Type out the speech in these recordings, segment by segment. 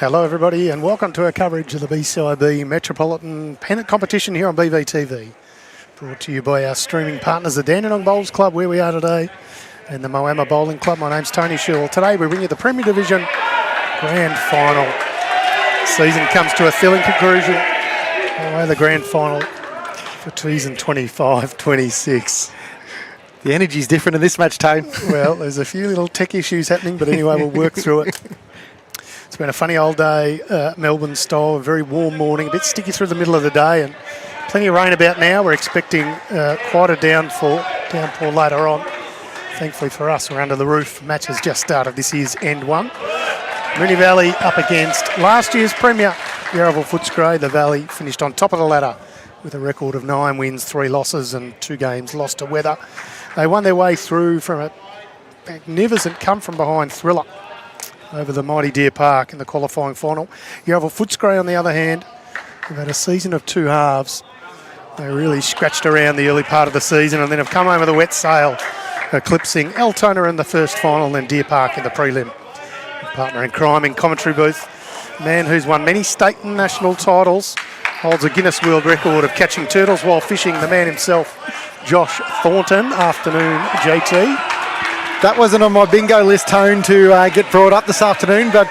Hello everybody and welcome to our coverage of the BCiB Metropolitan Pennant competition here on BVTV. Brought to you by our streaming partners, the Dandenong Bowls Club, where we are today, and the Moama Bowling Club. My name's Tony Shule. Today we bring you the Premier Division Grand Final. Season comes to a thrilling conclusion. Away the Grand Final for season 25-26. The energy's different in this match, Tone. Well, there's a few little tech issues happening, but anyway, we'll work through it. It's been a funny old day, Melbourne style, a very warm morning, a bit sticky through the middle of the day, and plenty of rain about now. We're expecting quite a downpour later on. Thankfully for us, we're under the roof. Match has just started. This is end one. Mooney Valley up against last year's Premier, Yarra Footscray. The Valley finished on top of the ladder with a record of 9 wins, 3 losses and 2 games lost to weather. They won their way through from a magnificent come-from-behind thriller over the mighty Deer Park in the qualifying final. Yarra Footscray, on the other hand, have had a season of 2 halves. They really scratched around the early part of the season and then have come home with a wet sail, eclipsing Altona in the first final and then Deer Park in the prelim. Partner in crime in commentary booth, a man who's won many state and national titles, holds a Guinness World Record of catching turtles while fishing, the man himself, Josh Thornton. Afternoon, JT. That wasn't on my bingo list, Tone, to get brought up this afternoon, but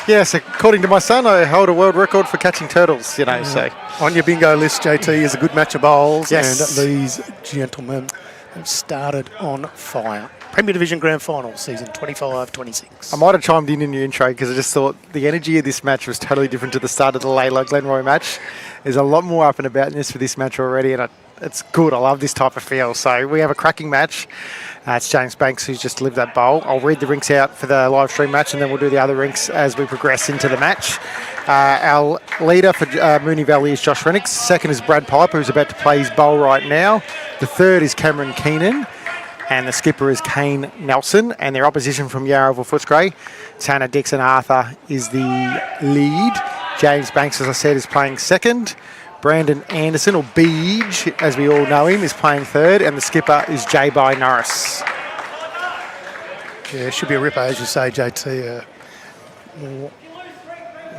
yes, according to my son, I hold a world record for catching turtles, you know, so. On your bingo list, JT, is a good match of bowls, yes. And these gentlemen have started on fire. Premier Division Grand Final, season 25-26. I might have chimed in your intro because I just thought the energy of this match was totally different to the start of the Layla Glenroy match. There's a lot more up and aboutness for this match already, and it's good. I love this type of feel. So we have a cracking match. It's James Banks who's just delivered that bowl. I'll read the rinks out for the live stream match and then we'll do the other rinks as we progress into the match. Our leader for Mooney Valley is Josh Rink. Second is Brad Piper, who's about to play his bowl right now. The third is Cameron Keenan. And the skipper is Kane Nelson. And their opposition from Yarra Footscray, Tanner Dixon Arthur, is the lead. James Banks, as I said, is playing second. Brandon Anderson, or Beej, as we all know him, is playing third. And the skipper is BYE-NORRIS. Yeah, should be a ripper, as you say, JT.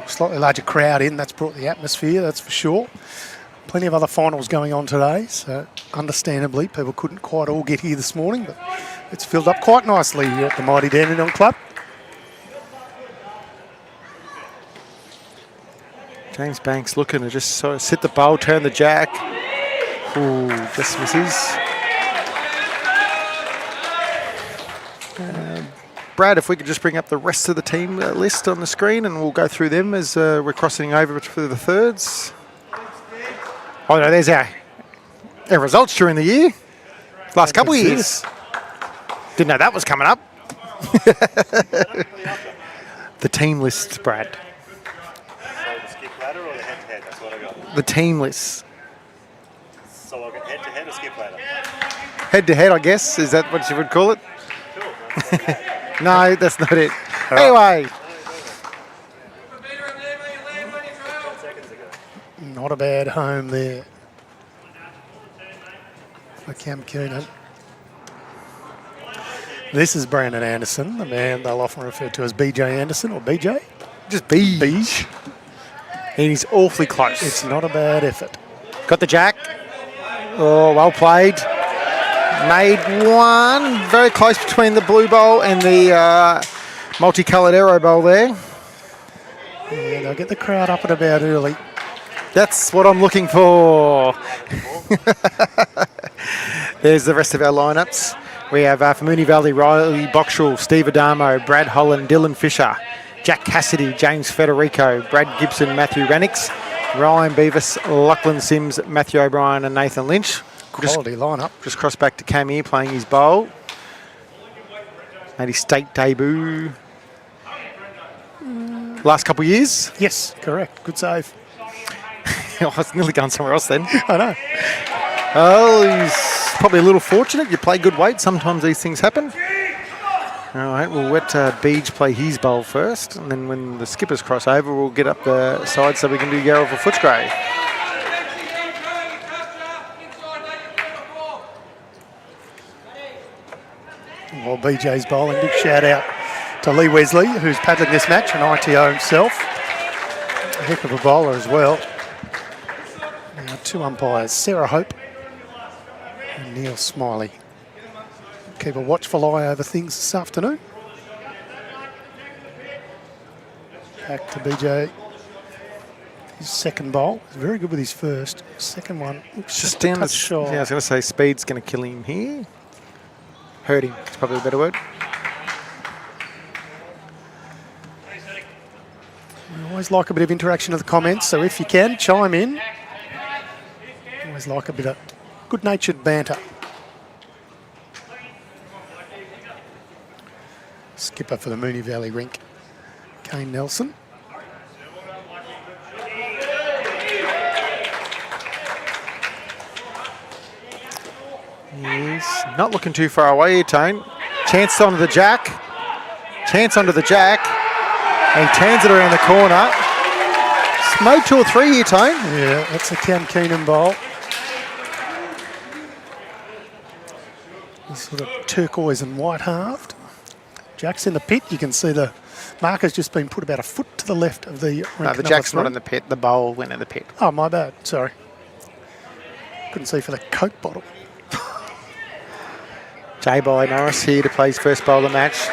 Slightly larger crowd in. That's brought the atmosphere, that's for sure. Plenty of other finals going on today, so understandably people couldn't quite all get here this morning, but it's filled up quite nicely here at the mighty Dandenong Club. James Banks looking to just sort of sit the bowl, turn the jack. Ooh, just misses. Brad, if we could just bring up the rest of the team list on the screen and we'll go through them as we're crossing over to the thirds. Oh no, there's our results during the year. Last couple of years. Didn't know that was coming up. The team list, Brad. So the skip ladder or the head-to-head? That's what I got. The team list. So I got head-to-head or skip ladder? Head-to-head, I guess. Is that what you would call it? Cool. No, that's not it. Anyway. Not a bad home there for Cam Keenan. This is Brandon Anderson, the man they'll often refer to as BJ Anderson or BJ. Just Beej. And he's awfully close. It's not a bad effort. Got the jack. Oh, well played. Made one. Very close between the blue bowl and the multicoloured arrow bowl there. Yeah, they'll get the crowd up and about early. That's what I'm looking for. There's the rest of our lineups. We have for Mooney Valley, Riley Boxall, Steve Adamo, Brad Holland, Dylan Fisher, Jack Cassidy, James Federico, Brad Gibson, Matthew Rannix, Ryan Beavis, Lachlan Sims, Matthew O'Brien and Nathan Lynch. Quality lineup. Just cross back to Cam here playing his bowl. Made his state debut. Last couple of years? Yes, correct. Good save. I was nearly going somewhere else then. I know. Oh, he's probably a little fortunate. You play good weight. Sometimes these things happen. All right, we'll let Beej play his bowl first. And then when the skippers cross over, we'll get up the side so we can do Yarra Footscray. Well, BJ's bowling. Big shout out to Lee Wesley, who's paddling this match, an ITO himself. A heck of a bowler as well. Now 2 umpires, Sarah Hope and Neil Smiley. Keep a watchful eye over things this afternoon. Back to BJ. His second bowl. He's very good with his first. Second one. Just down the shot. Yeah, I was going to say speed's going to kill him here. Hurt him. It's probably a better word. I always like a bit of interaction in the comments, so if you can, chime in. Always like a bit of good-natured banter. Skipper for the Mooney Valley Rink, Kane Nelson. He's not looking too far away here, Tone. Chance onto the jack. Chance onto the jack. And he turns it around the corner. Made 2 or 3 here, Tone. Yeah, that's a Cam Keenan bowl. He's sort of turquoise and white halved. Jack's in the pit. You can see the marker's just been put about a foot to the left of the rink. No, the jack's not in the pit. The bowl went in the pit. Oh, my bad. Sorry. Couldn't see for the Coke bottle. BYE-NORRIS here to play his first bowl of the match.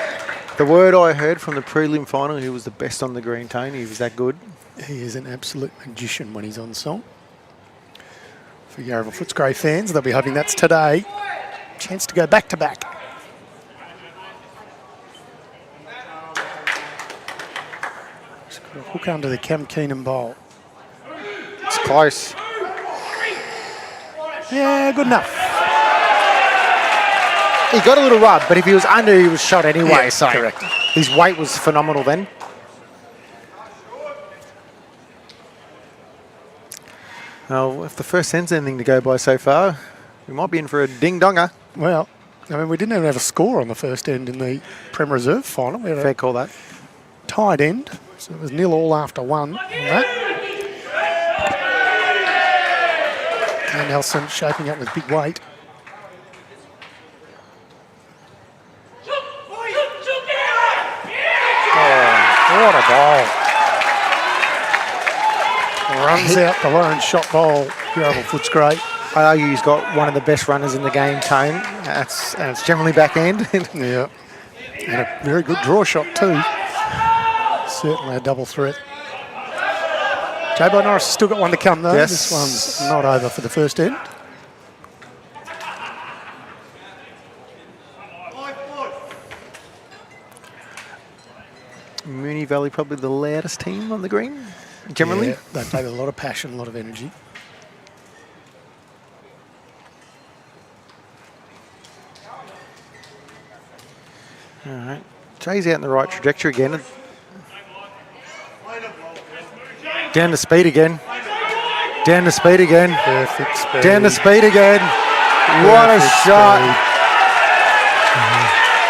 The word I heard from the prelim final, he was the best on the green, Tone. He was that good. He is an absolute magician when he's on song. For Yarra Footscray fans, they'll be hoping that's today. Chance to go back-to-back. Just got a hook under the Cam Keenan bowl. It's close. Yeah, good enough. He got a little rub, but if he was under, he was shot anyway. Yeah, so correct. His weight was phenomenal then. Well, if the first end's anything to go by so far, we might be in for a ding-donger. Well, I mean, we didn't even have a score on the first end in the Prem Reserve final. We had Fair a call, that. tied end, so it was 0-all after 1 on that. And Nelson shaping up with big weight. What a ball. Runs out the lone shot bowl. Yarra Footscray. I argue he's got one of the best runners in the game, Tone. And it's generally back end. Yeah. And a very good draw shot too. Certainly a double threat. BYE-NORRIS has still got one to come though. Yes. This one's not over for the first end. Mooney Valley probably the loudest team on the green, generally. Yeah, they play with a lot of passion, a lot of energy. All right. Jay's out in the right trajectory again. Down the speed again. Down the speed again. Perfect speed. Down the speed again. What a shot.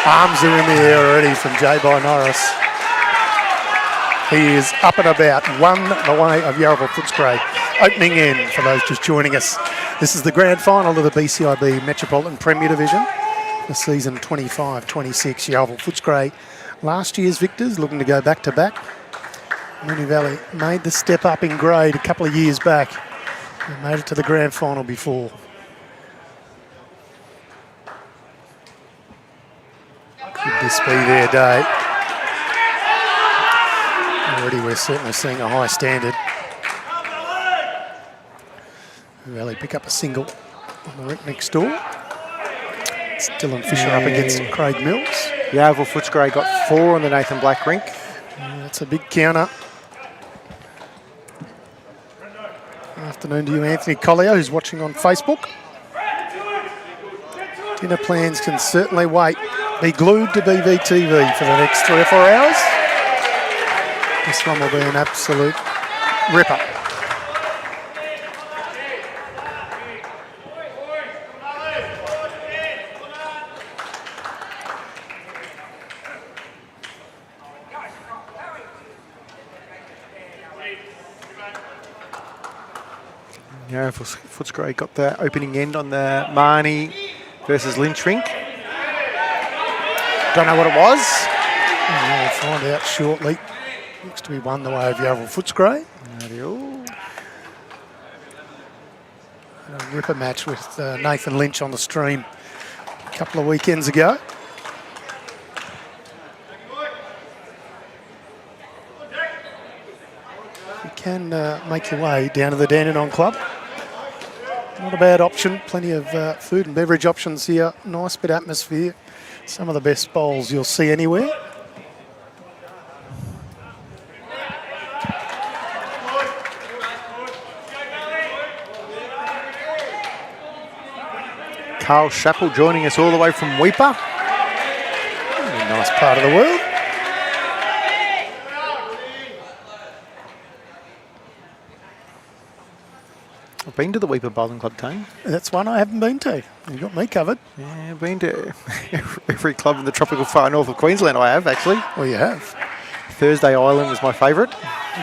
Arms are in the air already from BYE-NORRIS. He is up and about, one the way of Yarra Footscray. Opening end for those just joining us. This is the grand final of the BCiB Metropolitan Premier Division. The season 25-26, Yarra Footscray. Last year's victors looking to go back-to-back. Mooney Valley made the step up in grade a couple of years back. They made it to the grand final before. Could this be their day? Already we're certainly seeing a high standard. Valley pick up a single on the rink next door. It's Dylan Fisher up against Craig Mills. Yarra Footscray got 4 on the Nathan Black rink. That's a big counter. Afternoon to you, Anthony Collier, who's watching on Facebook. Dinner plans can certainly wait. Be glued to BVTV for the next 3 or 4 hours. This one will be an absolute ripper. Yarra Footscray got the opening end on the Mooney versus Lynch rink. Don't know what it was. And we'll find out shortly. Looks to be won the way of Yarra Footscray. A ripper match with Nathan Lynch on the stream a couple of weekends ago. You can make your way down to the Dandenong Club. Not a bad option. Plenty of food and beverage options here. Nice bit of atmosphere. Some of the best bowls you'll see anywhere. Carl Chappell joining us all the way from Weipa. Nice part of the world. I've been to the Weipa Bowling Club, Tone. That's one I haven't been to. You got me covered. Yeah, I've been to every club in the tropical far north of Queensland. I have, actually. Well, you have. Thursday Island was my favourite.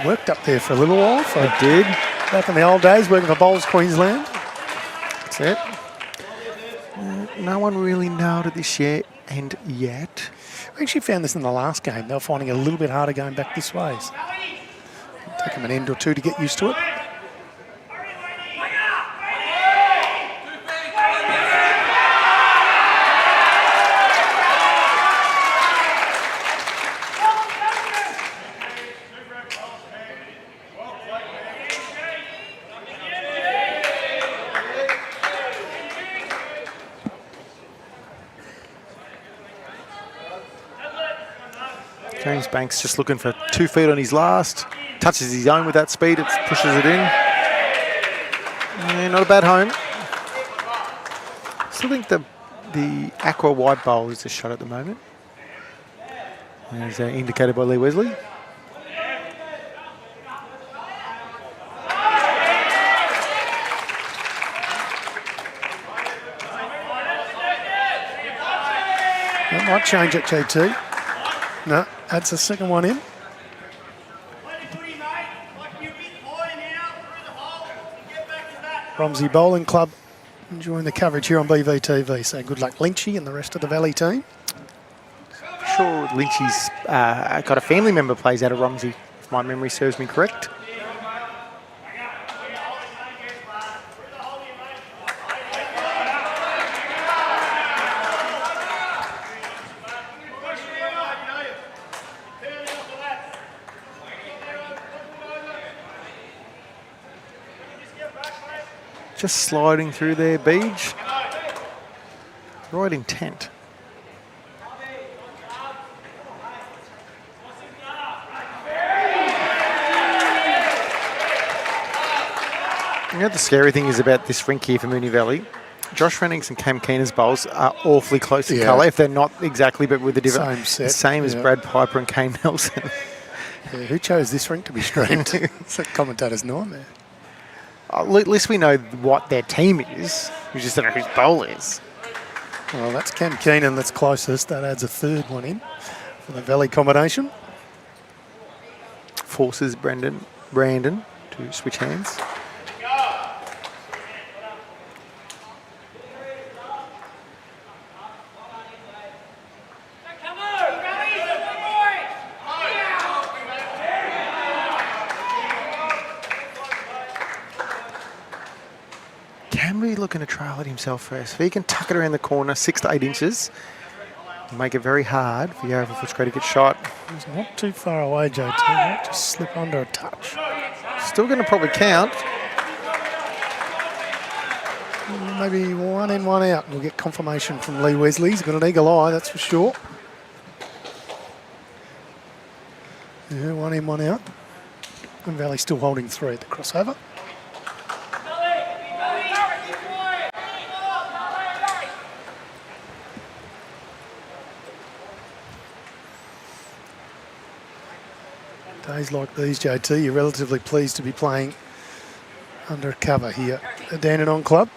Worked up there for a little while. I did. Back in the old days, working for Bowls Queensland. That's it. No one really nailed it this year, and yet. We actually found this in the last game. They were finding it a little bit harder going back this way. So it'll take them an end or two to get used to it. James Banks just looking for 2 feet on his last. Touches his own with that speed, it pushes it in. Yeah, not a bad home. Still think the aqua wide bowl is a shot at the moment. As indicated by Lee Wesley. That might change it, JT. No, that's the second one in. Romsey Bowling Club enjoying the coverage here on BVTV. So good luck, Lynchy and the rest of the Valley team. Sure, Lynchy's got a family member plays out of Romsey, if my memory serves me correct. Just sliding through there, Beach. Right intent. You know, the scary thing is about this rink here for Mooney Valley. Josh Rennings and Cam Keenan's bowls are awfully close in colour, if they're not exactly, but with a different... Same set. Same as Brad Piper and Kane Nelson. Yeah, who chose this rink to be streamed? It's a commentator's nightmare. At least we know what their team is. We just don't know whose bowl is. Well, that's Cam Keenan that's closest. That adds a third one in for the Valley combination. Forces Brandon to switch hands. Camry looking to trail it himself first. If he can tuck it around the corner 6 to 8 inches, make it very hard for Yarra Footscray to get shot. He's not too far away, JT. Might just slip under a touch. Still going to probably count. Maybe one in, one out. We'll get confirmation from Lee Wesley. He's got an eagle eye, that's for sure. Yeah, one in, one out. And Valley still holding 3 at the crossover. Days like these, JT, you're relatively pleased to be playing under cover here at the Dandenong Club.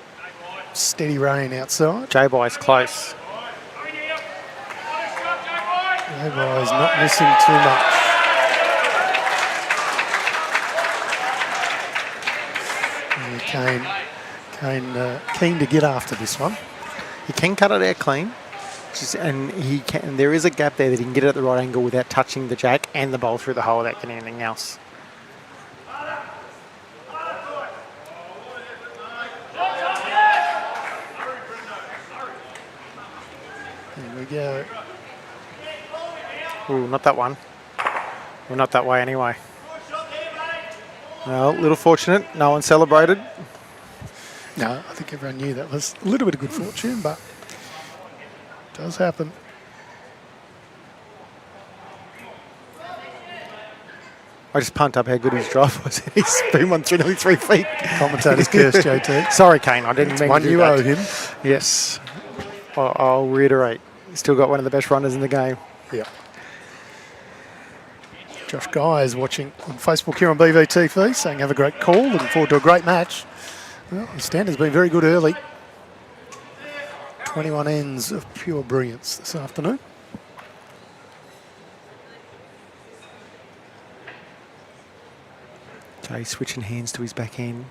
Steady rain outside. J-By's close. J-By's not missing too much. Yeah, Kane keen to get after this one. He can cut it out clean. And he can. There is a gap there that he can get it at the right angle without touching the jack and the bowl through the hole without getting anything else. There we go. Ooh, not that one. Well, not that way anyway. Well, a little fortunate. No one celebrated. No, I think everyone knew that was a little bit of good fortune, but it does happen. I just pumped up how good his drive was. He's been one through nearly 3 feet. Commentator's curse, JT. Sorry, Kane. I didn't mean One to do you that. owe him. Yes. I'll reiterate. He's still got one of the best runners in the game. Yep. Josh Guy is watching on Facebook here on BVTV, saying have a great call, looking forward to a great match. Well, the standard's been very good early. 21 ends of pure brilliance this afternoon. Jay switching hands to his backhand.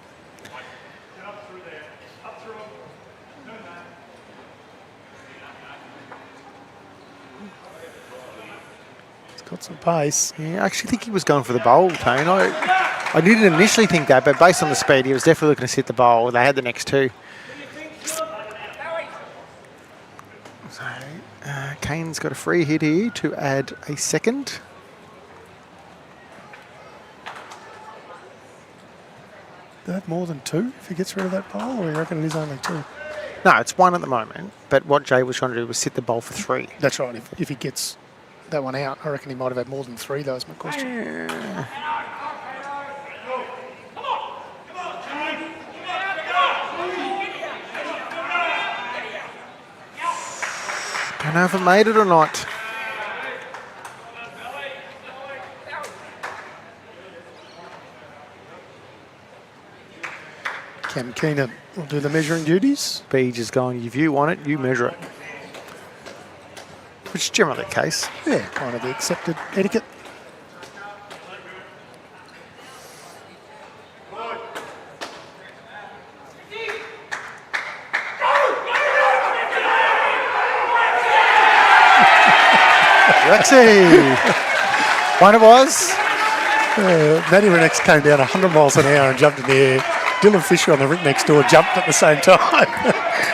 He's got some pace. Yeah, I actually think he was going for the bowl, Tone. I didn't initially think that, but based on the speed, he was definitely looking to hit the bowl. They had the next two. So, Kane's got a free hit here to add a second. Do they have more than two if he gets rid of that bowl, or you reckon it is only two? No, it's one at the moment, but what Jay was trying to do was sit the bowl for 3. That's right. If he gets that one out, I reckon he might have had more than 3. That was my question. Don't know if it made it or not. Cam Keenan will do the measuring duties. B just going, if you want it, you measure it. Which is generally the case. Yeah, kind of the accepted etiquette. Rexy! One it was. Matty Renix came down 100 miles an hour and jumped in the air. Dylan Fisher on the rink next door jumped at the same time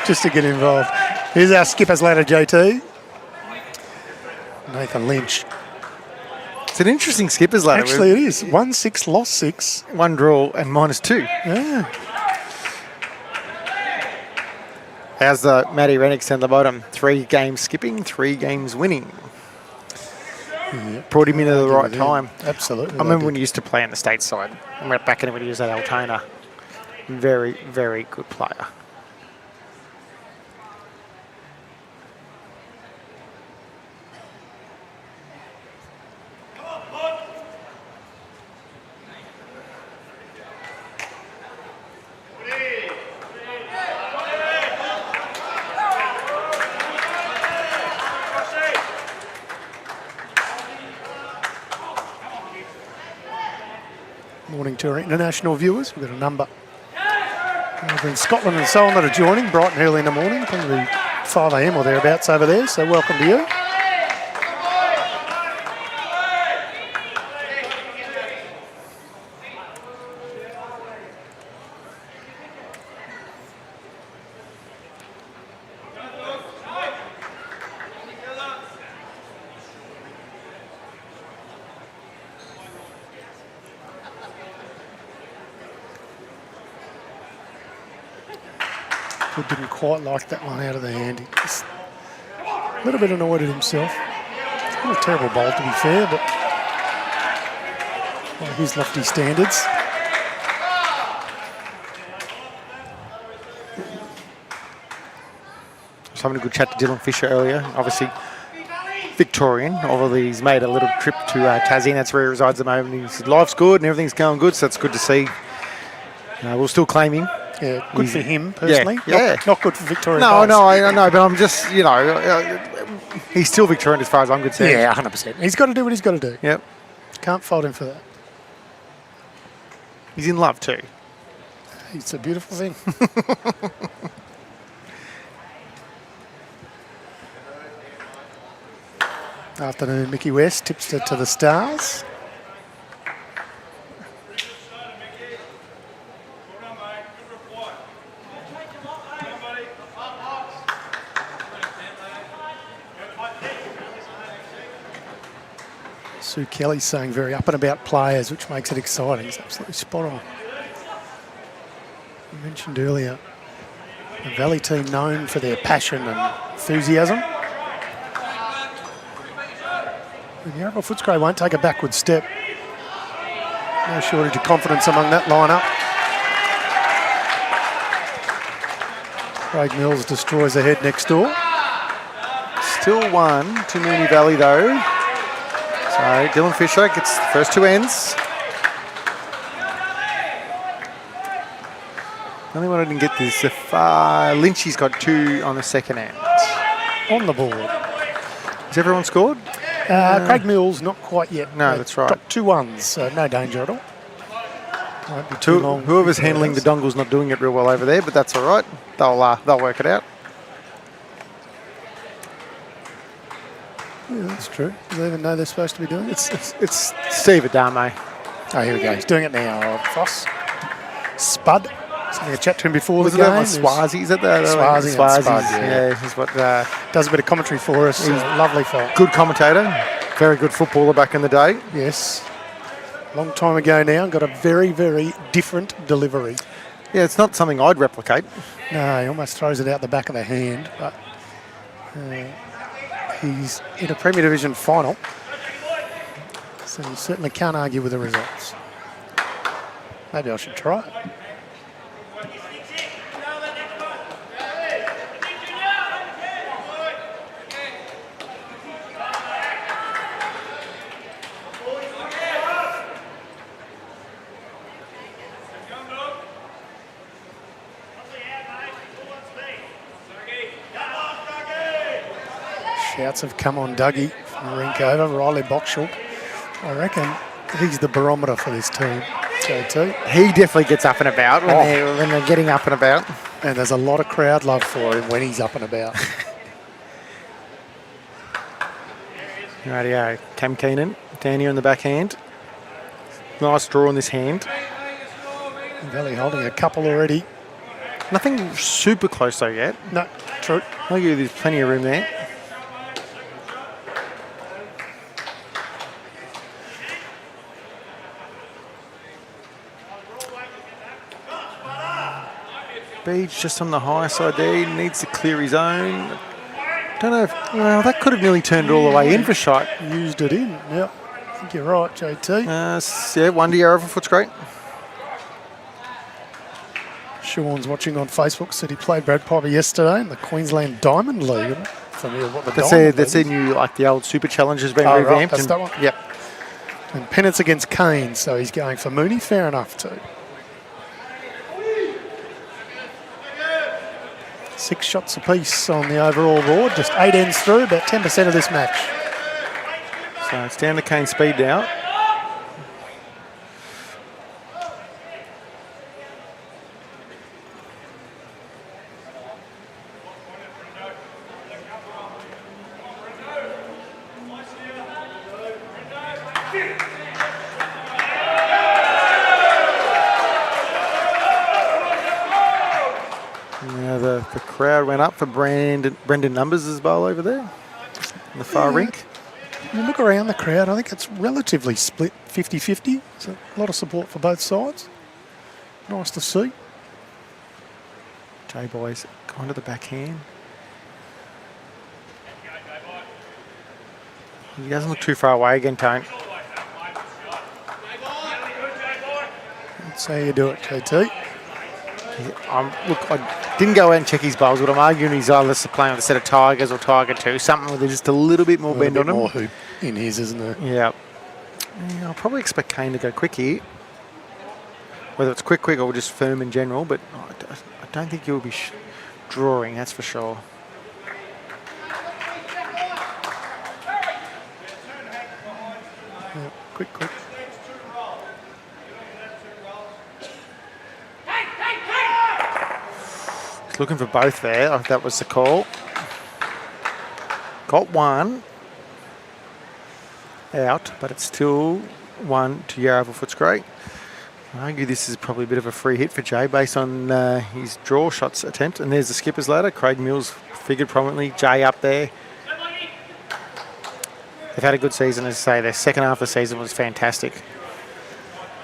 just to get involved. Here's our skipper's ladder, JT. Nathan Lynch. It's an interesting skipper's ladder. Actually, it is. 1-6, lost 6. 1 draw and -2. Yeah. How's the Matty Rennick down the bottom? 3 games skipping, 3 games winning. Yeah. Brought him in at the right time. Absolutely. I remember when he used to play on the state side. I went back in when he was at Altona. Very, very good player. Morning to our international viewers. We've got a number over in Scotland and so on that are joining bright and early in the morning, probably 5 a.m. or thereabouts over there, so welcome to you. Didn't quite like that one out of the hand. He was a little bit annoyed at himself. It's not a terrible bowl, to be fair, but by his lofty standards. Just having a good chat to Dylan Fisher earlier. Obviously, Victorian. Although he's made a little trip to Tassie. That's where he resides at the moment. He said life's good and everything's going good, so that's good to see. We'll still claim him. Yeah, good for him personally. Yeah. Not good for Victoria. No, I know, but I'm just, he's still Victorian as far as I'm concerned. Yeah, 100%. He's got to do what he's got to do. Yep. Can't fault him for that. He's in love too. It's a beautiful thing. Afternoon, Mickey West tips it to the Stars. Sue Kelly's saying very up and about players, which makes it exciting. It's absolutely spot on. You mentioned earlier, the Valley team known for their passion and enthusiasm. And Yarra Footscray won't take a backward step. No shortage of confidence among that lineup. Craig Mills destroys the head next door. Still 1 to Mooney Valley though. So Dylan Fisher gets the first 2 ends. Only one I didn't get this. If Lynchy's got 2 on the second end. On the board. Has everyone scored? Craig Mills, not quite yet. No, that's right. Dropped 2 ones, so no danger at all. Won't be too long. Whoever's handling the dongle's not doing it real well over there, but that's all right. They'll work it out. Yeah, that's true. Do they even know they're supposed to be doing it? It's Steve Adame. Oh, here we go. He's doing it now. Foss. Spud. Something I chat to him before the game. That Swazi? Is that the Swazi? Swazi, Spud, yeah. He's what does a bit of commentary for us. He's a lovely fella. Good commentator. Very good footballer back in the day. Yes. Long time ago now. Got a very, very different delivery. Yeah, it's not something I'd replicate. No, he almost throws it out the back of the hand, but he's in a Premier Division final, so you certainly can't argue with the results. Maybe I should try it. Shouts have come on Dougie from Rink over. Riley Boxall, I reckon he's the barometer for this team. JT. He definitely gets up and about when they're getting up and about. And there's a lot of crowd love for him when he's up and about. Rightio. Cam Keenan down here in the backhand. Nice draw on this hand. Valley holding a couple already. Nothing super close though yet. No, true. I'll give you there's plenty of room there. Beach just on the high side there. He needs to clear his own. Don't know if... Well, that could have nearly turned it all the way in for shot. Used it in, yeah. I think you're right, JT. Yeah, 1 to Yarra Footscray. Sean's watching on Facebook, said he played Brad Piper yesterday in the Queensland Diamond League. I'm familiar with what the Diamond League That's their new, like the old Super Challenge has been revamped. Right, that's that one? Yep. And Pennant's against Kane, so he's going for Mooney. Fair enough too. 6 shots apiece on the overall board. Just 8 ends through, about 10% of this match. So it's down to Kane's speed now. The crowd went up for Brendan Numbers as well over there in the far rink. You look around the crowd, I think it's relatively split 50-50. So a lot of support for both sides. Nice to see. J-Boy's gone to the backhand. He doesn't look too far away again, Tone. That's how you do it, JT. Look, I didn't go out and check his bowls, but I'm arguing he's either playing with a set of Tigers or Tiger 2, something with just a little bit more bend on him. More hoop in his, isn't there? Yeah. I'll probably expect Kane to go quick here. Whether it's quick or just firm in general, but I don't think he'll be drawing, that's for sure. Yeah, quick. Looking for both there. That was the call. Got one. out, but it's still 1 to Yarra Footscray. I argue this is probably a bit of a free hit for Jay based on his draw shots attempt. And there's the skipper's ladder. Craig Mills figured prominently. Jay up there. They've had a good season, as I say. Their second half of the season was fantastic.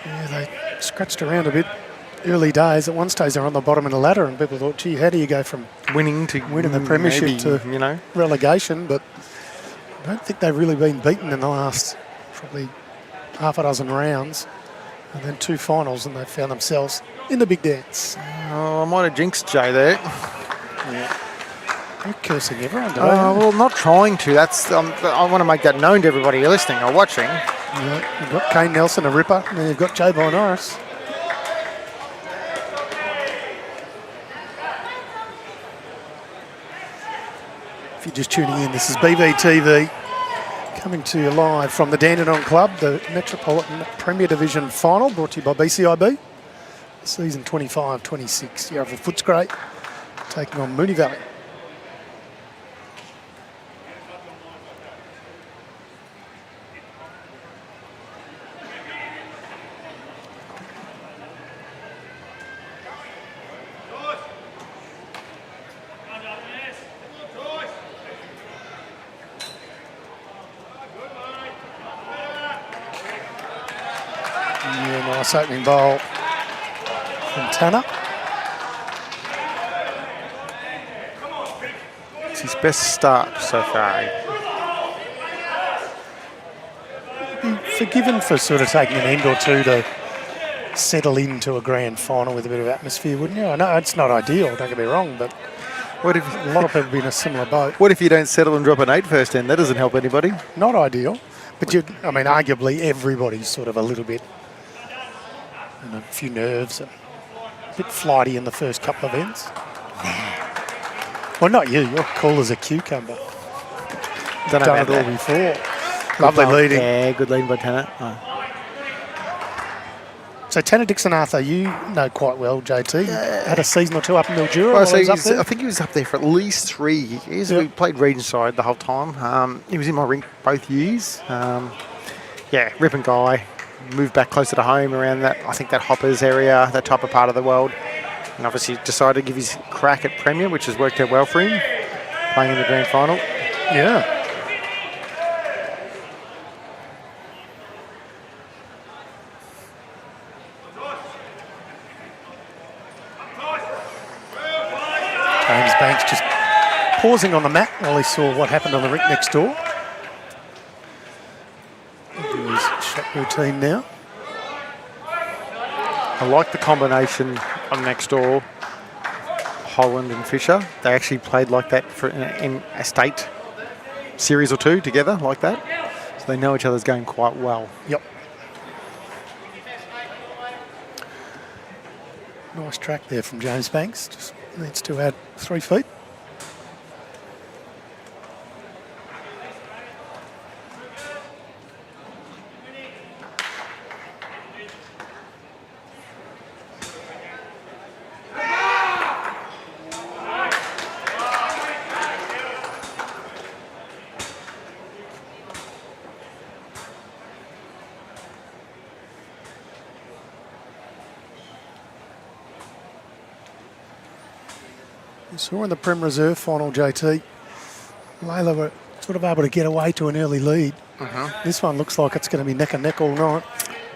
Yeah, they scratched around a bit early days. At one stage, they were on the bottom of the ladder, and people thought, gee, how do you go from Winning the premiership maybe, to relegation? But I don't think they've really been beaten in the last probably half a dozen rounds. And then 2 finals, and they found themselves in the big dance. Oh, I might have jinxed Jay there. Yeah. You're cursing everyone, don't Well, not trying to. That's I want to make that known to everybody listening or watching. Yeah, you've got Kane Nelson, a ripper, and then you've got BYE-NORRIS. If you're just tuning in, this is BVTV coming to you live from the Dandenong Club, the Metropolitan Premier Division Final, brought to you by BCiB. Season 25-26, Yarra Footscray taking on Mooney Valley. Yeah, nice opening bowl from Tanner. It's his best start so far. Be forgiven for sort of taking an end or two to settle into a grand final with a bit of atmosphere, wouldn't you? I know it's not ideal, don't get me wrong, but What if a lot of people be in a similar boat. What if you don't settle and drop an 8 first end? That doesn't help anybody. Not ideal, but arguably everybody's sort of a little bit, a few nerves, and a bit flighty in the first couple of ends. Well, not you. You're cool as a cucumber. Don't know Done about it all that. before. Lovely leading. Yeah, good leading by Pennant. Oh. So Tanner Dixon Arthur, you know quite well, JT. Had a season or two up in Mildura. Well, while so he was up there. I think he was up there for at least 3 years. Yep. We played region side the whole time. He was in my rink both years. Yeah, ripping guy. Moved back closer to home around that, I think that Hoppers area, that type of part of the world. And obviously decided to give his crack at Premier, which has worked out well for him, playing in the grand final. Yeah. James Banks just pausing on the mat while he saw what happened on the rink next door. He'll do his shot routine now. I like the combination on next door, Holland and Fisher. They actually played like that in a state series or two together, like that. So they know each other's game quite well. Yep. Nice track there from James Banks. Just needs to add 3 feet. You saw in the Prem Reserve final, JT, Layla were sort of able to get away to an early lead. This one looks like it's going to be neck and neck all night.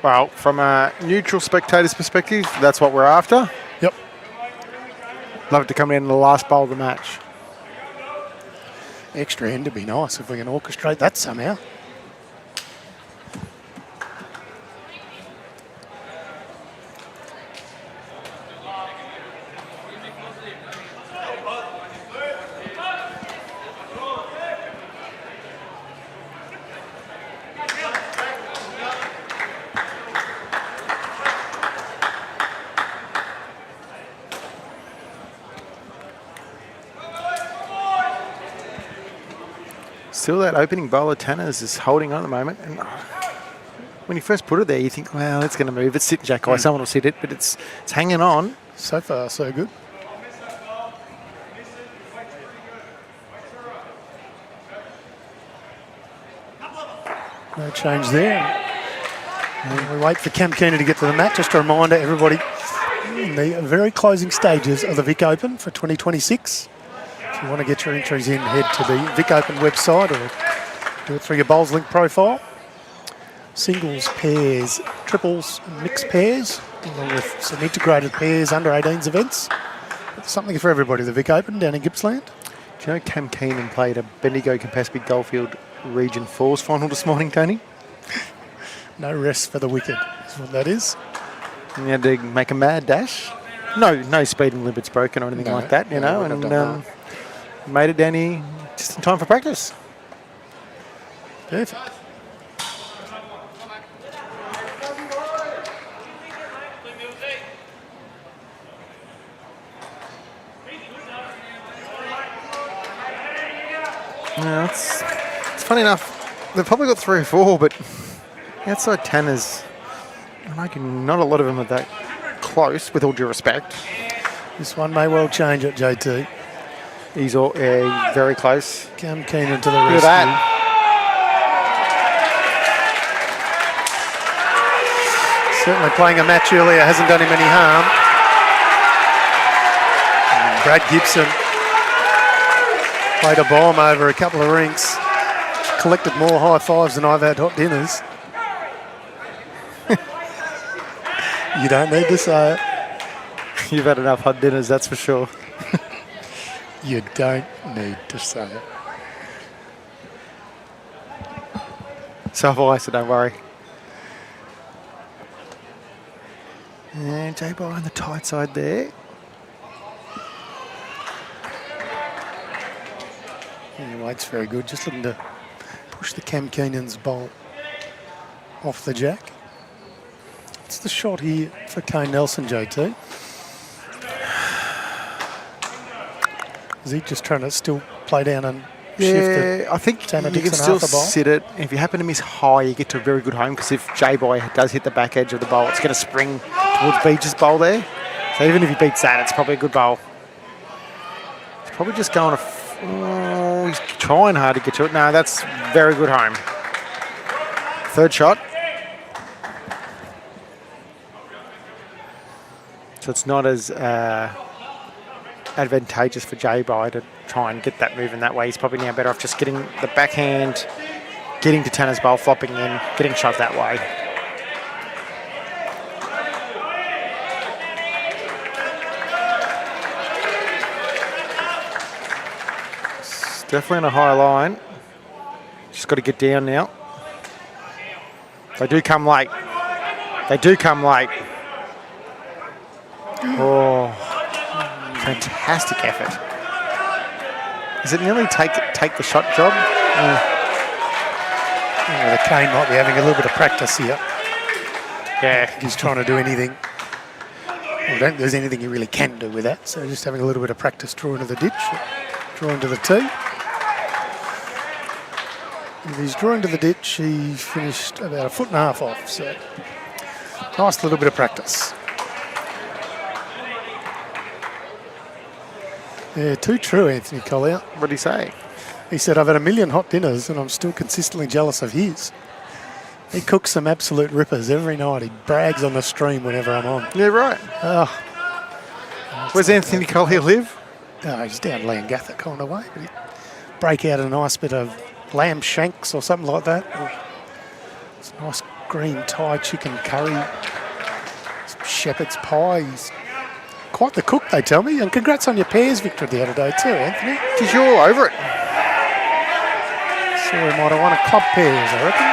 Well, from a neutral spectator's perspective, that's what we're after. Yep. Love it to come in the last bowl of the match. Extra end would be nice if we can orchestrate that somehow. Still that opening bowl of Tanner's is holding on at the moment. And when you first put it there, you think, well, it's going to move. It's sitting jack eye. Someone will sit it, but it's hanging on. So far, so good. No change there. And we wait for Cam Keener to get to the mat. Just a reminder, everybody, in the very closing stages of the Vic Open for 2026. If you want to get your entries in, head to the Vic Open website or do it through your Bowls Link profile. Singles, pairs, triples, and mixed pairs, along with some integrated pairs under 18s events. It's something for everybody, the Vic Open down in Gippsland. Do you know Cam Keenan played a Bendigo-Campaspe Goldfield Region 4s final this morning, Tony? No rest for the wicked is what that is. And he had to make a mad dash. No speeding limits broken or anything like that, you know, and made it down here just in time for practice. Perfect. Yeah, it's funny enough, they've probably got 3 or 4, but outside Tanner's, I reckon not a lot of them are that close, with all due respect. This one may well change it, JT. He's very close. Cam Keenan to the Look rescue. at that. Certainly playing a match earlier hasn't done him any harm. And Brad Gibson played a bomb over a couple of rinks. Collected more high fives than I've had hot dinners. You don't need to say it. You've had enough hot dinners, that's for sure. You don't need to say it. So have I, so don't worry. And J-Boy on the tight side there. Yeah, weight's very good. Just looking to push the Cam Keenan's bowl off the jack. It's the shot here for Kane Nelson, JT. Is he just trying to still play down and shift it? Yeah, I think Tanner you can Dixon still half a bowl? sit it. If you happen to miss high, you get to a very good home, because if J-Boy does hit the back edge of the bowl, it's going to spring towards Beach's bowl there. So even if he beats that, it's probably a good bowl. He's probably just going he's trying hard to get to it. No, that's very good home. Third shot. So it's not as advantageous for J-Boy to try and get that moving that way. He's probably now better off just getting the backhand, getting to Tanner's bowl, flopping in, getting shot that way. It's definitely on a high line. Just got to get down now. They do come late. They do come late. Oh, fantastic effort. Is it nearly take the shot job? Yeah, the Kane might be having a little bit of practice here. Yeah. He's trying to do anything. I don't think there's anything he really can do with that. So just having a little bit of practice drawing to the ditch, drawing to the tee. If he's drawing to the ditch, he finished about a foot and a half off. So nice little bit of practice. Yeah, too true, Anthony Collier. What did he say? He said, I've had a million hot dinners and I'm still consistently jealous of his. He cooks some absolute rippers every night. He brags on the stream whenever I'm on. Yeah, right. Oh, Where's Anthony Collier live? He's down Leongatha kind of way. But he'd break out a nice bit of lamb shanks or something like that. It's a nice green Thai chicken curry. Some shepherd's pie. He's quite the cook, they tell me. And congrats on your pairs victory the other day too, Anthony. Because you're all over it. So he might have won a club pairs, I reckon.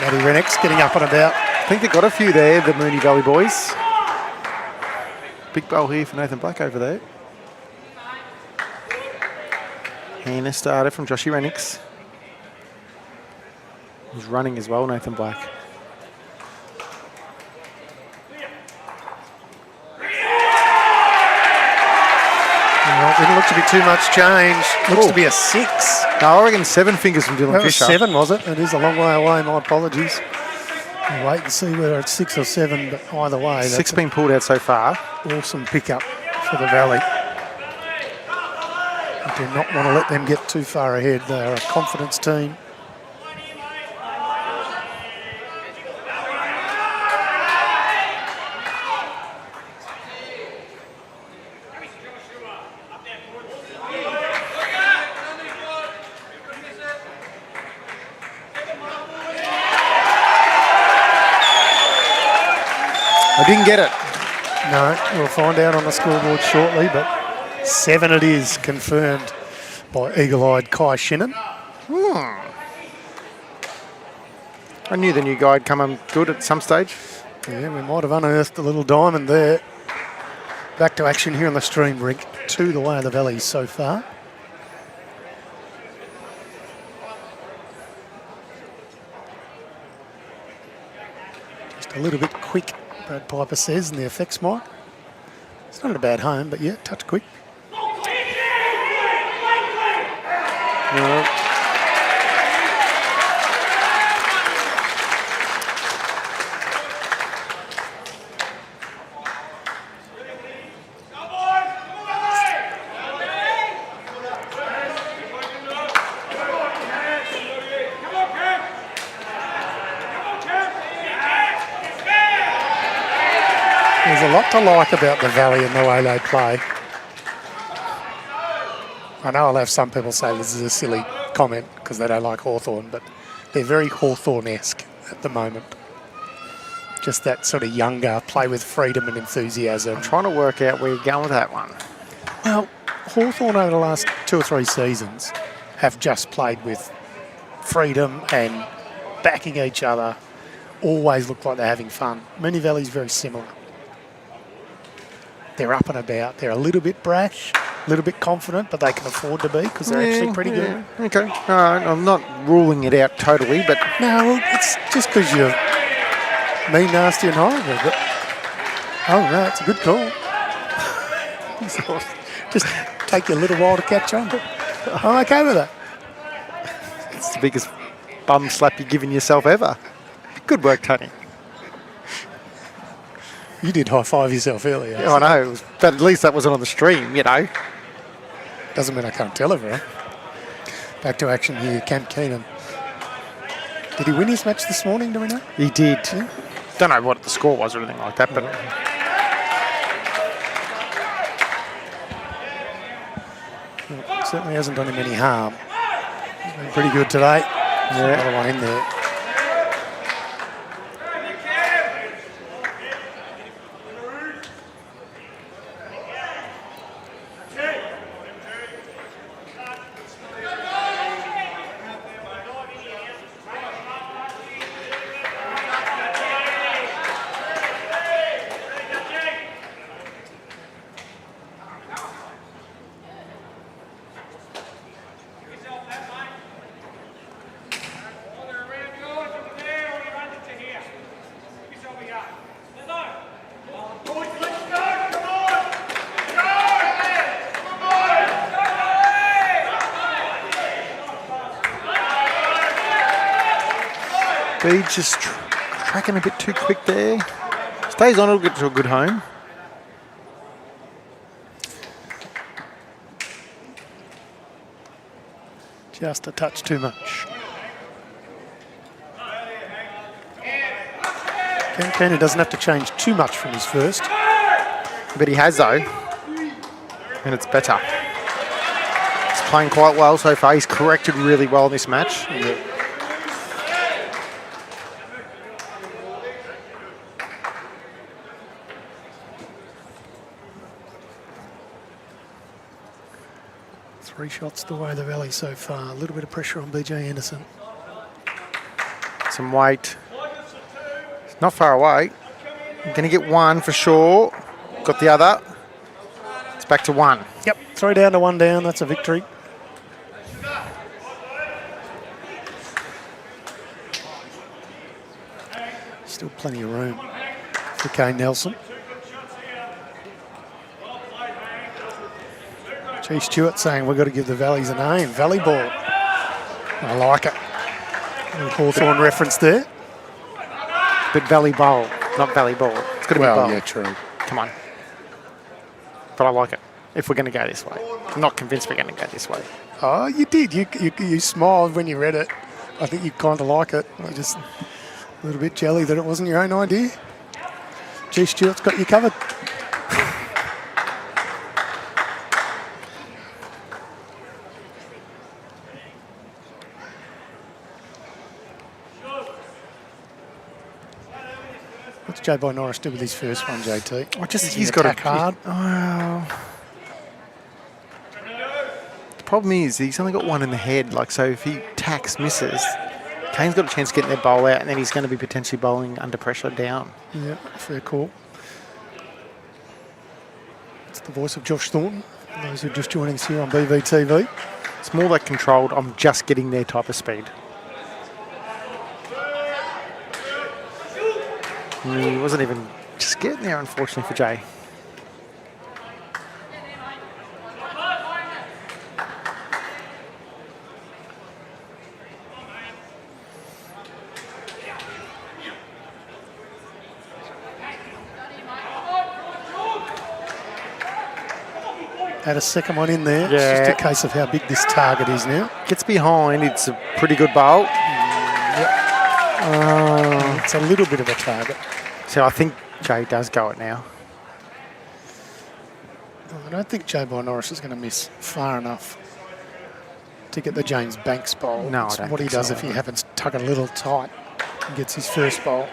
Matty Rennick's getting up and about. I think they got a few there, the Mooney Valley boys. Big bowl here for Nathan Black over there. And a starter from Joshy Rennicks. He's running as well, Nathan Black. Didn't look to be too much change. Looks to be a 6. No, I reckon 7 fingers from Dylan That was Fisher. 7, was it? It is a long way away, my apologies. We'll wait and see whether it's 6 or 7, but either way, 6 that's been pulled out so far. an awesome pickup for the Valley. Do not want to let them get too far ahead. They're a confidence team. I didn't get it. No, we'll find out on the scoreboard shortly, but 7 it is, confirmed by eagle-eyed Kai Shinnon. I knew the new guy would come on good at some stage. Yeah, we might have unearthed a little diamond there. Back to action here on the stream, Rink. 2 the way of the Valleys so far. Just a little bit quick, Brad Piper says in the effects mic. It's not a bad home, but yeah, touch quick. No. There's a lot to like about the Valley and the way they play. I know I'll have some people say this is a silly comment because they don't like Hawthorn, but they're very Hawthorn-esque at the moment. Just that sort of younger, play with freedom and enthusiasm. I'm trying to work out where you're going with that one. Well, Hawthorn over the last 2 or 3 seasons have just played with freedom and backing each other. Always look like they're having fun. Mooney Valley's very similar. They're up and about. They're a little bit brash, a little bit confident, but they can afford to be because they're actually pretty good. Okay. All right. I'm not ruling it out totally, but... No, well, it's just because you're mean, nasty and horrible. But, oh, no, it's a good call. Just take you a little while to catch on. I'm okay with that. It's the biggest bum slap you've given yourself ever. Good work, Tony. You did high-five yourself earlier. Yeah, I know, but at least that wasn't on the stream, you know. Doesn't mean I can't tell everyone. Back to action here, Cam Keenan. Did he win his match this morning, do we know? He did. Yeah. Don't know what the score was or anything like that, but... Well, certainly hasn't done him any harm. He's been pretty good today. Yeah. Another one in there. B just tracking a bit too quick there. Stays on, it'll get to a good home. Just a touch too much. Cam Keenan doesn't have to change too much from his first. But he has, though. And it's better. He's playing quite well so far. He's corrected really well in this match. Yeah. Three shots the way of the Valley so far. A little bit of pressure on BJ Anderson. Some weight. It's not far away. Going to get one for sure. Got the other. It's back to one. Yep, 3 down to 1 down. That's a victory. Still plenty of room for Kane Nelson. G. Stewart saying we've got to give the Valleys a name. Valley ball. I like it. A little Hawthorn reference there. But Valley Bowl, not Valley Ball. It's got to be Well, bowl. yeah, true. Come on. But I like it. if we're going to go this way. I'm not convinced we're going to go this way. Oh, you did. You smiled when you read it. I think you kind of like it. You're just a little bit jelly that it wasn't your own idea. G. Stewart's got you covered. What's BYE-NORRIS do with his first one, JT? I just think Does he he's got attack hard. The problem is he's only got one in the head. Like, so if he tacks, misses, Kane's got a chance of getting their bowl out, and then he's going to be potentially bowling under pressure down. Yeah, fair call. It's the voice of Josh Thornton. For those who are just joining us here on BVTV. It's more like controlled. I'm just getting there type of speed. He wasn't even just getting there, unfortunately, for Jay. Had a second one in there. Yeah. It's just a case of how big this target is now. Gets behind. It's a pretty good bowl. It's a little bit of a target. So I think Jay does go it now. I don't think BYE-NORRIS is going to miss far enough to get the James Banks bowl. No, I It's don't what he think does so. if he happens to tug it a little tight and gets his first bowl.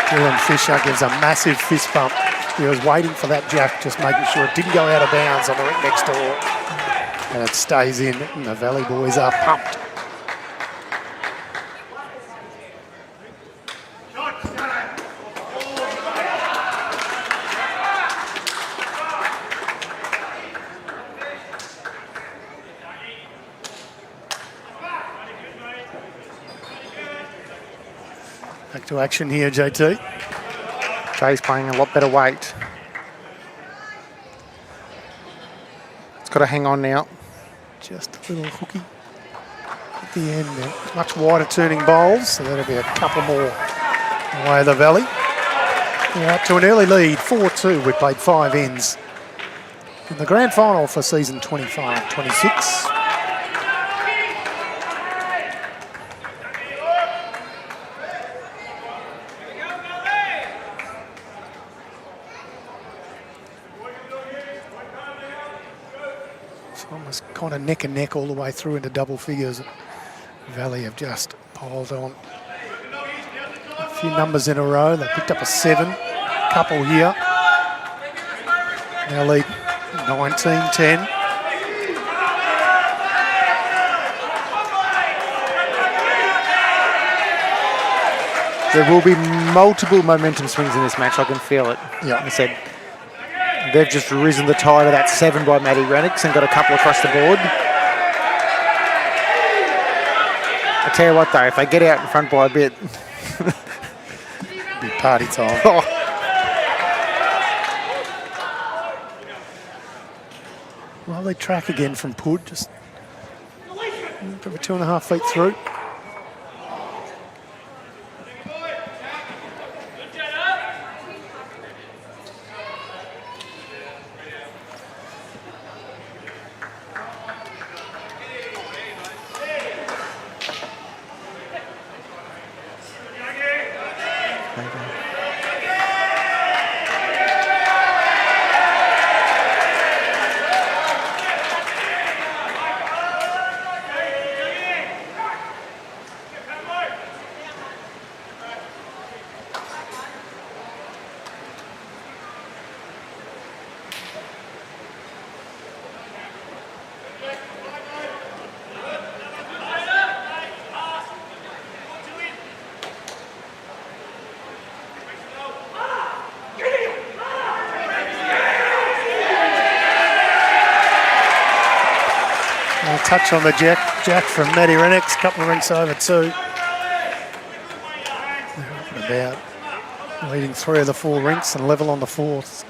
Dylan Fisher gives a massive fist bump. He was waiting for that jack, just making sure it didn't go out of bounds on the rink next door. And it stays in, and the Valley boys are pumped. Back to action here, JT. Jay's playing a lot better weight. It's got to hang on now. Just a little hooky at the end there. Much wider turning bowls, so that'll be a couple more away the Valley. We're up to an early lead, 4-2. We played 5 ends in the grand final for season 25-26. Almost kind of neck and neck all the way through into double figures. Valley have just piled on a few numbers in a row. They picked up a 7, couple here. Now lead 19-10. There will be multiple momentum swings in this match. I can feel it. Yeah. I said they've just risen the tide of that 7 by Matty Renix and got a couple across the board. I tell you what though, if they get out in front by a bit, Be party time. Well, they track again from Pud, just probably 2.5 feet through. A touch on the jack from Matty Renix, couple of rinks over 2. They're up and about leading 3 of the 4 rinks and level on the 4th.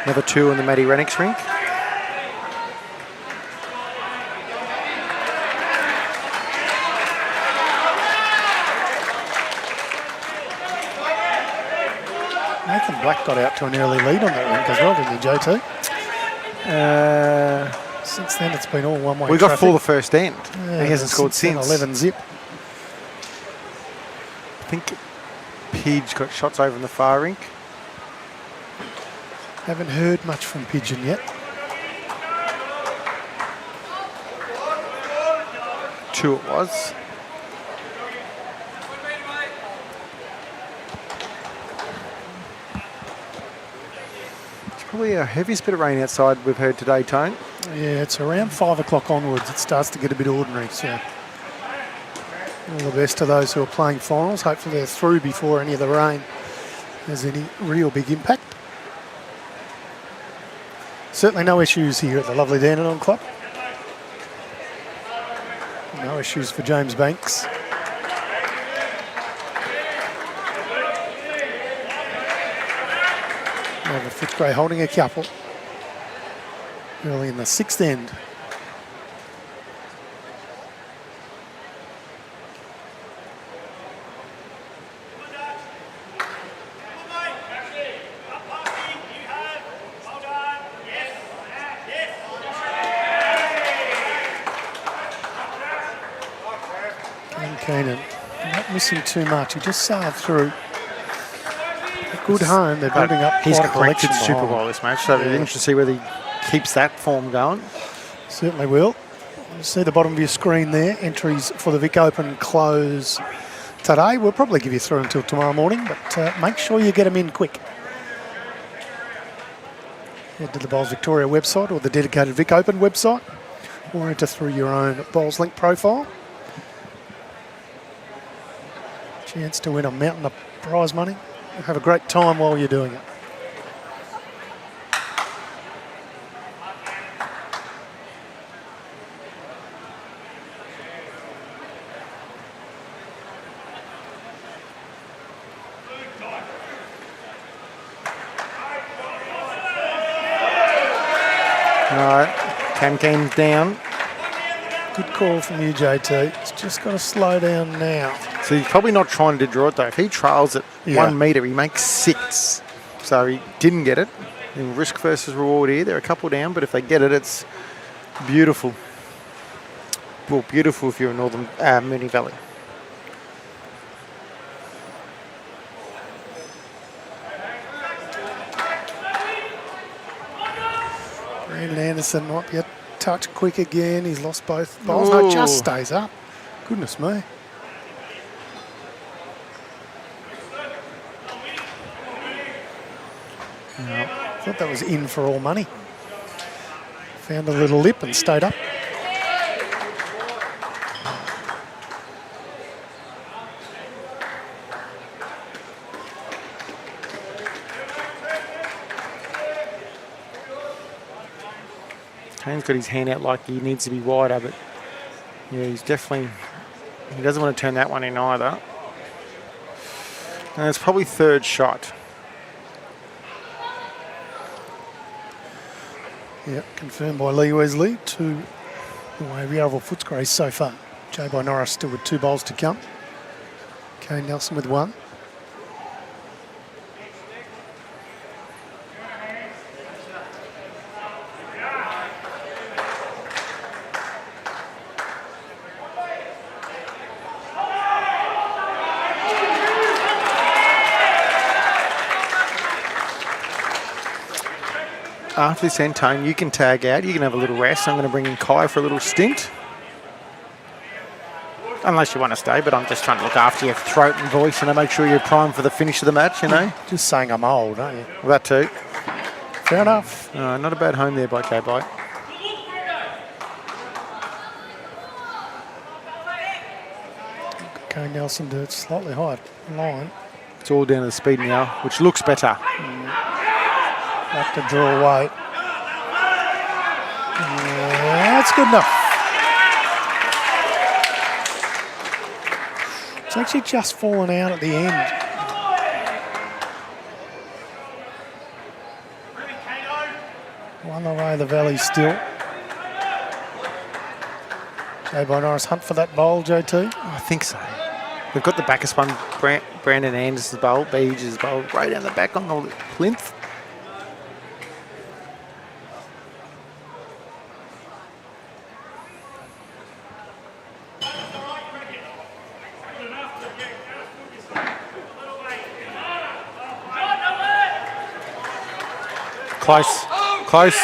Another 2 on the Matty Rennick's rink. Nathan Black got out to an early lead on that rink as well, didn't he, JT? Since then, it's been all one-way We got traffic. full the first end. Yeah, He hasn't scored then since. 11 zip. I think Pidge got shots over in the far rink. Haven't heard much from Pigeon yet. 2 it was. It's probably our heaviest bit of rain outside we've heard today, Tone. Yeah, it's around 5 o'clock onwards. It starts to get a bit ordinary, so all the best to those who are playing finals. Hopefully they're through before any of the rain has any real big impact. Certainly no issues here at the lovely Dandenong Club. No issues for James Banks. Yarra Footscray holding a couple early in the 6th end. Keenan, not missing too much. He just sailed through. A good home. They're building up He's quite a corrected collection super behind. well this match, so it'll be interesting to see whether he keeps that form going. Certainly will. You see the bottom of your screen there. Entries for the Vic Open close today. We'll probably give you through until tomorrow morning, but make sure you get them in quick. Head to the Bowls Victoria website or the dedicated Vic Open website, or enter through your own Bowls Link profile. Chance to win a mountain of prize money. Have a great time while you're doing it. All right, Cam Keen's down. Good call from you, JT. He's just got to slow down now. So he's probably not trying to draw it though. If he trails at Yeah. 1 metre, he makes 6. So he didn't get it. And risk versus reward here. They're a couple down, but if they get it, it's beautiful. Well, beautiful if you're in Northern Mooney Valley. Brandon Anderson might be a touch quick again. He's lost both balls. No, just Ooh. stays up. Goodness me. Thought that was in for all money. Found a little lip and stayed up. Kane's got his hand out like he needs to be wider, but yeah, he's definitely, he doesn't want to turn that one in either. And it's probably 3rd shot. Yep, confirmed by Lee Wesley. 2 away Yarraville Footscray so far. BYE-NORRIS still with 2 bowls to come. Kane Nelson with 1. After this end, Tone, you can tag out. You can have a little rest. I'm going to bring in Kai for a little stint. Unless you want to stay, but I'm just trying to look after your throat and voice and make sure you're primed for the finish of the match, you know. Just saying I'm old, aren't you? Well, that too. Fair enough. Not a bad home there by K-Bite. Kane Nelson to slightly higher line. It's all down to the speed now, which looks better. Have to draw away. Yeah, that's good enough. It's actually just fallen out at the end. One away the Valley still. BYE-NORRIS hunt for that bowl, JT. I think so. We've got the backest one, Brandon Anderson's bowl, Beage's bowl, right down the back on the plinth. Close, close.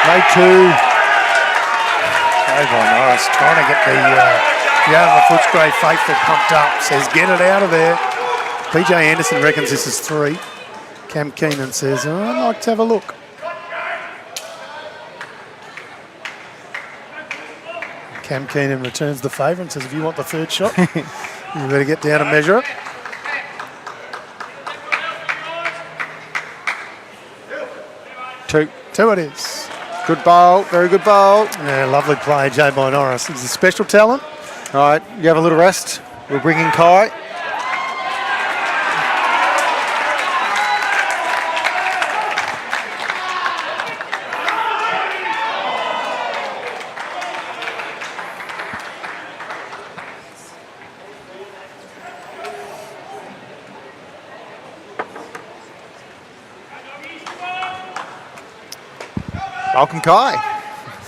No two. BYE-NORRIS trying to get the Yarra Footscray faithful pumped up. Says, get it out of there. PJ Anderson reckons this is 3. Cam Keenan says, oh, I'd like to have a look. Cam Keenan returns the favour and says, if you want the third shot, you better get down and measure it. Two it is. Good bowl, very good bowl. Yeah, lovely play, BYE-NORRIS. He's a special talent. All right, you have a little rest. We'll bring in Kai. Welcome, Kai.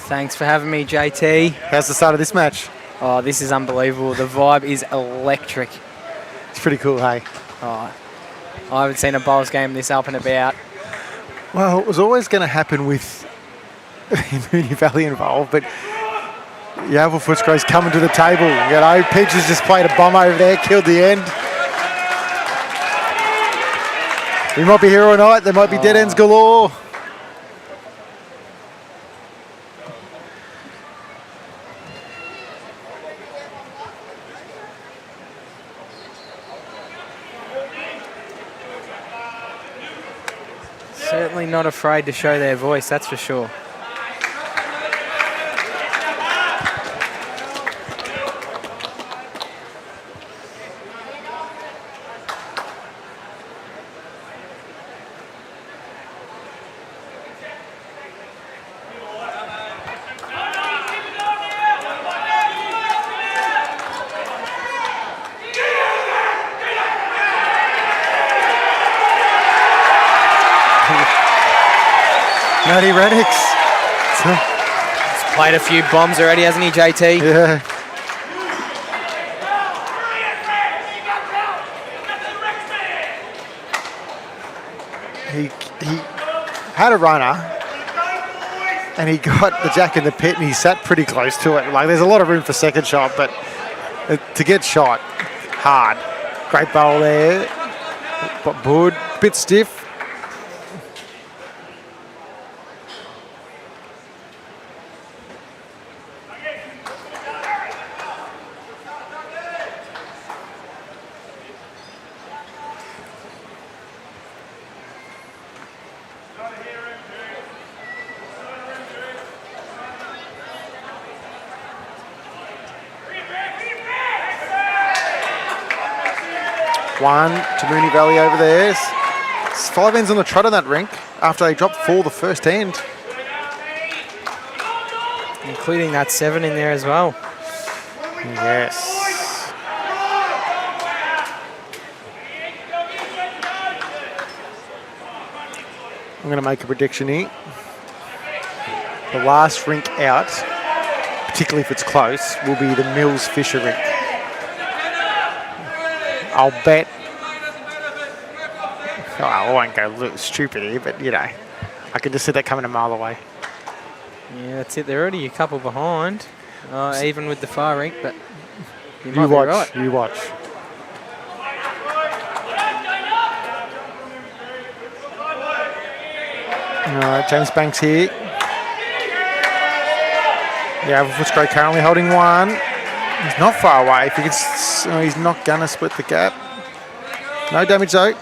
Thanks for having me, JT. How's the start of this match? Oh, this is unbelievable. The vibe is electric. It's pretty cool, hey? Oh, I haven't seen a bowls game this up and about. Well, it was always going to happen with Mooney Valley involved, but Yarra Footscray's coming to the table. You know, Peaches just played a bomb over there, killed the end. We might be here all night. There might be dead ends galore. Certainly not afraid to show their voice, that's for sure. Matty Renix. He's played a few bombs already, hasn't he, JT? Yeah. He had a runner and he got the jack in the pit and he sat pretty close to it. Like, there's a lot of room for second shot, but to get shot hard. Great bowl there. But Bood, bit stiff. One to Mooney Valley over there. It's 5 ends on the trot on that rink after they dropped 4 the first end. Including that 7 in there as well. Yes. I'm going to make a prediction here. The last rink out, particularly if it's close, will be the Mills Fisher rink. I'll bet. Oh, I won't go look stupid here, but you know, I can just see that coming a mile away. Yeah, that's it. They're already a couple behind, even with the far rink, but you might You be watch. right. You watch. All right, James Banks here. Yeah, Footscray currently holding 1. He's not far away. If he gets, he's not gonna split the gap. No damage though.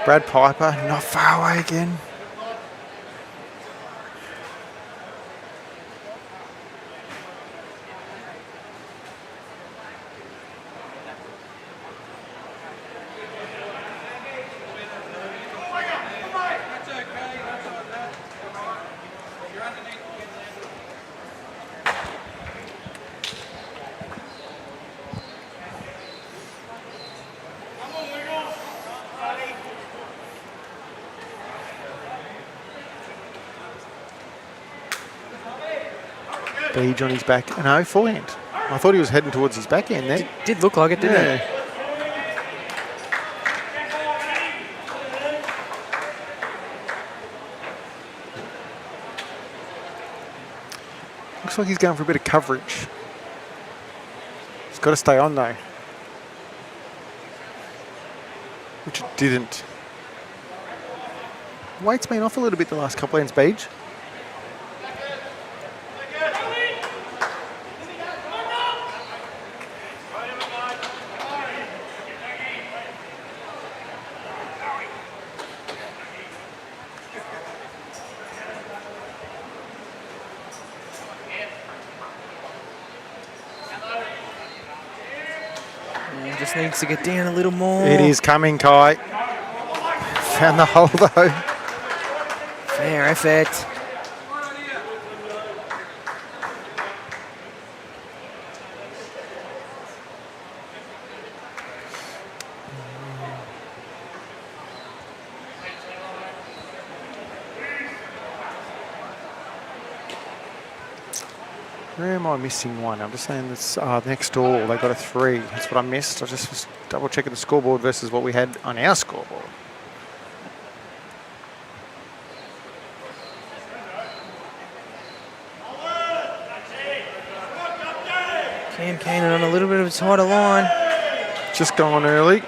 Brad Piper, not far away again. Beach on his back. No, forehand. I thought he was heading towards his backhand there. Did look like it, didn't it? Looks like he's going for a bit of coverage. He's got to stay on though. Which it didn't. Weight's been off a little bit the last couple of ends, Beach. Just needs to get down a little more. It is coming, Kai. Found the hole though. Fair effort. Where am I missing one? I'm just saying this next door, they got a 3. That's what I missed. I just was double checking the scoreboard versus what we had on our scoreboard. Cam Keenan on a little bit of a tighter line. Just going early.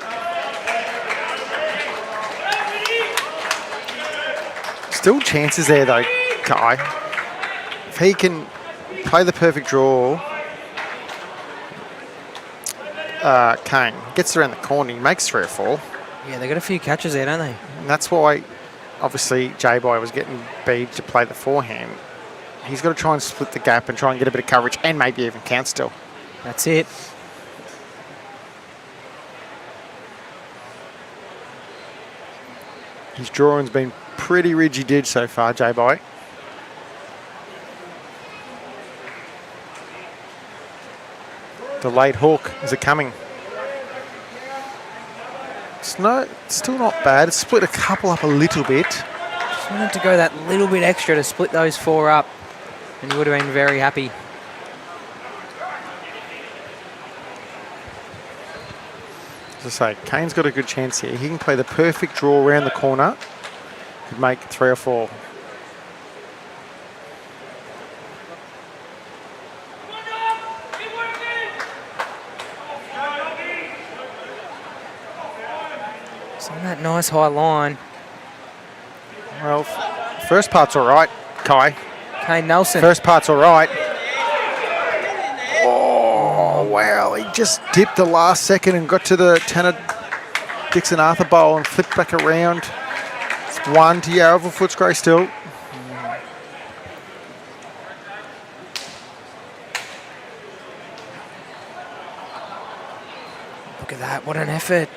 Still chances there though, Kai. If he can play the perfect draw, Kane gets around the corner, he makes 3 or 4. Yeah, they got a few catches there, don't they? And that's why, obviously, J-Boy was getting Bede to play the forehand. He's got to try and split the gap and try and get a bit of coverage and maybe even count still. That's it. His drawing's been pretty rigid so far, J-Boy. The late hook, is it coming? It's still not bad. It's split a couple up a little bit. Just wanted to go that little bit extra to split those 4 up, and you would have been very happy. As I say, Kane's got a good chance here. He can play the perfect draw around the corner. Could make 3 or 4. It's on that nice high line. Well, first part's all right, Kai. Kane Nelson. First part's all right. Oh, wow. He just dipped the last second and got to the Tanner Dixon Arthur Bowl and flipped back around. It's 1 to Yarraville Footscray still. Look at that. What an effort.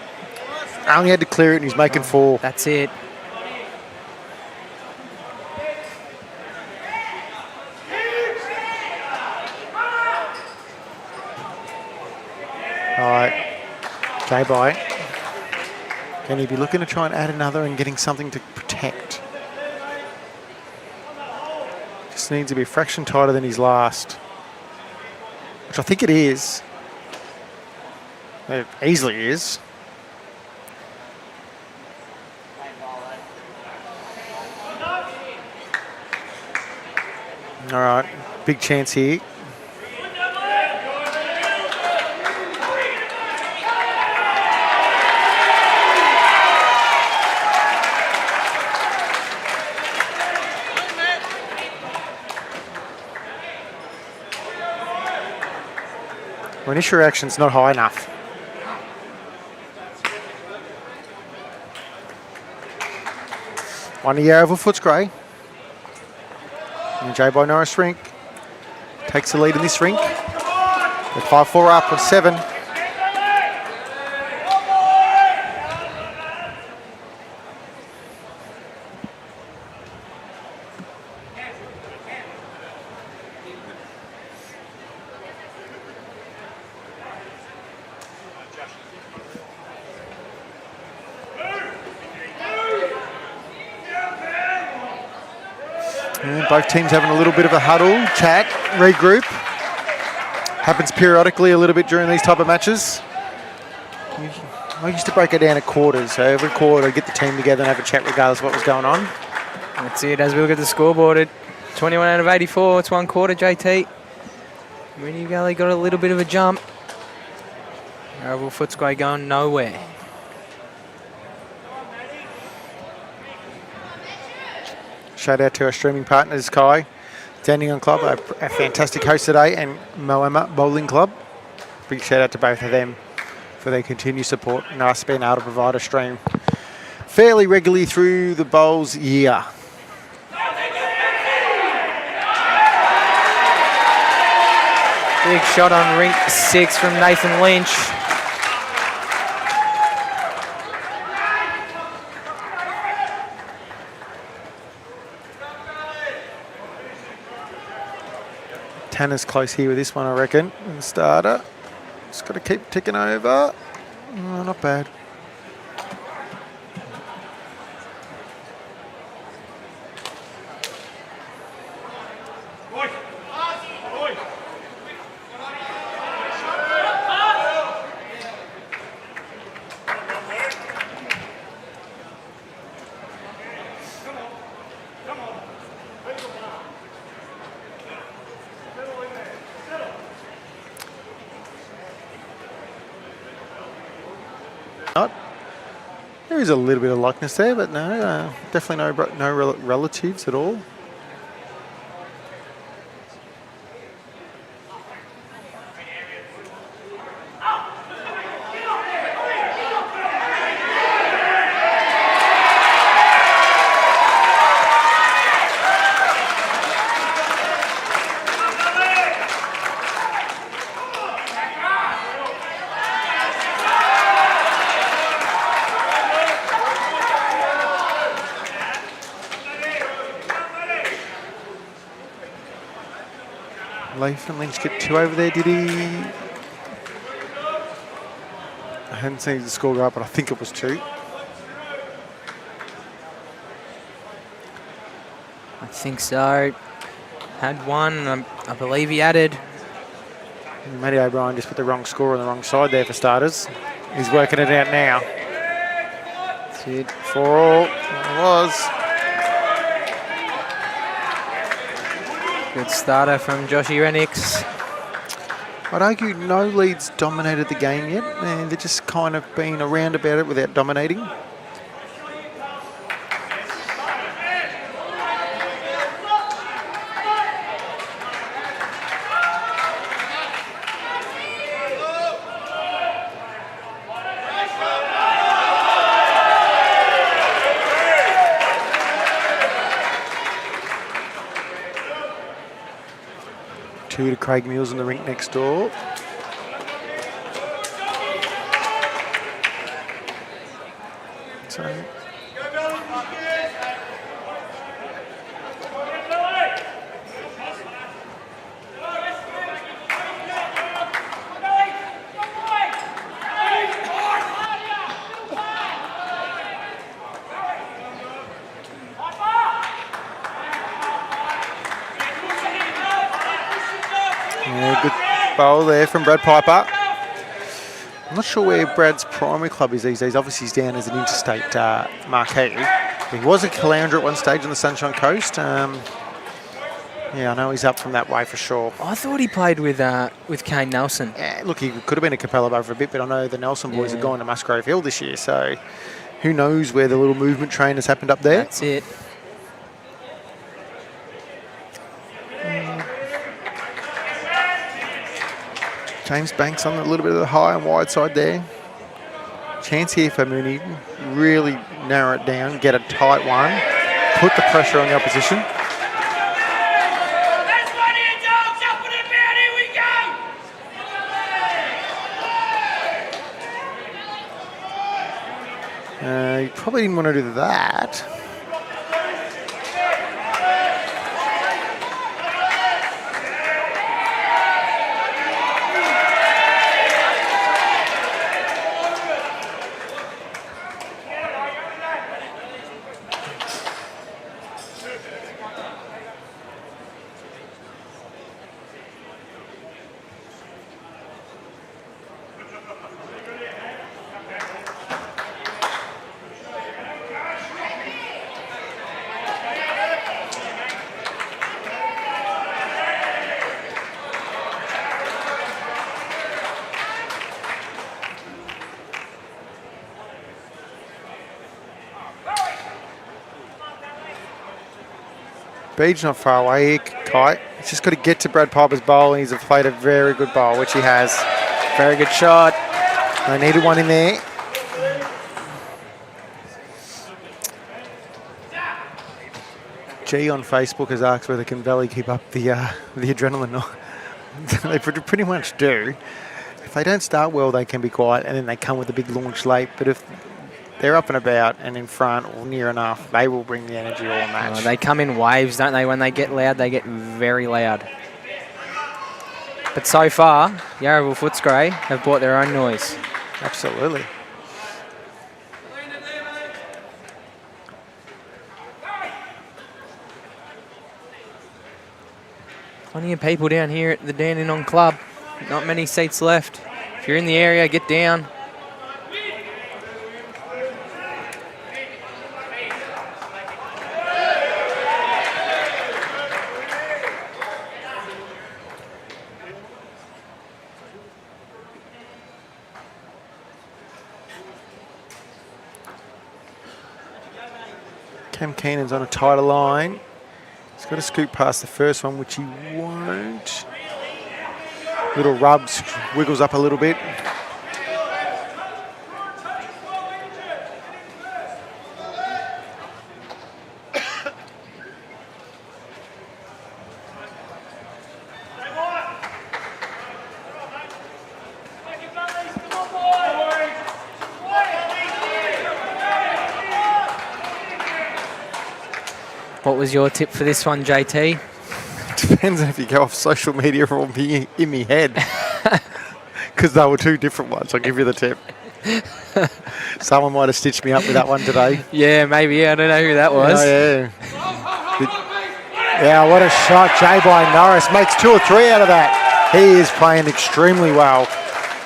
Only had to clear it and he's making 4. That's it. All right, J-Boy. Can he be looking to try and add another and getting something to protect? Just needs to be a fraction tighter than his last, which I think it is. It easily is. All right, big chance here. Our initial reaction's not high enough. One to Yarra Footscray. And BYE-NORRIS Rink takes the lead in this rink. With 5-4 up with 7. And both teams having a little bit of a huddle, chat, regroup. Happens periodically a little bit during these type of matches. I used to break it down at quarters, so every quarter get the team together and have a chat regardless of what was going on. That's it. As we look at the scoreboard, at 21 out of 84, it's 1 quarter, JT. Mooney Valley got a little bit of a jump. Yarraville Footscray going nowhere. Shout out to our streaming partners, Kai, Dandenong Club, a fantastic host today, and Moama Bowling Club. Big shout out to both of them for their continued support and us being able to provide a stream fairly regularly through the bowls year. Big shot on rink 6 from Nathan Lynch. Tanner's close here with this one, I reckon. And the starter. Just got to keep ticking over. Oh, not bad. There is a little bit of likeness there, but no, definitely no relatives at all. Nathan Lynch get 2 over there, did he? I hadn't seen the score go up, but I think it was 2. I think so. Had 1, I believe he added. Matty O'Brien just put the wrong score on the wrong side there for starters. He's working it out now. That's it. 4 all. It was. Good starter from Joshy Renix. I'd argue no leads dominated the game yet, and they're just kind of been around about it without dominating. To Craig Mills in the rink next door. So yeah, good bowl there from Brad Piper. I'm not sure where Brad's primary club is these days. Obviously, he's down as an interstate marquee. He was a Caloundra at one stage on the Sunshine Coast. Yeah, I know he's up from that way for sure. I thought he played with Kane Nelson. Yeah, look, he could have been a Capella bow for a bit, but I know the Nelson boys are going to Musgrave Hill this year, so who knows where the little movement train has happened up there. That's it. James Banks on a little bit of the high and wide side there. Chance here for Mooney. Really narrow it down, get a tight one. put the pressure on the opposition. You probably didn't want to do that. Bede's not far away here, Kite. He's just got to get to Brad Piper's bowl, and he's played a very good bowl, which he has. Very good shot. They needed one in there. G on Facebook has asked whether can Valley keep up the adrenaline. They pretty much do. If they don't start well, they can be quiet, and then they come with a big launch late. But if they're up and about and in front or near enough, they will bring the energy all match. Oh, they come in waves, don't they? When they get loud, they get very loud. But so far, Yarraville Footscray have brought their own noise. Absolutely. Plenty of people down here at the Dandenong Club. Not many seats left. If you're in the area, get down. Cam Keenan's on a tighter line. He's got to scoop past the first one, which he won't. Little rubs, wiggles up a little bit. What was your tip for this one, JT? Depends on if you go off social media or in me head. Because they were two different ones. I'll give you the tip. Someone might have stitched me up with that one today. Yeah, maybe. Yeah, I don't know who that was. Oh, yeah. Yeah, what a shot. BYE-NORRIS makes 2 or 3 out of that. He is playing extremely well.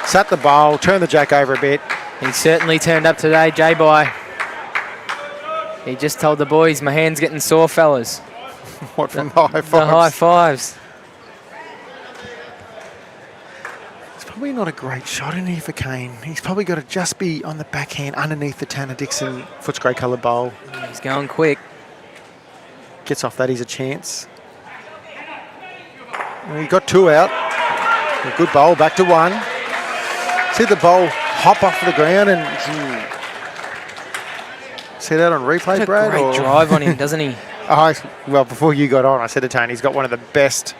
Sat the bowl, turned the jack over a bit. He certainly turned up today, J-Boy. He just told the boys, my hand's getting sore, fellas. What, from the high fives? The high fives. It's probably not a great shot in here for Kane. He's probably got to just be on the backhand underneath the Tanner Dixon Footscray coloured bowl. He's going quick. Gets off that, he's a chance. Well, he got 2 out. A good bowl, back to 1. See the bowl hop off the ground and... See that on replay, Brad? Great drive on him, doesn't he? Well, before you got on, I said to Tony, he's got one of the best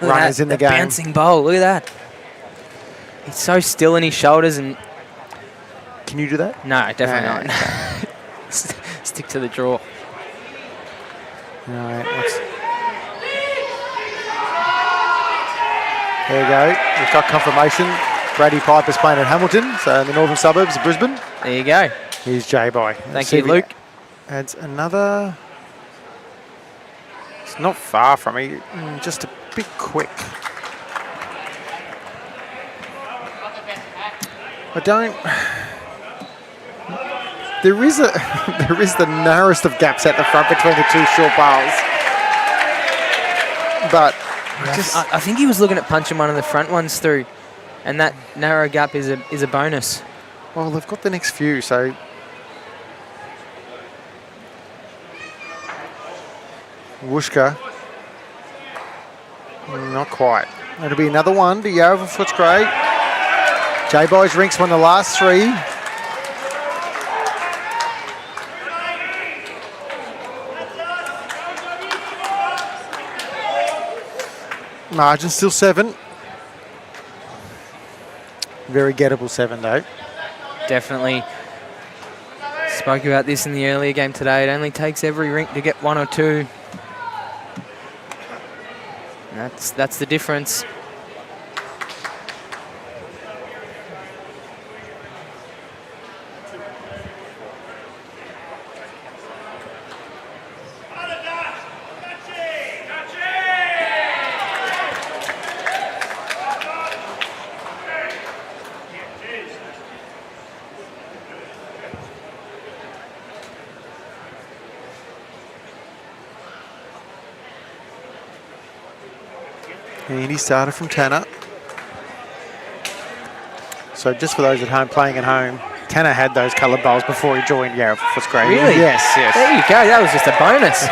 runners in the game. Bouncing bowl, look at that. He's so still in his shoulders and... Can you do that? No, definitely not. Stick to the draw. All right, there you go. We've got confirmation. Brady Piper's playing at Hamilton, so in the northern suburbs of Brisbane. There you go. Here's J-Boy. Thank you, Luke. Adds another... It's not far from me, just a bit quick. I don't... There is the narrowest of gaps at the front between the 2 short bowls. But I think he was looking at punching one of the front ones through, and that narrow gap is a bonus. Well, they've got the next few, so... Wooshka. Not quite. It'll be another one to Yarra Footscray. J-Boys Rinks won the last 3. Margin still 7. Very gettable 7 though. Definitely spoke about this in the earlier game today. It only takes every rink to get 1 or 2. And that's the difference. And he started from Tanner. So just for those at home, playing at home, Tanner had those coloured bowls before he joined Yarra Footscray. Really? Yes, yes. There you go. That was just a bonus.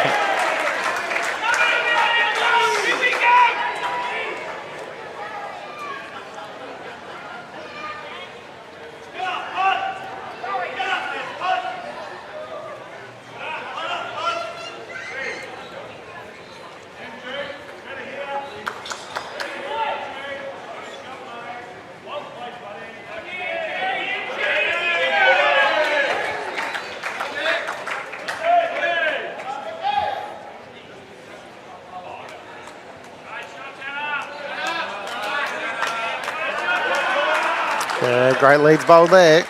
Great leads bowl there.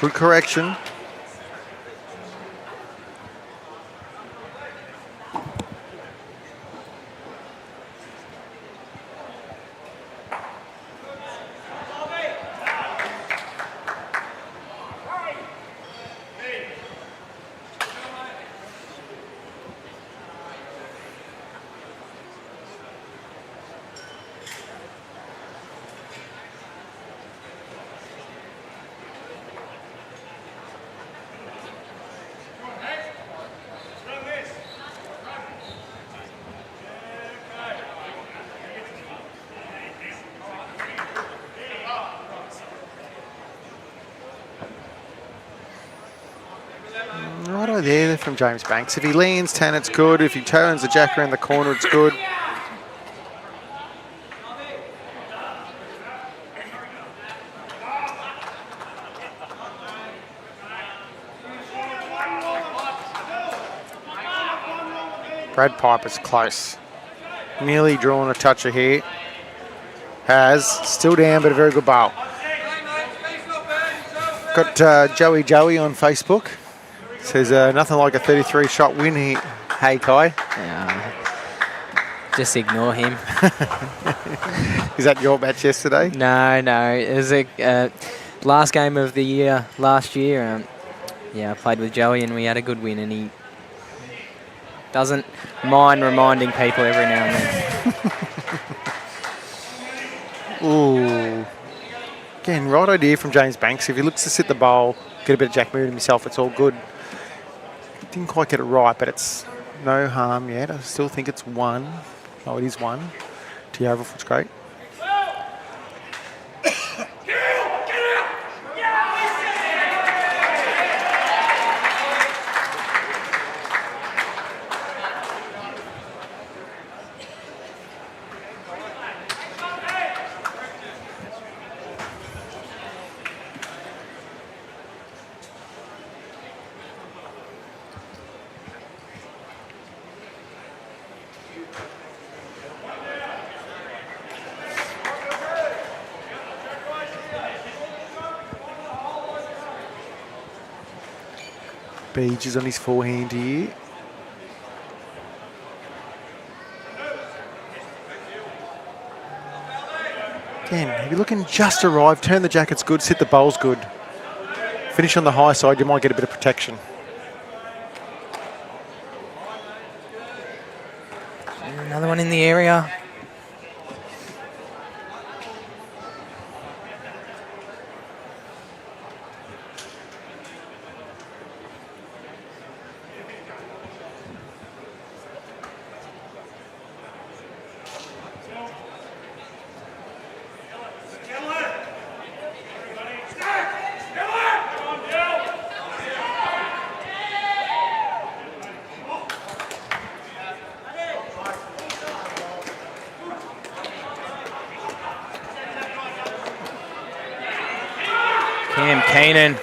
Good correction. Righto there from James Banks. If he leans 10, it's good. If he turns the jack around the corner, it's good. Brad Piper's close. Nearly drawn a toucher here. Has. Still down, but a very good bowl. Got Joey on Facebook. Says nothing like a 33-shot win here. Hey, Kai. Just ignore him. Is that your match yesterday? No. It was a last game of the year last year. I played with Joey and we had a good win, and he doesn't mind reminding people every now and then. Ooh. Again, right idea from James Banks. If he looks to sit the bowl, get a bit of jack moving himself, it's all good. Didn't quite get it right, but it's no harm yet. I still think it's 1. Oh, it is 1 to Yarra Footscray. Beach is on his forehand here. Again, if you're looking just arrive, turn the jacket's good, sit the bowl's good. Finish on the high side, you might get a bit of protection. Another one in the area. Keenan.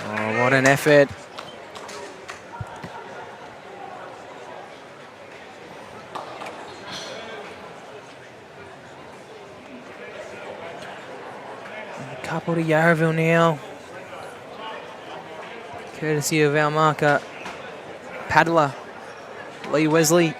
Oh, what an effort. A couple to Yarraville now. Courtesy of our marker, paddler, Lee Wesley.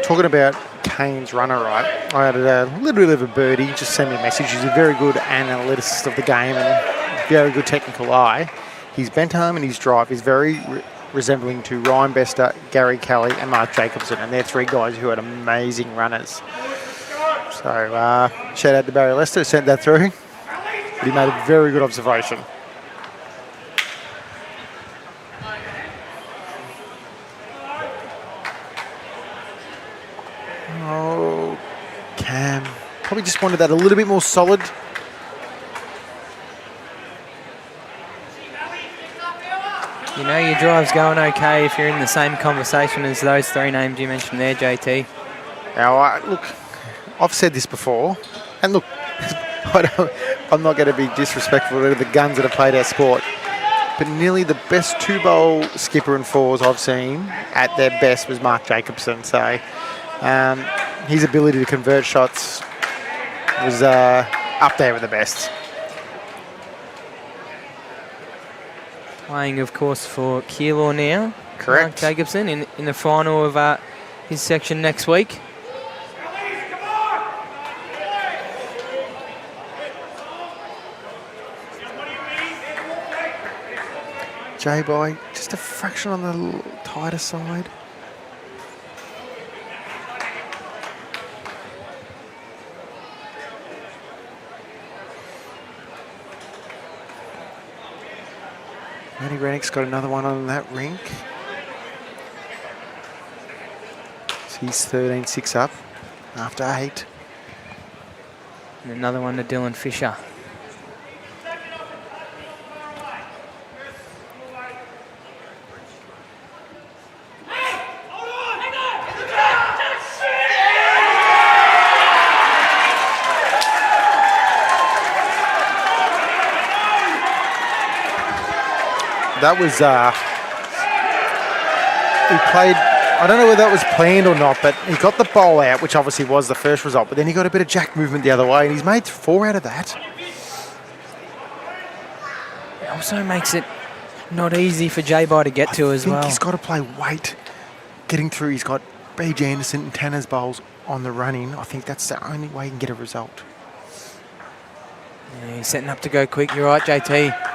Talking about Kane's runner, right? I had a little bit of a birdie just send me a message. He's a very good analyst of the game and very good technical eye. His bent arm and his drive is very resembling to Ryan Bester, Gary Kelly and Mark Jacobson, and they're three guys who are amazing runners. So shout out to Barry Lester who sent that through. But he made a very good observation. Oh, Cam. Probably just wanted that a little bit more solid. You know your drive's going okay if you're in the same conversation as those three names you mentioned there, JT. Now, look, I've said this before, and look, I'm not going to be disrespectful to the guns that have played our sport, but nearly the best two-bowl skipper and fours I've seen at their best was Mark Jacobson. So his ability to convert shots was up there with the best. Playing, of course, for Keilor now. Correct. Mark Jacobson in the final of his section next week. J-Boy, just a fraction on the tighter side. Matty Rennick's got another one on that rink. So he's 13-6 up after 8. And another one to Dylan Fisher. That was, he played, I don't know whether that was planned or not, but he got the bowl out, which obviously was the first result, but then he got a bit of jack movement the other way, and he's made 4 out of that. It also makes it not easy for J-Boy to get to as well. He's got to play weight getting through. He's got B. Anderson and Tanner's bowls on the run-in. I think that's the only way he can get a result. Yeah, he's setting up to go quick. You're right, JT.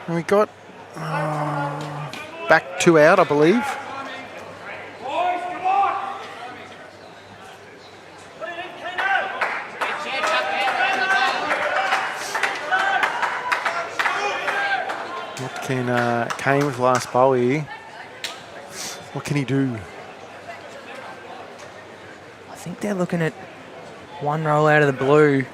And we got back 2 out, I believe. What can Kane with last bowl here? What can he do? I think they're looking at one roll out of the blue.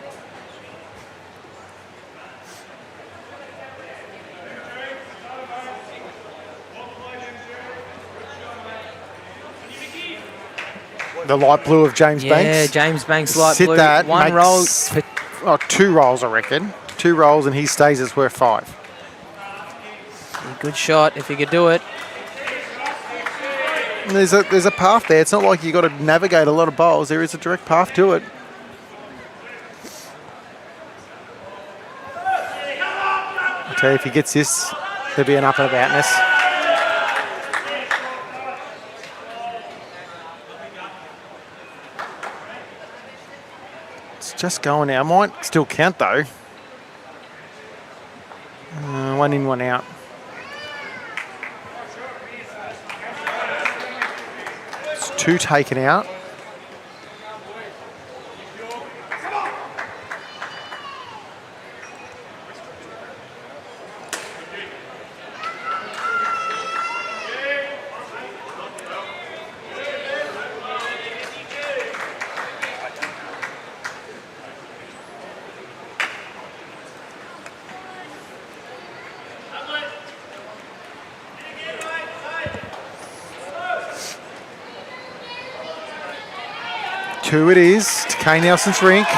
The light blue of James Banks. Yeah, James Banks light Sit blue. that. One roll. 2 rolls, I reckon. 2 rolls and he stays, it's worth 5. Good shot if he could do it. And there's a path there. It's not like you've got to navigate a lot of bowls. There is a direct path to it. I tell you, if he gets this, there'll be an up and aboutness. It's just going now. Might still count though. 1 in, 1 out. It's 2 taken out. Two it is to Kay Nelson's rink.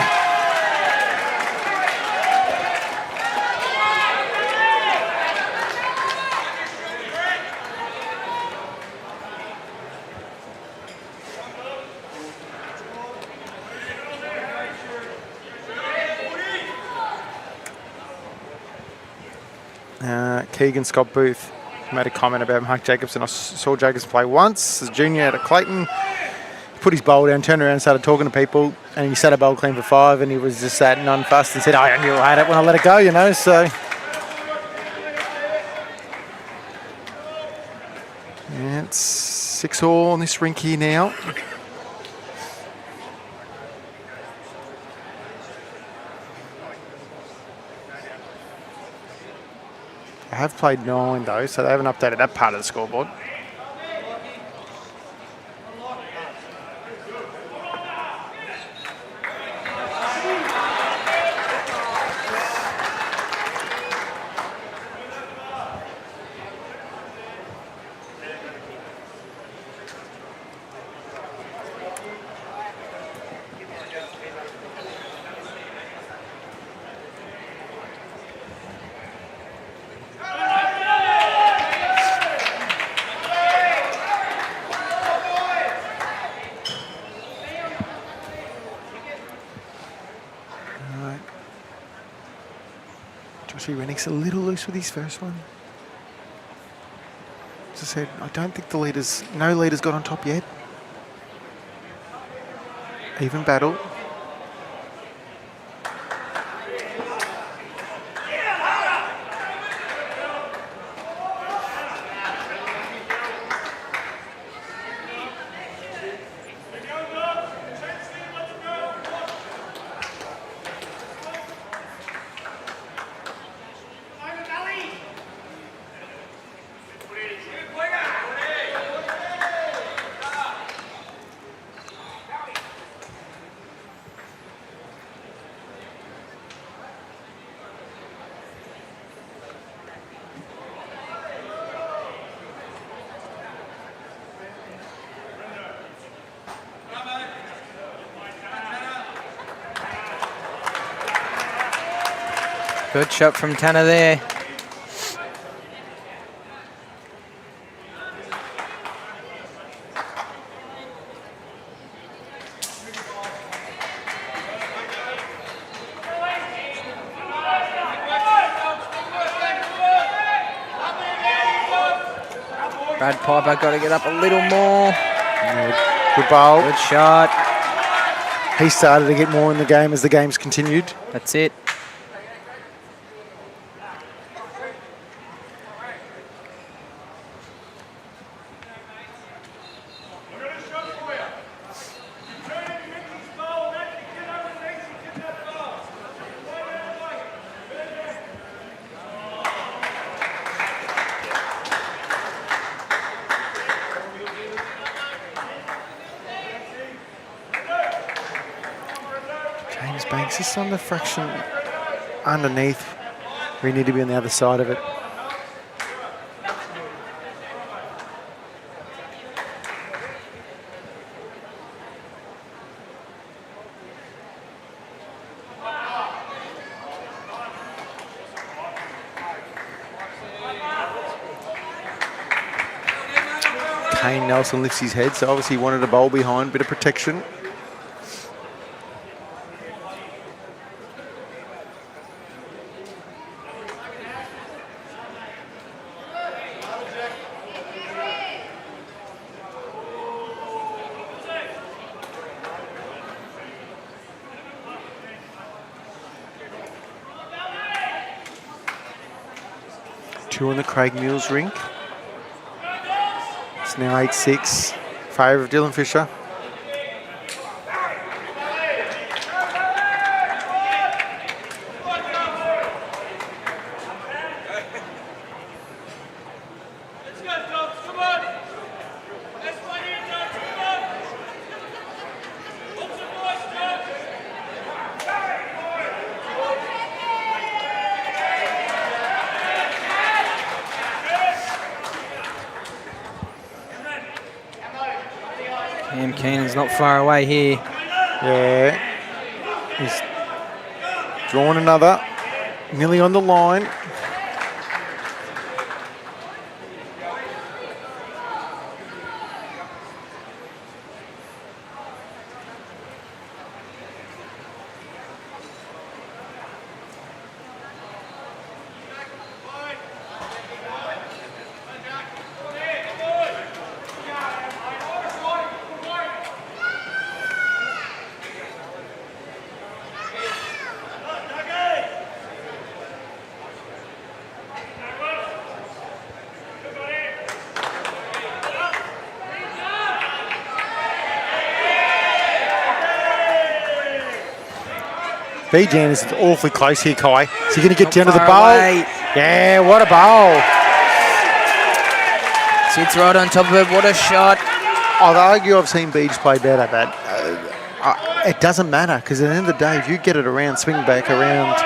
Keegan Scott Booth made a comment about Mark Jacobson. I saw Jacobson play once as a junior out at Clayton. Put his bowl down, turned around and started talking to people, and he sat a bowl clean for 5, and he was just sat nonfussed and said, I knew I had it when I let it go, you know, so. Yeah, it's 6 all on this rink here now. I have played 9 though, so they haven't updated that part of the scoreboard. Rennick's a little loose with his first one. As I said, I don't think no leaders got on top yet. Even battle. Good shot from Tanner there. Brad Piper got to get up a little more. Good bowl. Good shot. He started to get more in the game as the games continued. That's it. Just on the fraction underneath, we need to be on the other side of it. Kane Nelson lifts his head, so obviously he wanted a bowl behind, bit of protection. 2 on the Craig Mills rink. It's now 8-6. Favour of Dylan Fisher. Cam Keenan's not far away here. Yeah. He's drawn another. Nearly on the line. BJan is awfully close here, Kai. Is he going to get down to the bowl? Away. Yeah, what a bowl. Sits right on top of it. What a shot. I'd argue I've seen Beach play better, but it doesn't matter because at the end of the day, if you get it around, swing back around,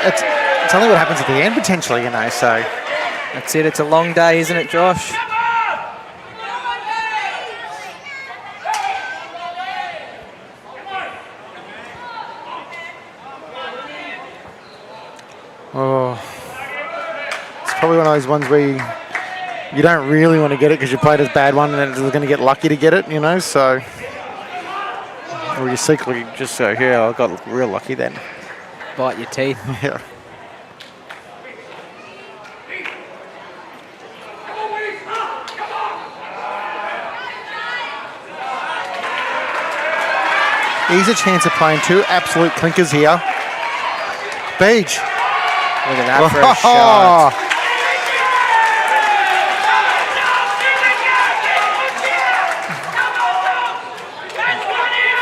it's only what happens at the end potentially, you know, so. That's it. It's a long day, isn't it, Josh? Oh, it's probably one of those ones where you don't really want to get it because you played a bad one and then you're going to get lucky to get it, you know, so. Or you secretly just go, yeah, I got real lucky then. Bite your teeth. Yeah. He's a chance of playing 2 absolute clinkers here. Beach. Look at that for a shot.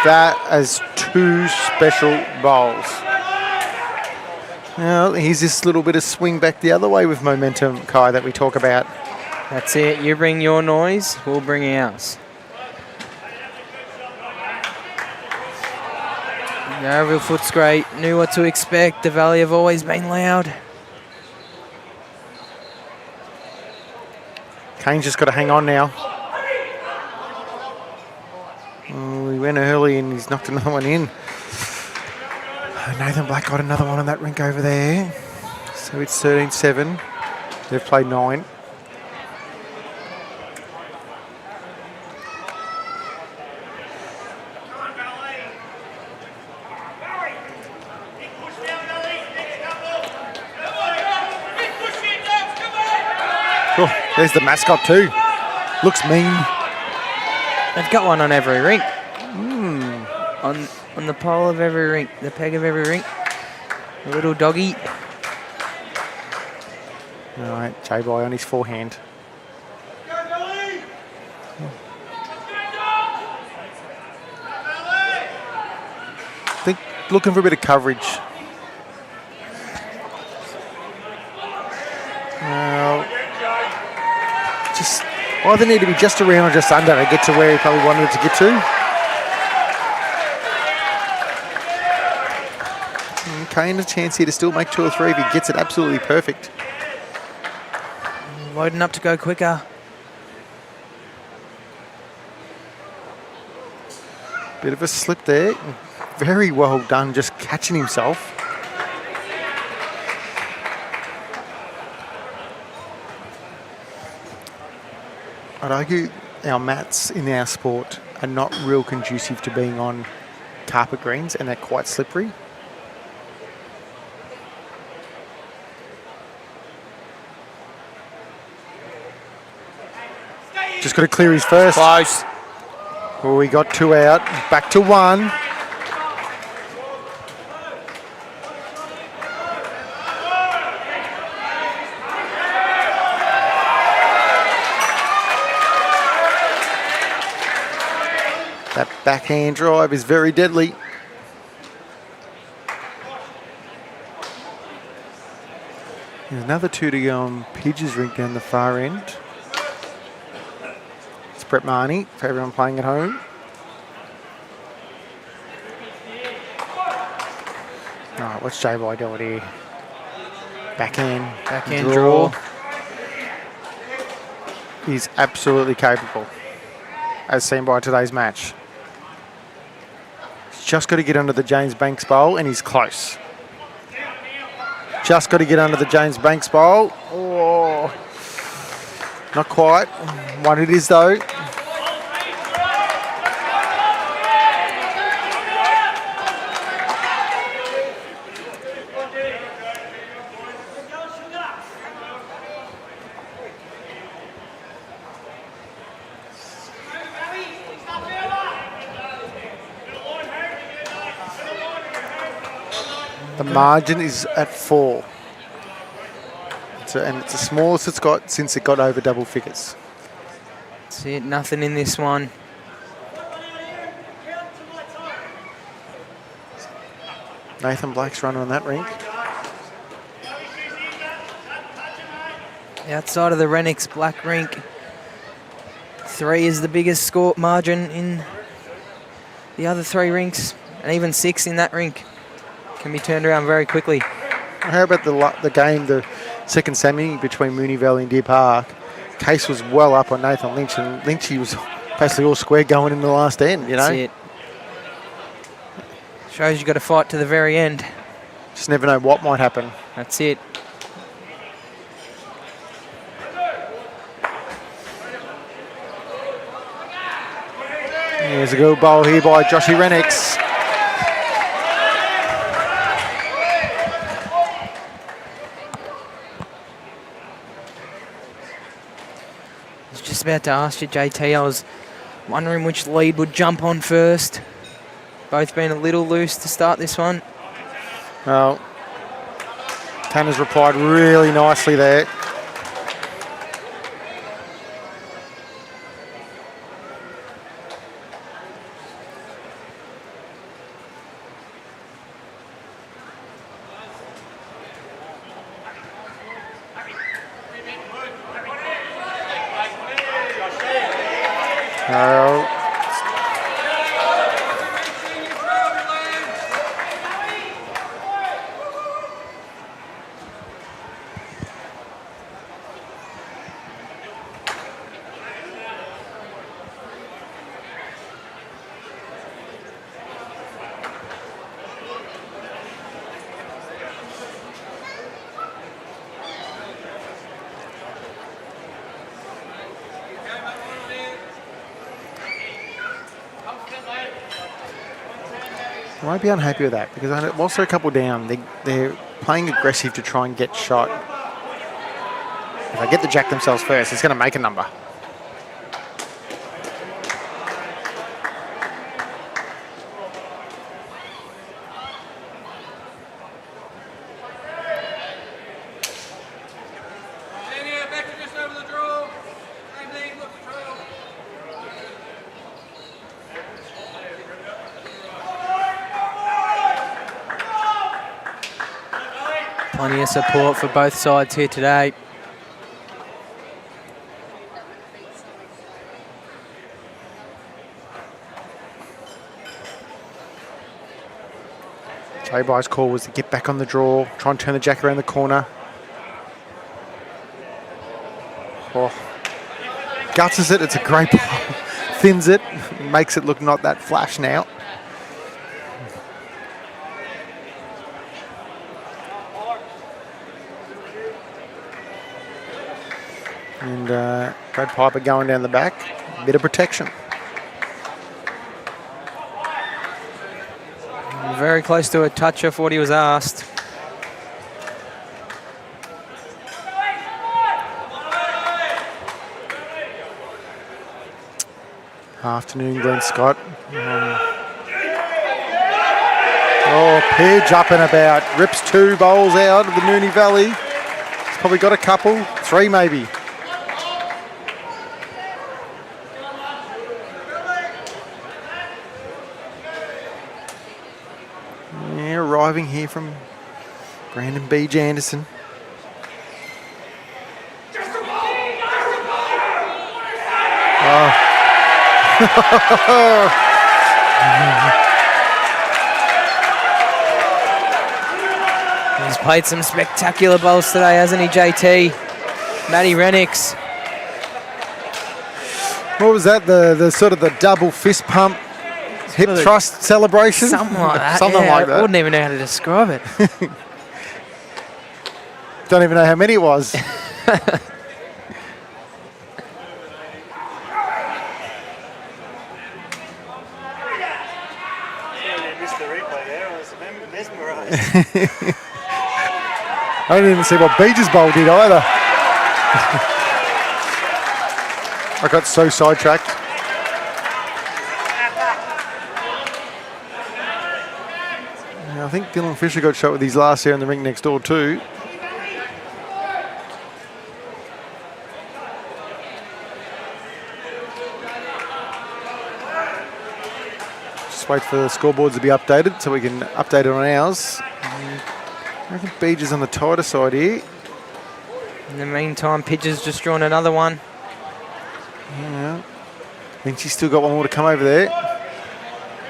That is 2 special bowls. Now, here's this little bit of swing back the other way with momentum, Kai, that we talk about. That's it. You bring your noise, we'll bring ours. Yarraville Footscray knew what to expect. The Valley have always been loud. Kane's just got to hang on now. Oh, he went early and he's knocked another one in. Nathan Black got another one on that rink over there. So it's 13-7. They've played 9. Oh, there's the mascot too. Looks mean. They've got one on every rink. On the pole of every rink, the peg of every rink. A little doggy. All right, J-Boy on his forehand. I think looking for a bit of coverage. Just either need to be just around or just under to get to where he probably wanted it to get to. Kane a chance here to still make 2 or 3 if he gets it absolutely perfect. Loading up to go quicker. Bit of a slip there. Very well done, just catching himself. I'd argue our mats in our sport are not real conducive to being on carpet greens, and they're quite slippery. Just got to clear his first. Close. Well, we got 2 out. Back to 1. That backhand drive is very deadly. There's another 2 to go on Pidge's rink down the far end. It's Brett Marnie for everyone playing at home. All right, what's J-Boy doing here? Backhand draw. He's absolutely capable, as seen by today's match. He's just got to get under the James Banks bowl, and he's close. Just got to get under the James Banks bowl. Oh, not quite. One it is, though. The margin is at 4. And it's the smallest it's got since it got over double figures. That's it, nothing in this one. Nathan Black's running on that rink. Outside of the Renix Black rink, 3 is the biggest score margin in the other 3 rinks, and even 6 in that rink. Can be turned around very quickly. How about the game, the second semi between Mooney Valley and Deer Park? Case was well up on Nathan Lynch, and Lynch, he was basically all square going in the last end, you know? That's it. Shows you got to fight to the very end. Just never know what might happen. That's it. There's a good bowl here by Joshy Renix. I was just about to ask you, JT, I was wondering which lead would jump on first. Both been a little loose to start this one. Well, Tanner's replied really nicely there. I won't be unhappy with that because whilst they're a couple down, they're playing aggressive to try and get shot. If they get the jack themselves first, it's going to make a number. Plenty of support for both sides here today. J-By's call was to get back on the draw, try and turn the jack around the corner. Oh. Gutses it, it's a great ball. Thins it, makes it look not that flash now. And Brad Piper going down the back, bit of protection. Very close to a touch of what he was asked. Afternoon, Glenn Scott. Oh, Pidge up and about. Rips 2 bowls out of the Mooney Valley. He's probably got a couple, 3 maybe. diving here from Brandon B. Janderson. Oh. He's played some spectacular bowls today, hasn't he, JT? Matty Renix. What was that? The sort of the double fist pump hip thrust celebration? Something like that. Something yeah, like that. I wouldn't even know how to describe it. Don't even know how many it was. Missed the replay there. I was mesmerised. I didn't even see what Beach's bowl did either. I got so sidetracked. Yeah, I think Dylan Fisher got shot with his last here in the rink next door too. Just wait for the scoreboards to be updated so we can update it on ours. I reckon Beach is on the tighter side here. In the meantime, Pidge's just drawn another one. Yeah. I think she's still got one more to come over there.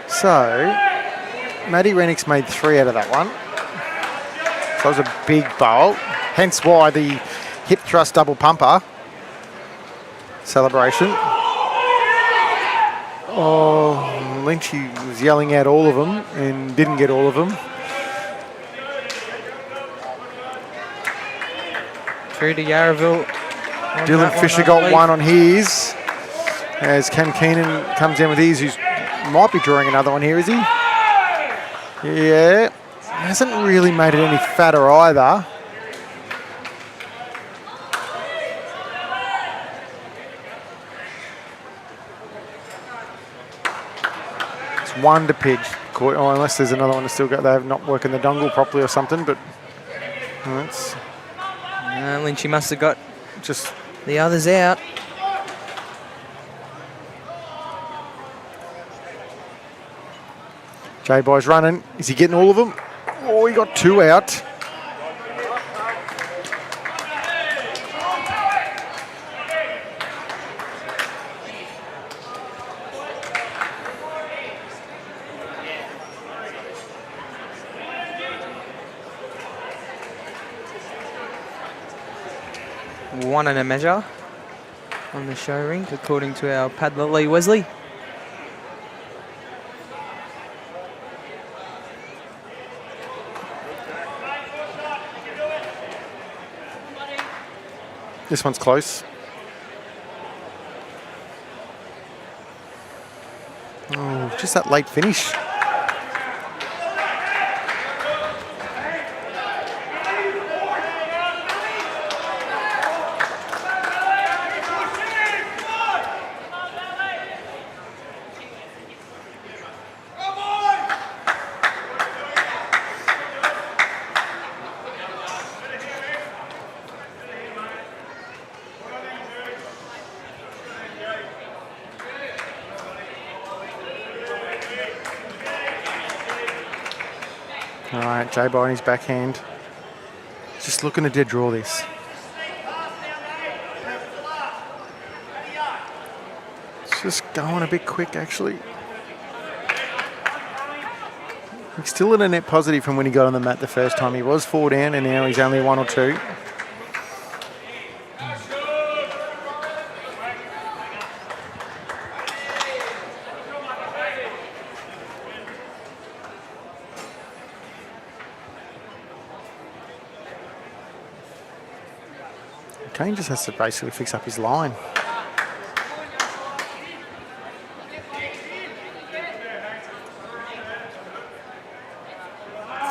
So, Maddie Renix made 3 out of that one. So that was a big bowl. Hence why the hip thrust double pumper celebration. Oh, Lynchy was yelling out all of them and didn't get all of them. Through to Yarraville. Dylan Fisher got one on his. As Cam Keenan comes in with his, who might be drawing another one here, is he? Yeah. Hasn't really made it any fatter either. It's 1 to Pidge. Oh, unless there's another one that's still got, they have not working the dongle properly or something, but that's Lynchy must have got just the others out. J-Boy's running. Is he getting all of them? Oh, he got 2 out. One and a measure on the show rink, according to our paddler Lee Wesley. This one's close. Oh, just that late finish. All right, J-Boy on his backhand. Just looking to dead draw this. It's just going a bit quick, actually. He's still in a net positive from when he got on the mat the first time. He was 4 down, and now he's only 1 or 2. Kane just has to basically fix up his line.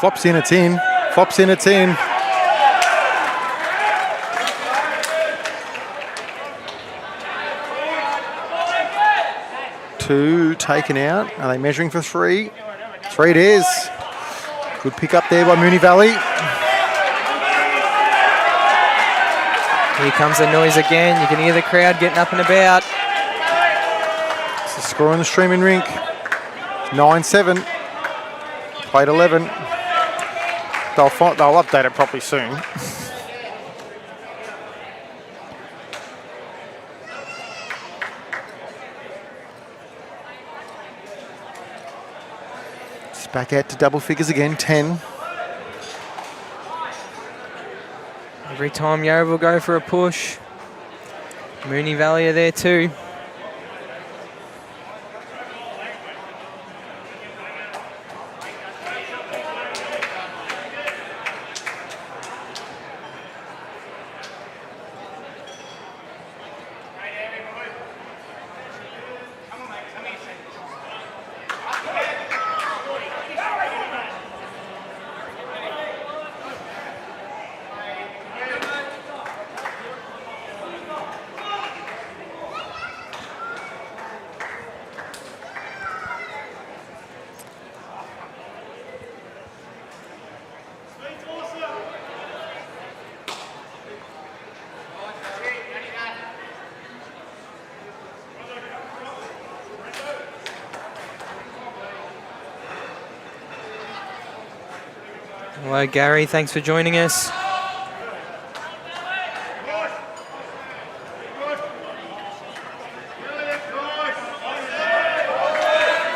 Flops in, it's in. Flops in, it's in. Two taken out. Are they measuring for 3? 3 it is. Good pick up there by Mooney Valley. Here comes the noise again. You can hear the crowd getting up and about. It's the score on the streaming rink. 9-7. Played 11. they'll update it properly soon. It's back out to double figures again, 10. Every time Yarraville go for a push. Mooney Valley are there too. Hello, Gary. Thanks for joining us.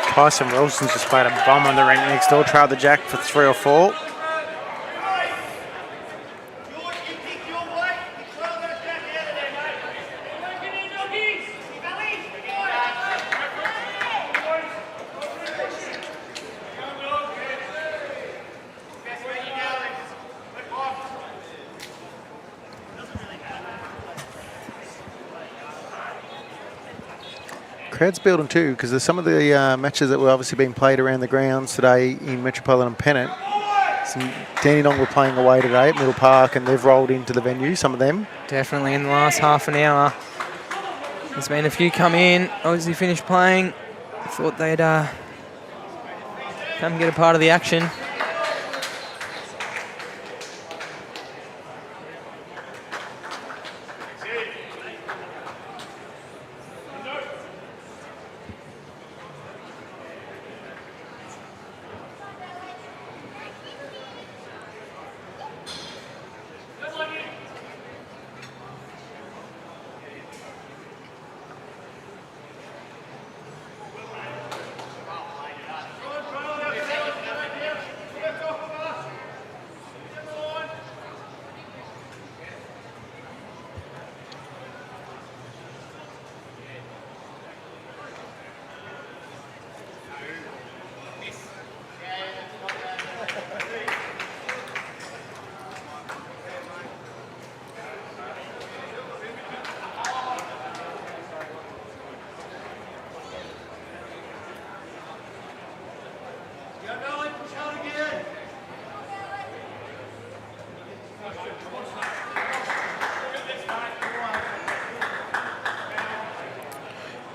Tyson Wilson's just played a bomb on the rink next door. Trailed the jack for 3 or 4. Crowd's building too, because there's some of the matches that were obviously being played around the grounds today in Metropolitan Pennant. Some Dandenong were playing away today at Middle Park, and they've rolled into the venue, some of them. Definitely in the last half an hour. There's been a few come in, obviously finished playing. Thought they'd come get a part of the action.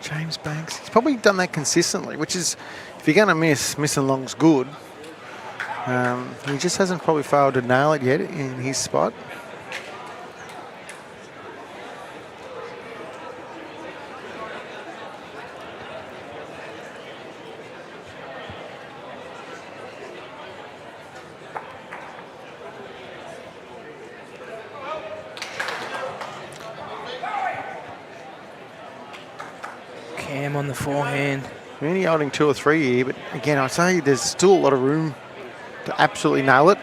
James Banks, he's probably done that consistently, which is, if you're going to miss along's good. He just hasn't probably failed to nail it yet in his spot. Cam on the forehand. Mooney holding 2 or 3 here, but again, I'd say there's still a lot of room to absolutely nail it.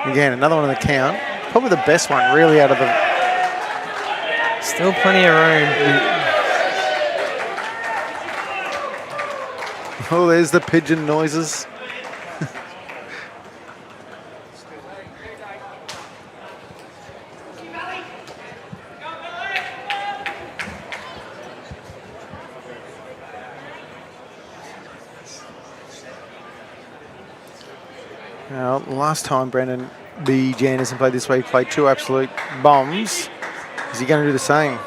Again, another one on the count. Probably the best one, really, out of the... Still plenty of room. Oh, there's the pigeon noises. Now, last time Brendan B. Janderson played this way, he played 2 absolute bombs. Is he going to do the same?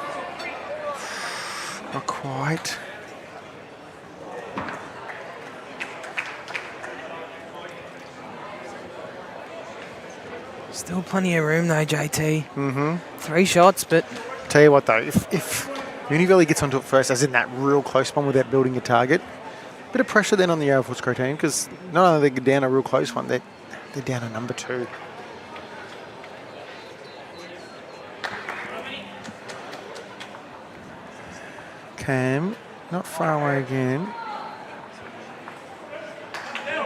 Not quite. Still plenty of room though, JT. Mm-hmm. 3 shots, but... Tell you what though, if Mooney Valley gets onto it first, as in that real close one without building a target, Bit of pressure then on the Yarra Footscray team because not only they're down a real close one, they're down a number 2. Cam, not far away again.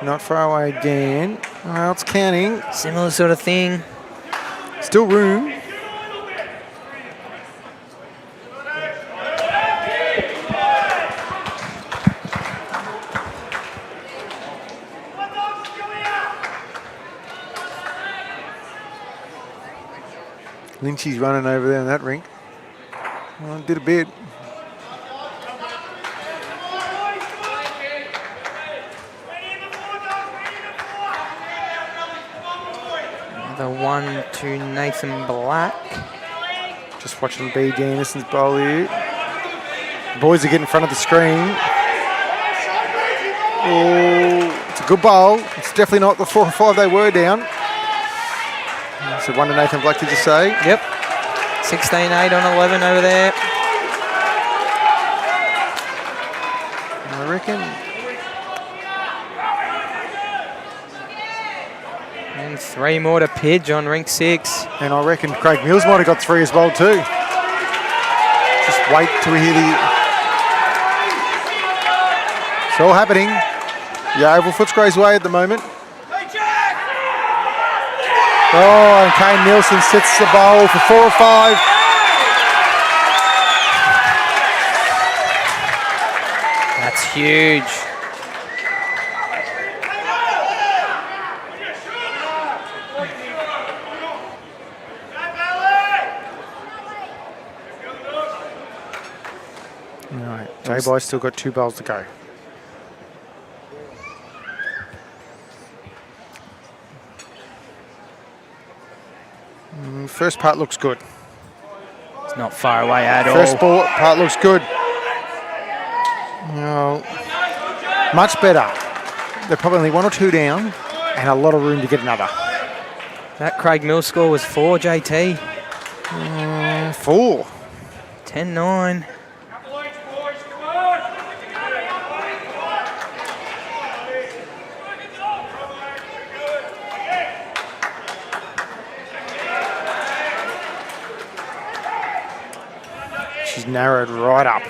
Not far away again. Well, it's counting. Similar sort of thing. Still room. Lynchy's running over there in that rink. Well, did a bit. The 1 to Nathan Black. Just watching B.J. Anderson's bowl here. The boys are getting in front of the screen. Oh, it's a good bowl. It's definitely not the 4 or 5 they were down. So 1 to Nathan Black, did you say? Yep. 16-8 on 11 over there. I reckon. And 3 more to Pidge on rink 6. And I reckon Craig Mills might have got 3 as well too. Just wait till we hear the... It's all happening. Yarraville Footscray's way at the moment. Oh, and Kane Nielsen sits the bowl for 4 or 5. That's huge. All right, J-Boy's still got 2 bowls to go. First part looks good. It's not far away at all. First ball part looks good. No, much better. They're probably only 1 or 2 down and a lot of room to get another. That Craig Mills score was 4, JT. 4. 10-9. She's narrowed right up.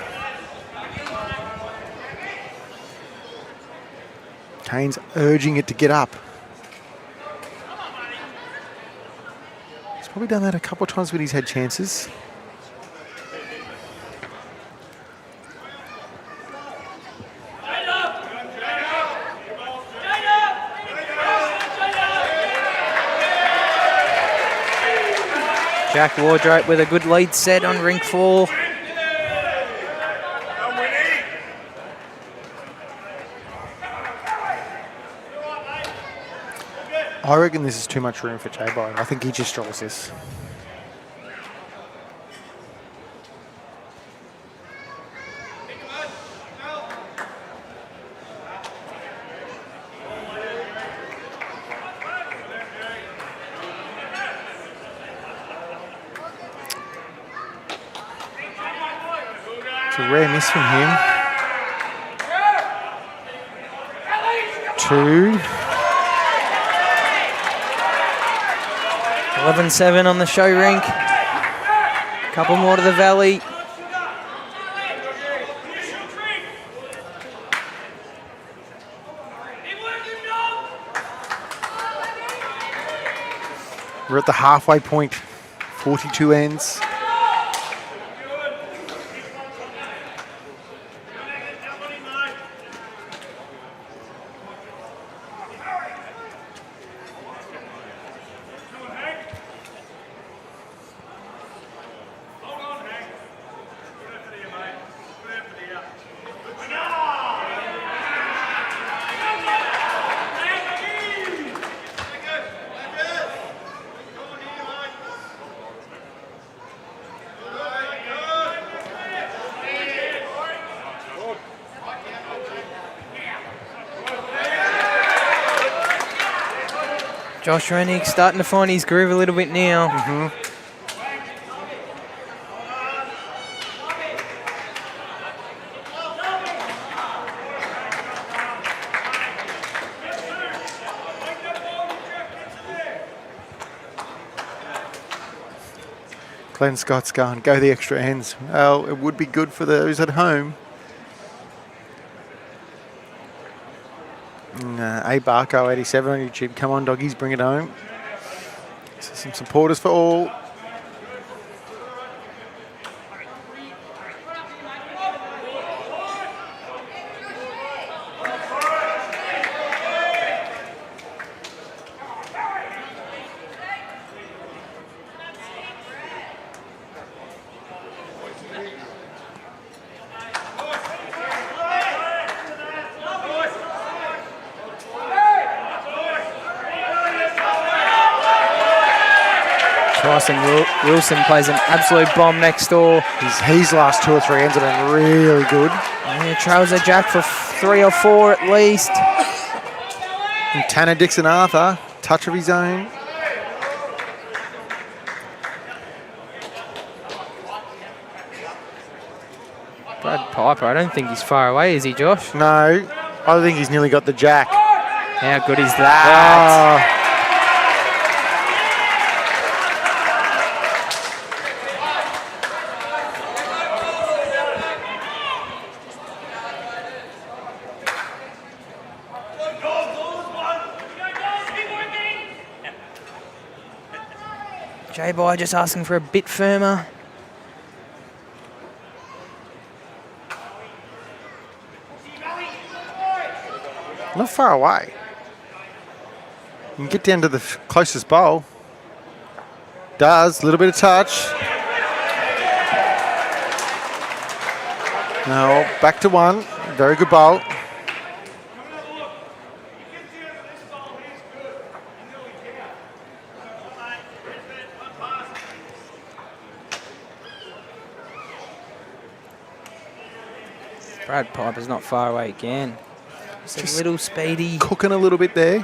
Kane's urging it to get up. He's probably done that a couple of times when he's had chances. Jack Wardrope with a good lead set on rink 4. I reckon this is too much room for J-Boy. I think he just draws this. It's a rare miss from him. 2. 11-7 on the show rink. Couple more to the valley. We're at the halfway point. 42 ends. Josh Rennick starting to find his groove a little bit now. Glenn Scott's going, go the extra ends. Well, it would be good for those at home. A Barco 87 on YouTube. Come on, doggies, bring it home. So some supporters for all. Tyson Wilson plays an absolute bomb next door. His last 2 or 3 ends have been really good. Yeah, trails a jack for 3 or 4 at least. And Tanner Dixon Arthur, touch of his own. Brad Piper, I don't think he's far away, is he, Josh? No, I think he's nearly got the jack. How good is that? J-Boy just asking for a bit firmer. Not far away. You can get down to the closest bowl. Does, a little bit of touch. No, back to 1. Very good bowl. Brad Piper's not far away again. Just a little speedy. Cooking a little bit there.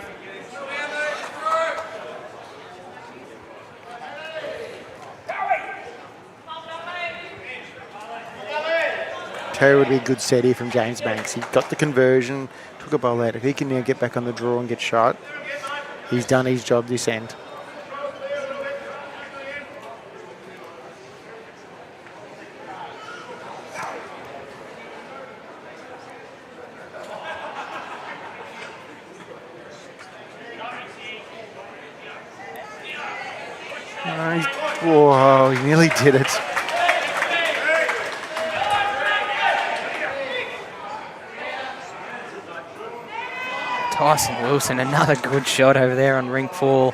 Terry would be a good set here from James Banks. He got the conversion, took a bowl out. If he can now get back on the draw and get shot, he's done his job this end. Whoa, he nearly did it. Tyson Wilson, another good shot over there on Rink 4.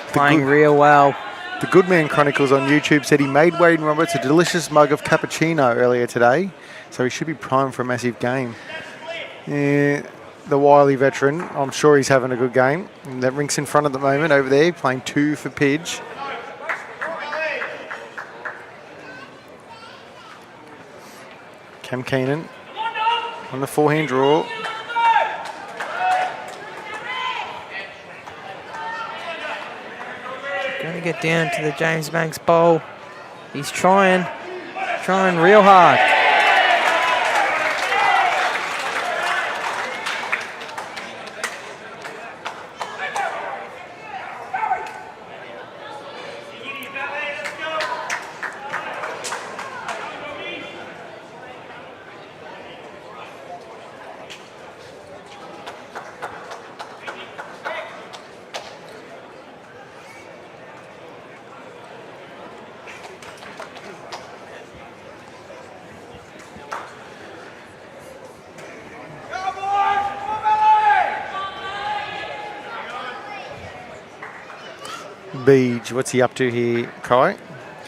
Playing real well. The Goodman Chronicles on YouTube said he made Wayne Roberts a delicious mug of cappuccino earlier today, so he should be primed for a massive game. Yeah, the wily veteran, I'm sure he's having a good game. And that Rink's in front at the moment over there, playing 2 for Pidge. Cam Keenan on the forehand draw. Going to get down to the James Banks bowl. He's trying real hard. Beach, what's he up to here, Kai?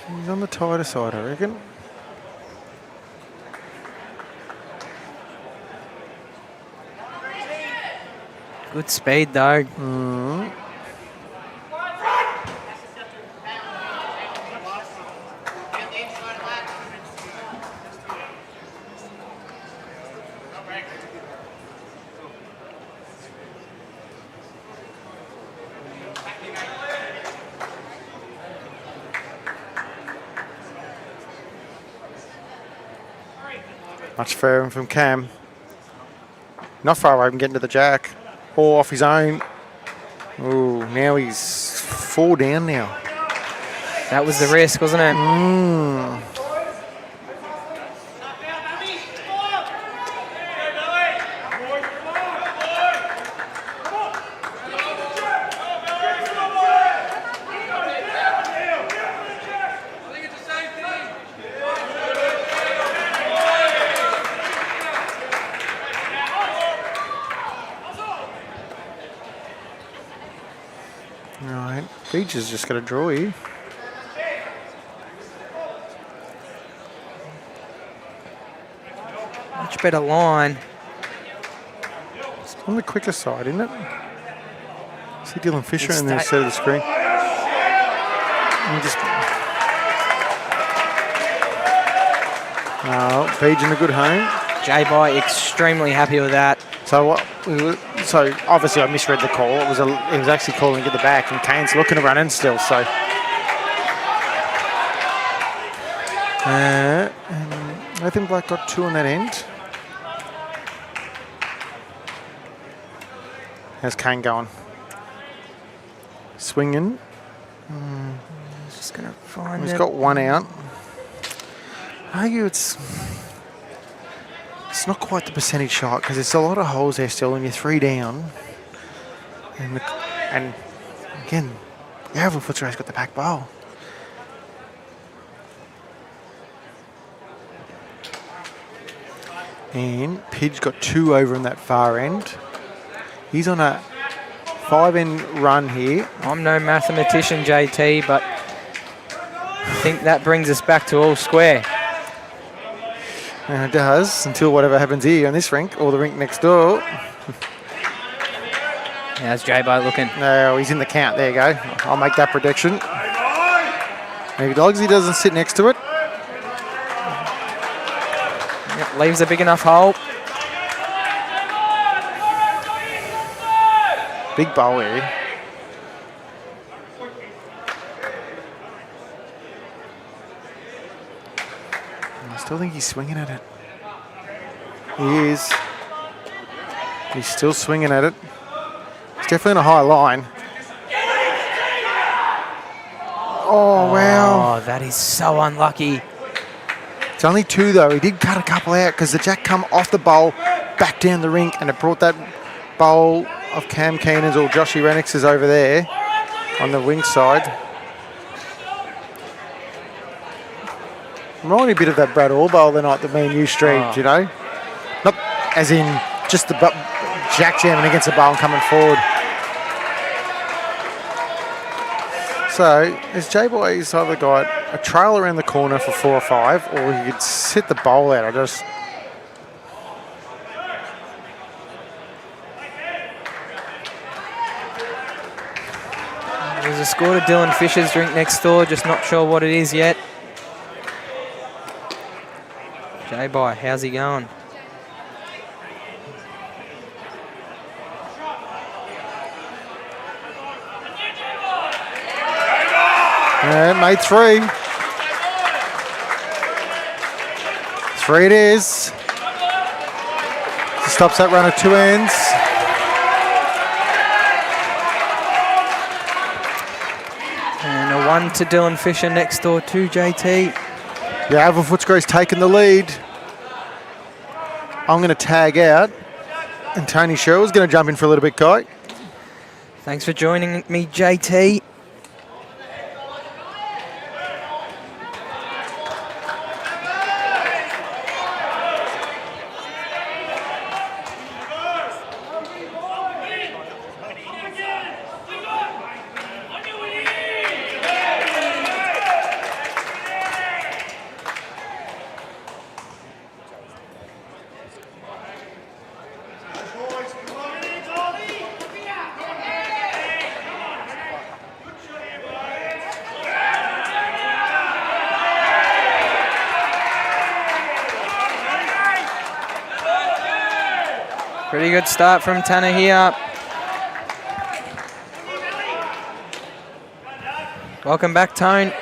He's on the tighter side, I reckon. Good speed though. Much fairer from Cam. Not far away from getting to the jack. Or off his own. Ooh, now he's 4 down now. That was the risk, wasn't it? Right, Beach has just got a draw here. Much better line. It's on the quicker side, isn't it? See Dylan Fisher It's in the that- set of the screen. And just... Oh, Beach in a good home. J-By extremely happy with that. So what? So obviously I misread the call. It was actually calling at the back, and Kane's looking to run in still. So and Nathan Black got 2 on that end. How's Kane going? Swinging. Just going to find He's it. got 1 out. I argue it's not quite the percentage shot because there's a lot of holes there still, and you're 3 down. And again, Yarra Footscray's got the back bowl. And Pidge got 2 over in that far end. He's on a 5-end run here. I'm no mathematician, JT, but I think that brings us back to all square. And it does, until whatever happens here on this rink, or the rink next door. How's J-By looking? No, he's in the count. There you go. I'll make that prediction. Maybe Dogsy doesn't sit next to it. Yep, leaves a big enough hole. Big bowl here. I still think he's swinging at it. He is. He's still swinging at it. It's definitely on a high line. Oh, wow. Oh, that is so unlucky. It's only 2, though. He did cut a couple out because the jack come off the bowl, back down the rink, and it brought that bowl of Cam Keenan's or Joshy Renix's over there on the wing side. Reminded me a bit of that Brad Orr bowl the night that me and you streamed, you know? Not as in just the jack jamming against the bowl and coming forward. So, is J-Boy's either got a trail around the corner for 4 or 5, or he could sit the bowl out. I just... There's a score to Dylan Fisher's drink next door, just not sure what it is yet. J-By, how's he going? Yeah, made 3. 3 it is. Stops that run at 2 ends. And a 1 to Dylan Fisher next door to JT. Yarra Footscray's taken the lead. I'm going to tag out. And Tony Sherrill's going to jump in for a little bit, Kai. Thanks for joining me, JT. Pretty good start from Tanner here. Welcome back, Tone.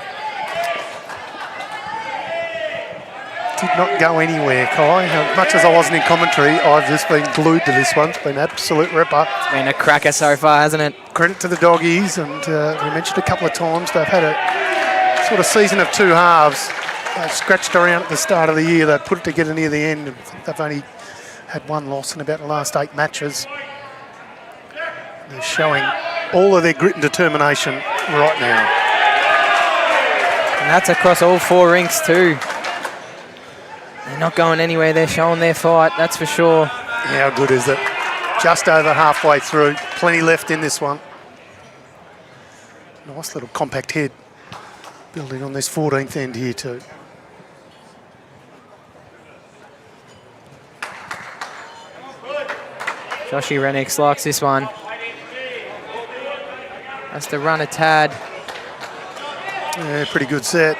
Did not go anywhere, Kai. As much as I wasn't in commentary, I've just been glued to this one. It's been an absolute ripper. It's been a cracker so far, hasn't it? Credit to the doggies, and we mentioned a couple of times they've had sort of season of two halves. They scratched around at the start of the year. They put it together near the end. I think they've only had one loss in about the last 8 matches. They're showing all of their grit and determination right now. And that's across all 4 rinks too. They're not going anywhere. They're showing their fight, that's for sure. How good is it? Just over halfway through. Plenty left in this one. Nice little compact head. Building on this 14th end here too. Joshy Renix likes this one. Has to run a tad. Yeah, pretty good set.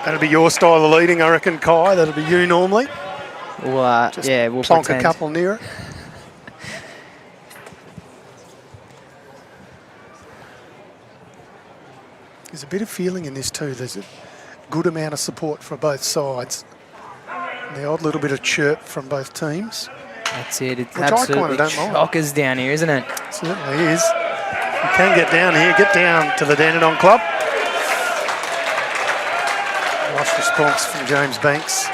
That'll be your style of leading, I reckon, Kai. That'll be you normally. Well, Just yeah, we'll plonk pretend. a couple near it. There's a bit of feeling in this too. There's a good amount of support for both sides. And the odd little bit of chirp from both teams. That's it. It's Which I absolutely kinda don't mind. chockers down here, isn't it? Certainly is. You can get down here, get down to the Dandenong Club. Nice response from James Banks.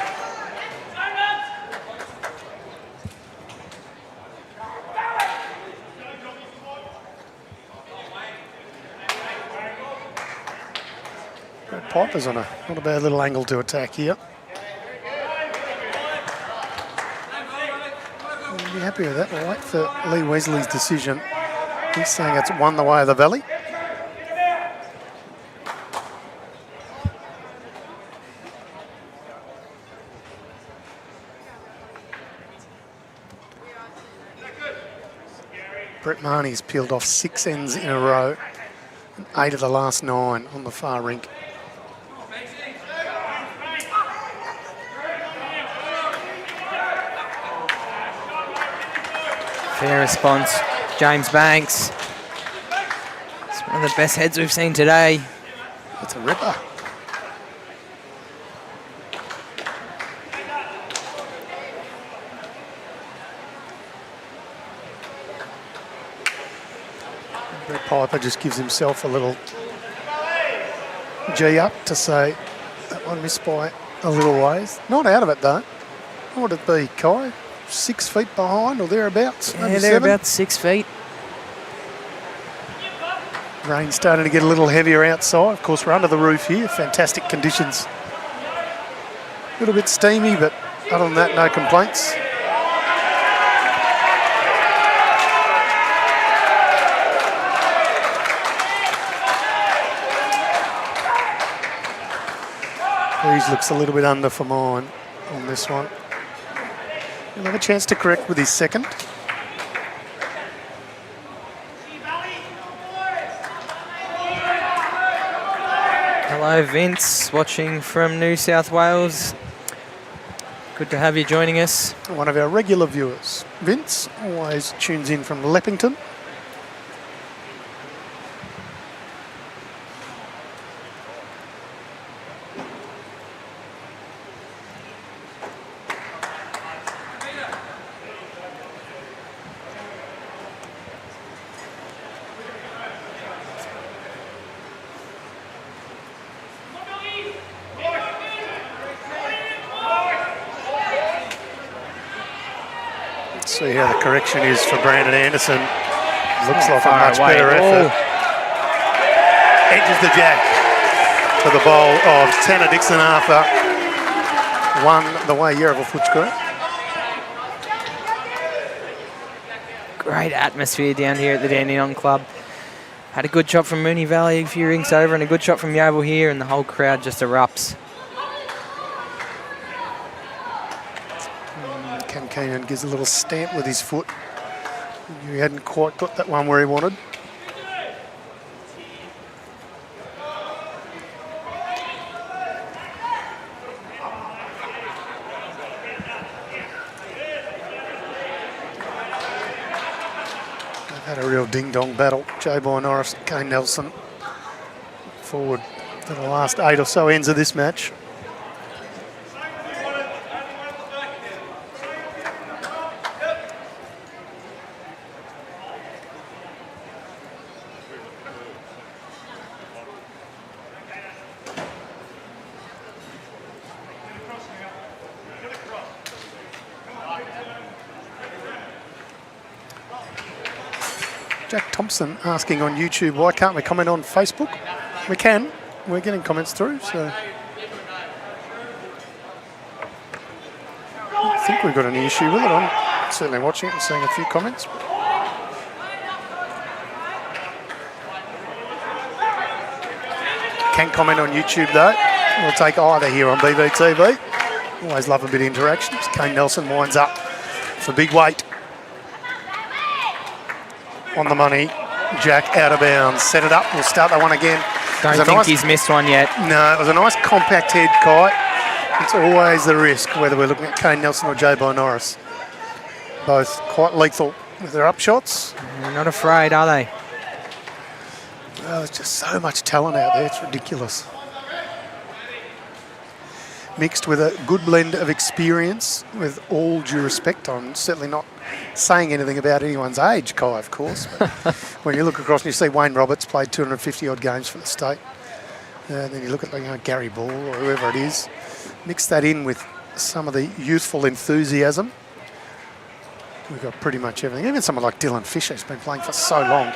Piper's on a not a bad little angle to attack here. I'll be happy with that. I like for Lee Wesley's decision. He's saying it's won the way of the Valley. Brett Marnie's peeled off 6 ends in a row. 8 of the last 9 on the far rink. Fair response, James Banks. It's one of the best heads we've seen today. It's a ripper. Brett Piper just gives himself a little G up to say that one missed by a little ways. Not out of it though. What would it be, Kai? 6 feet behind or thereabouts? Yeah, maybe they're 7? about 6 feet. Rain starting to get a little heavier outside. Of course, we're under the roof here. Fantastic conditions. A little bit steamy, but other than that, no complaints. Breeze looks a little bit under for mine on this one. He'll have a chance to correct with his second. Hello, Vince, watching from New South Wales. Good to have you joining us. One of our regular viewers. Vince always tunes in from Leppington. See how the correction is for Brandon Anderson. Looks like a far much away. better effort. Edges the jack to the bowl of Tanner Dixon Arthur. Won the way Yarra Footscray. Great atmosphere down here at the Dandenong Club. Had a good shot from Mooney Valley a few rinks over and a good shot from Yarraville here, and the whole crowd just erupts. Cam Keenan gives a little stamp with his foot. He hadn't quite got that one where he wanted. They've had a real ding-dong battle. BYE-NORRIS, Kane Nelson forward to the last 8 or so ends of this match. Jack Thompson asking on YouTube, why can't we comment on Facebook? We can. We're getting comments through, so... I think we've got any issue with it. I'm certainly watching it and seeing a few comments. Can comment on YouTube though. We'll take either here on BVTV. Always love a bit of interaction. Kane Nelson winds up for big weight. On the money. Jack out of bounds. Set it up. We'll start that one again. Don't think he's missed one yet. No, it was a nice compact head kite. It's always the risk, whether we're looking at Kane Nelson or BYE-NORRIS. Both quite lethal with their upshots. They're not afraid, are they? Well, there's just so much talent out there, it's ridiculous. Mixed with a good blend of experience, with all due respect. I'm certainly not saying anything about anyone's age, Kai, of course. But when you look across and you see Wayne Roberts played 250-odd games for the state, and then you look at Gary Ball or whoever it is, mix that in with some of the youthful enthusiasm. We've got pretty much everything. Even someone like Dylan Fisher, who's been playing for so long.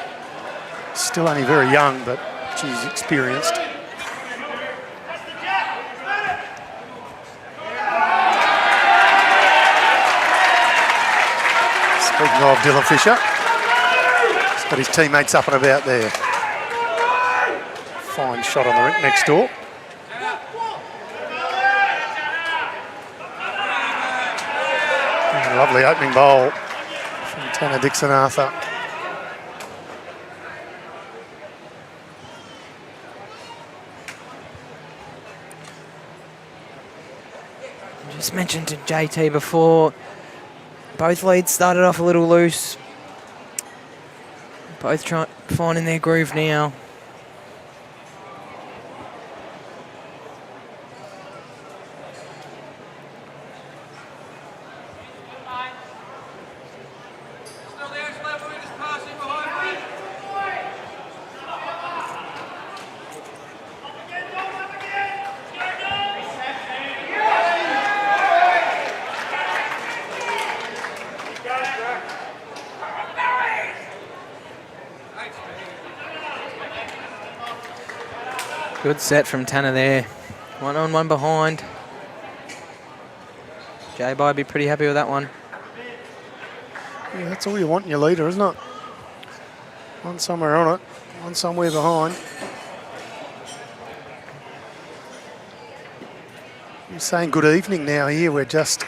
Still only very young, but geez, experienced. Speaking of Dylan Fisher, he's got his teammates up and about there. Fine shot on the rink next door. And a lovely opening bowl from Tanner Dixon-Arthur. Just mentioned to JT before, both leads started off a little loose. Both finding their groove now. Good set from Tanner there. 1 on 1 behind. J-Bye be pretty happy with that one. Yeah, that's all you want in your leader, isn't it? One somewhere on it, one somewhere behind. I'm saying good evening now here. We're just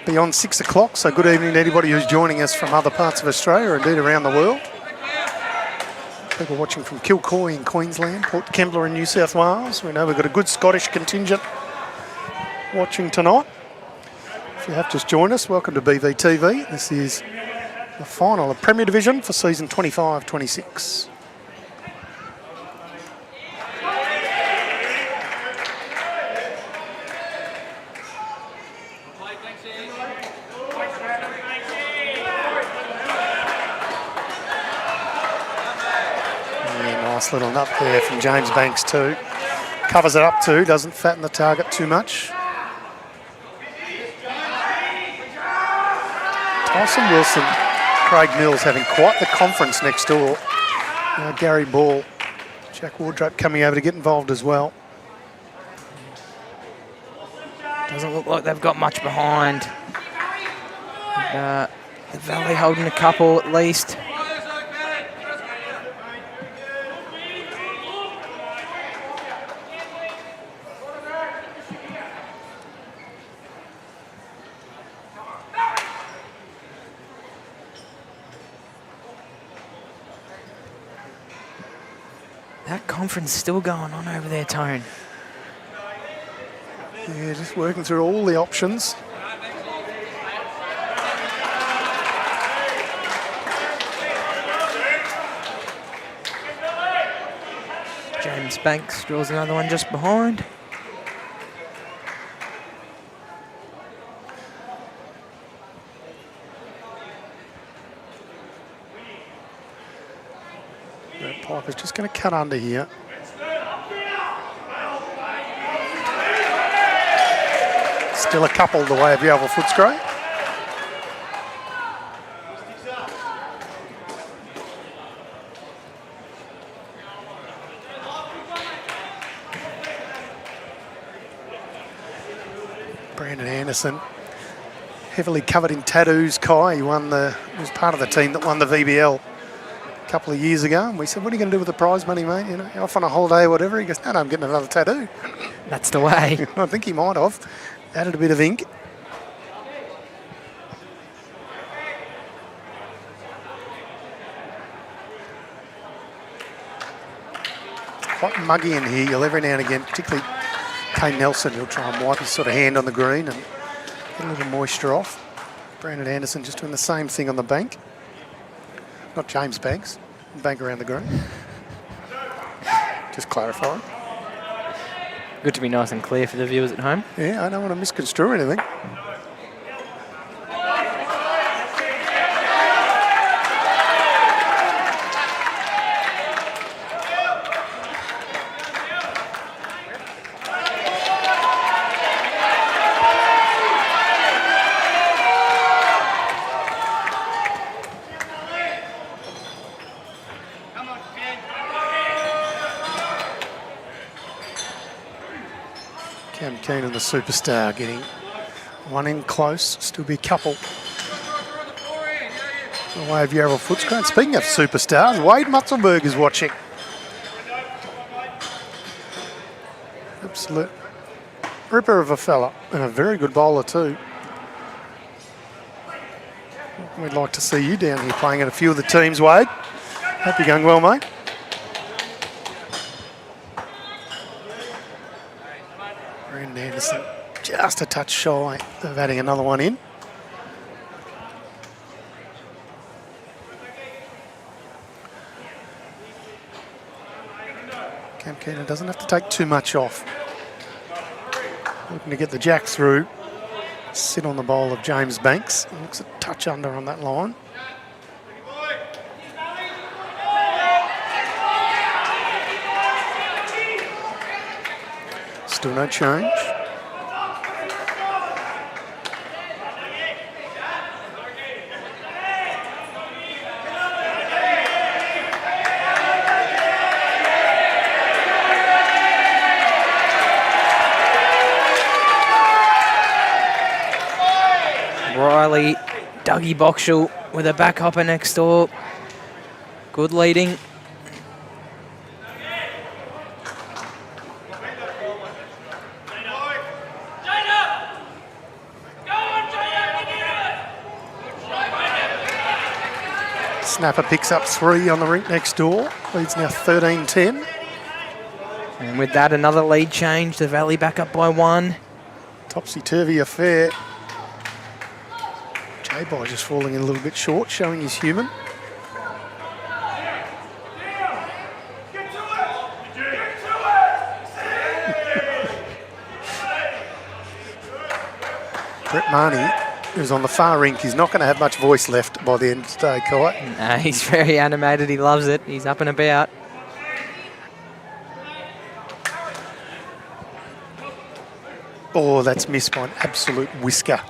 beyond 6 o'clock, so good evening to anybody who's joining us from other parts of Australia, or indeed around the world. People watching from Kilcoy in Queensland, Port Kembla in New South Wales. We know we've got a good Scottish contingent watching tonight. If you have just joined us, welcome to BVTV. This is the final of Premier Division for season 25-26. Nice little nut there from James Banks too. Covers it up too, doesn't fatten the target too much. Tyson Wilson, Craig Mills having quite the conference next door. Gary Ball, Jack Wardrope coming over to get involved as well. Doesn't look like they've got much behind. The Valley holding a couple at least. That conference still going on over there, Tone. Yeah, just working through all the options. James Banks draws another one just behind. Piper's just going to cut under here. Still a couple the way of Yarra Footscray. Brandon Anderson, heavily covered in tattoos. Kai, he was part of the team that won the VBL a couple of years ago. And we said, what are you going to do with the prize money, mate? You know, off on a holiday or whatever. He goes, no, I'm getting another tattoo. That's the way. I think he might have added a bit of ink. Quite muggy in here. You'll every now and again, particularly Kane Nelson, he'll try and wipe his sort of hand on the green and get a little moisture off. Brandon Anderson just doing the same thing on the bank. Not James Banks, bank around the green. Just clarifying. Good to be nice and clear for the viewers at home. Yeah, I don't want to misconstrue anything. Cam Keen and the superstar getting one in close, still be a couple. The way of Yarra Footscray. And speaking of superstars, Wade Mutzelberg is watching. Absolute ripper of a fella and a very good bowler too. We'd like to see you down here playing at a few of the teams, Wade. Hope you're going well, mate. Brandon Anderson just a touch shy of adding another one in. Cam Keenan doesn't have to take too much off. Looking to get the jack through. Sit on the bowl of James Banks. Looks a touch under on that line. Still no change. Riley, Dougie Boxall with a back hopper next door. Good leading. Snapper picks up 3 on the rink next door. Leads now 13-10. And with that, another lead change. The Valley back up by 1. Topsy-turvy affair. J-Boy just falling in a little bit short, showing he's human. Brett Marnie, who's on the far rink, he's not going to have much voice left by the end of the day, Kai. No, he's very animated. He loves it. He's up and about. Oh, that's missed by an absolute whisker.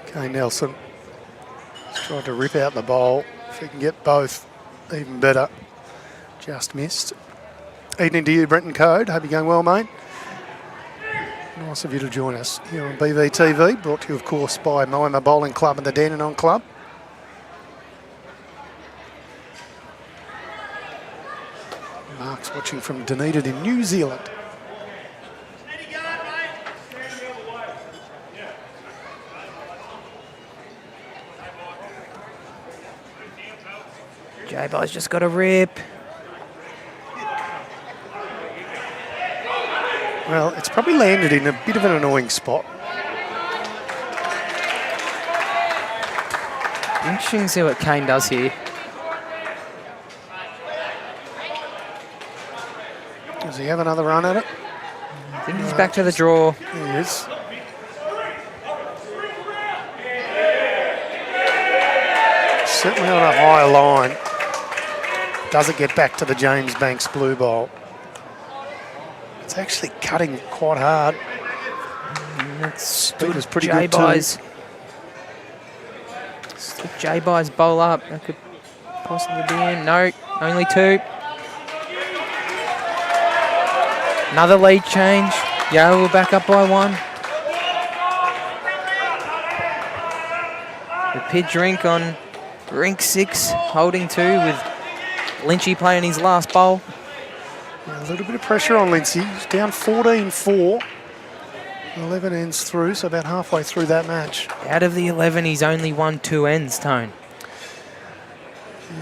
Kane Nelson has tried to rip out the bowl. If he can get both, even better. Just missed. Evening to you, Brenton Code. Hope you're going well, mate. Nice of you to join us here on BVTV. Brought to you, of course, by Moama Bowling Club and the Dandenong Club. Mark's watching from Dunedin in New Zealand. J-Boy's just got a rip. Well, it's probably landed in a bit of an annoying spot. Interesting to see what Kane does here. Does he have another run at it? I think he's back to the draw. He is. Certainly on a high line. Does it get back to the James Banks blue bowl? It's actually cutting quite hard. Speed is pretty good too. J-By's bowl up. That could possibly be in. No, only 2. Another lead change. Yarra will back up by 1. Pidge Rink on Rink 6, holding 2 with Lynchy playing his last bowl. Yeah, a little bit of pressure on Lindsay. He's down 14-4. 11 ends through, so about halfway through that match. Out of the 11, he's only won 2 ends, Tone.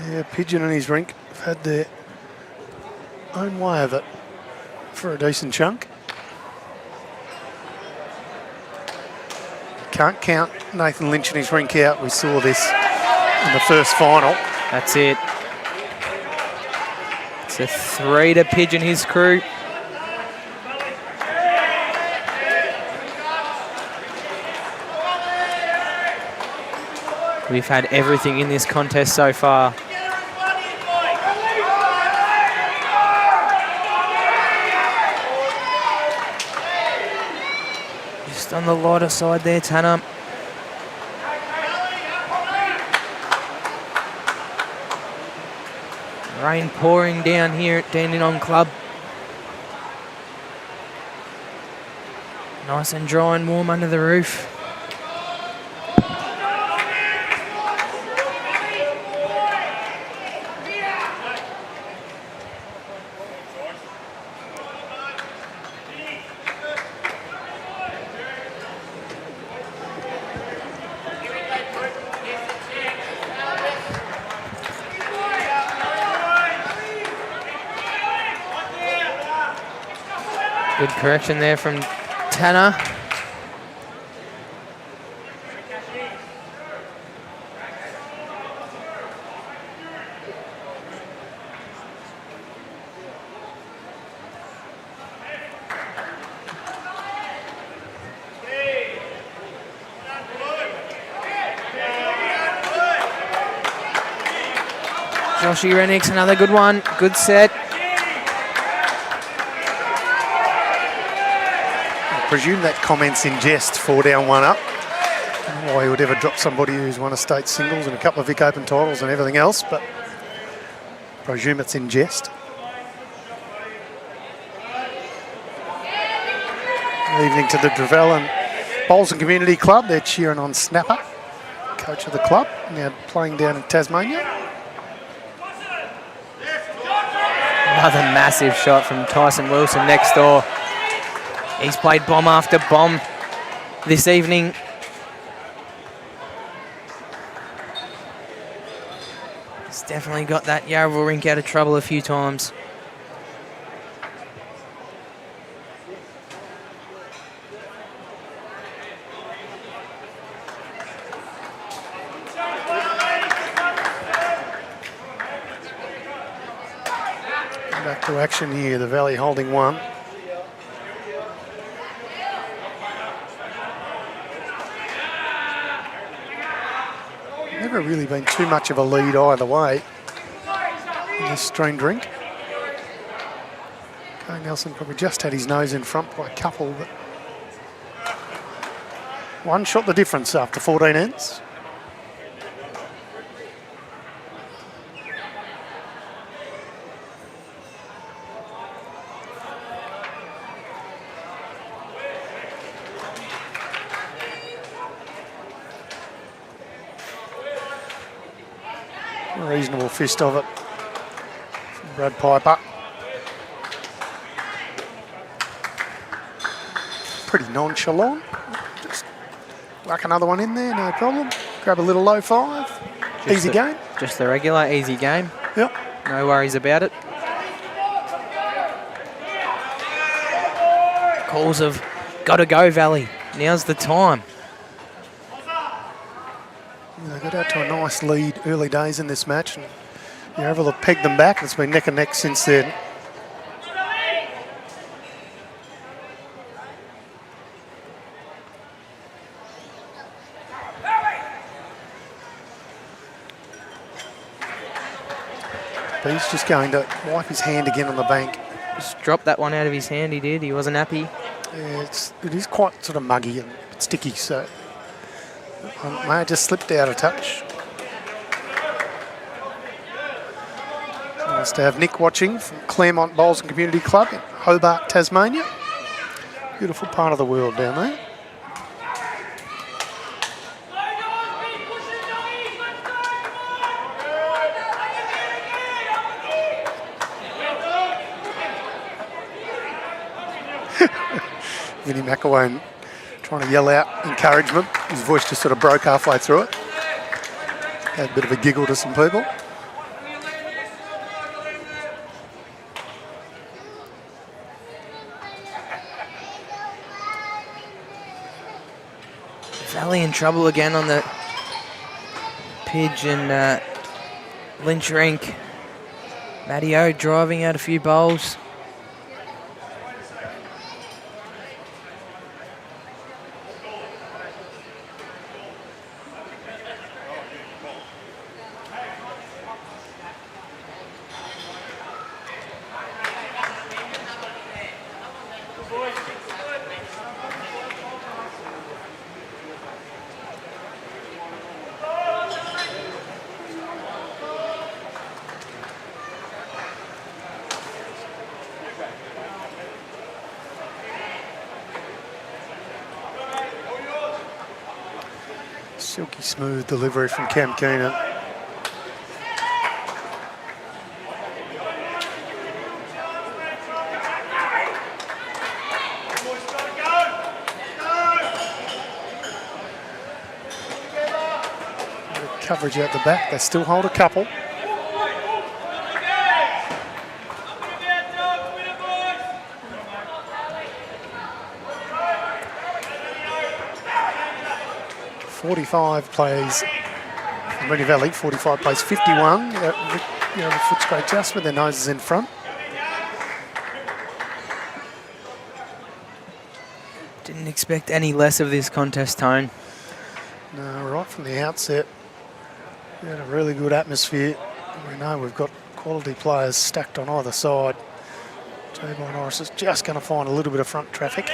Yeah, Pigeon and his Rink have had their own way of it for a decent chunk. Can't count Nathan Lynch and his Rink out. We saw this in the first final. That's it. It's a 3 to Pidge and his crew. We've had everything in this contest so far. Just on the lighter side there, Tanner. Rain pouring down here at Dandenong Club. Nice and dry and warm under the roof. Good correction there from Tanner. Joshy Rennick's another good one. Good set. I presume that comment's in jest, 4 down, 1 up. I don't know why he would ever drop somebody who's won a state singles and a couple of Vic Open titles and everything else, but I presume it's in jest. Good evening to the Drevell and Bolton Community Club. They're cheering on Snapper, coach of the club, now playing down in Tasmania. Another massive shot from Tyson Wilson next door. He's played bomb after bomb this evening. He's definitely got that Yarraville rink out of trouble a few times. Back to action here, the Valley holding 1. Never really been too much of a lead either way in this streamed rink. Kay Nelson probably just had his nose in front by a couple, but one shot the difference after 14 ends. Reasonable fist of it from Brad Piper. Pretty nonchalant. Just whack another one in there, no problem. Grab a little low 5. Easy game. Just the regular easy game. Yep. No worries about it. Calls of gotta go Valley. Now's the time. They got out to a nice lead early days in this match, and Yarraville have pegged them back. It's been neck and neck since then. But he's just going to wipe his hand again on the bank. Just dropped that one out of his hand, he did. He wasn't happy. Yeah, it is quite sort of muggy and sticky, so may have just slipped out a touch. Nice to have Nick watching from Claremont Bolton Community Club in Hobart, Tasmania. Beautiful part of the world down there. Vinnie McElwain trying to yell out encouragement. His voice just sort of broke halfway through it. Had a bit of a giggle to some people. Valley in trouble again on the Pidge and Lynch Rink. Matty O driving out a few bowls. Silky smooth delivery from Cam Keenan. Coverage out the back, they still hold a couple. .45 plays Mooney Valley, 45 plays 51. Yarra Footscray just with their noses in front. Didn't expect any less of this contest, Tone. No, right from the outset, we had a really good atmosphere. We know we've got quality players stacked on either side. BYE-NORRIS is just going to find a little bit of front traffic.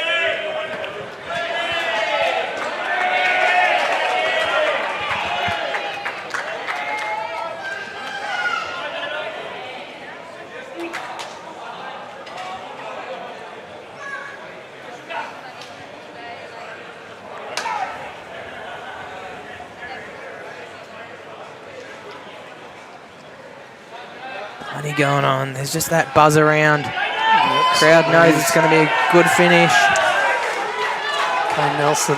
Plenty going on. There's just that buzz around. Yep, Crowd knows it's going to be a good finish. Kane Nelson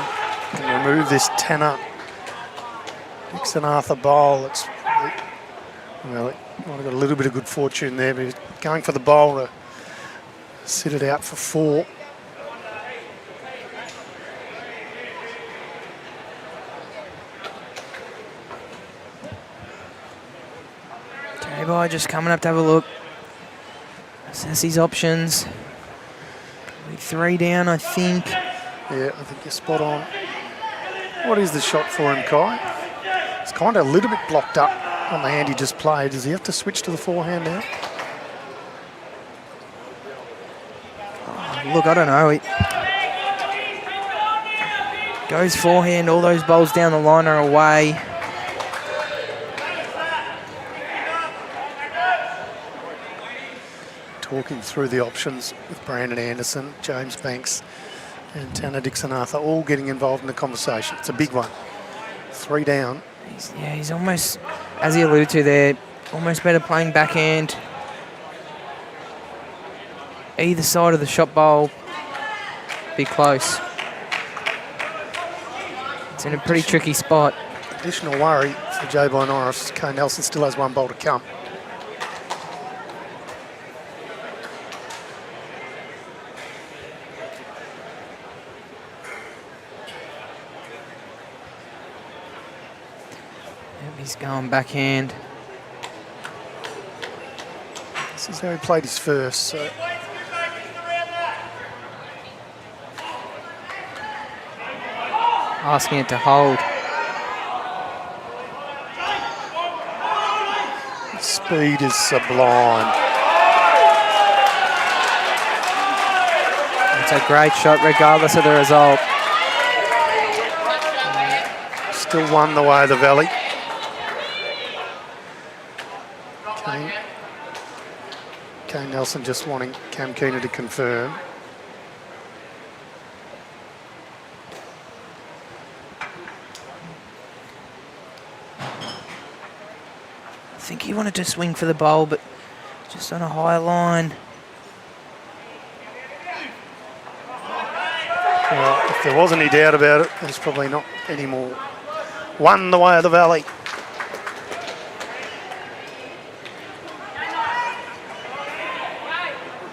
can remove this tenor. Dixon Arthur bowl. It's well, it might have got a little bit of good fortune there, but he's going for the bowl to sit it out for 4. Boy just coming up to have a look. Assess his options. 3 down, I think. Yeah, I think you're spot on. What is the shot for him, Kai? It's kind of a little bit blocked up on the hand he just played. Does he have to switch to the forehand now? Oh, look, I don't know. He goes forehand. All those bowls down the line are away. Talking through the options with Brandon Anderson, James Banks and Tanner Dixon Arthur all getting involved in the conversation. It's a big one. 3 down. He's almost, as he alluded to there, almost better playing backhand. Either side of the shot bowl, be close. It's in a pretty tricky spot. Additional worry for BYE-NORRIS. Kane Nelson still has 1 bowl to come. He's going backhand. This is how he played his first. So. Asking it to hold. Speed is sublime. It's a great shot regardless of the result. Still won the way of the Valley. Kane Nelson just wanting Cam Keenan to confirm. I think he wanted to swing for the bowl, but just on a high line. If there was any doubt about it, there's probably not any more. One the way of the Valley.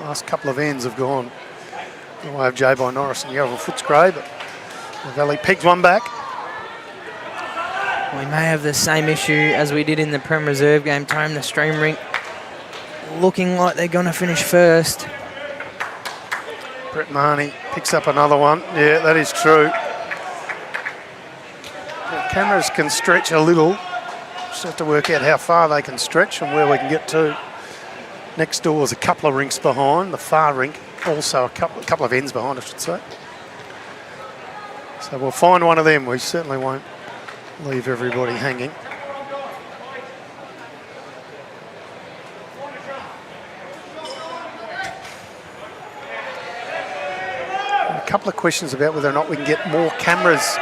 Last couple of ends have gone the way of BYE-NORRIS and Yarra Footscray, but the Valley pegs one back. We may have the same issue as we did in the Prem Reserve game, Tone. The Stream Rink looking like they're going to finish first. Brett Marnie picks up another one. Yeah, that is true. The cameras can stretch a little. Just have to work out how far they can stretch and where we can get to. Next door is a couple of rinks behind. The far rink also a couple of ends behind, I should say. So we'll find one of them. We certainly won't leave everybody hanging. A couple of questions about whether or not we can get more cameras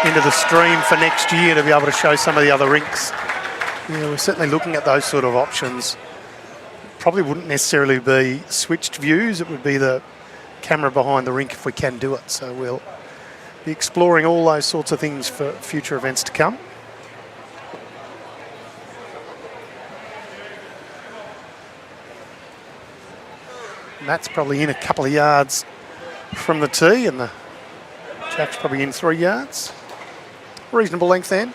into the stream for next year to be able to show some of the other rinks. Yeah, we're certainly looking at those sort of options. Probably wouldn't necessarily be switched views. It would be the camera behind the rink if we can do it. So we'll be exploring all those sorts of things for future events to come. Matt's probably in a couple of yards from the tee, and the Jack's probably in 3 yards. Reasonable length end.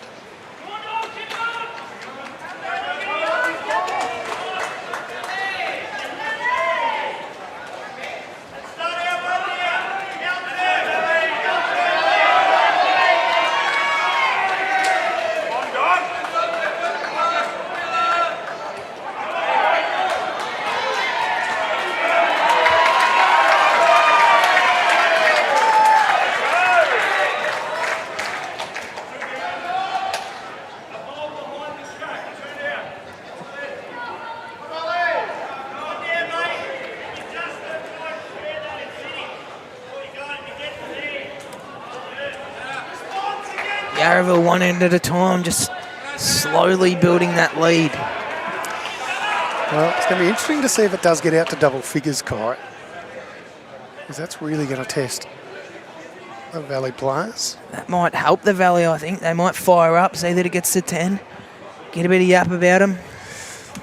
Yarraville one end at a time, just slowly building that lead. Well, it's going to be interesting to see if it does get out to double figures, Kai, because that's really going to test the Valley players. That might help the Valley, I think. They might fire up, see that it gets to 10, get a bit of yap about them.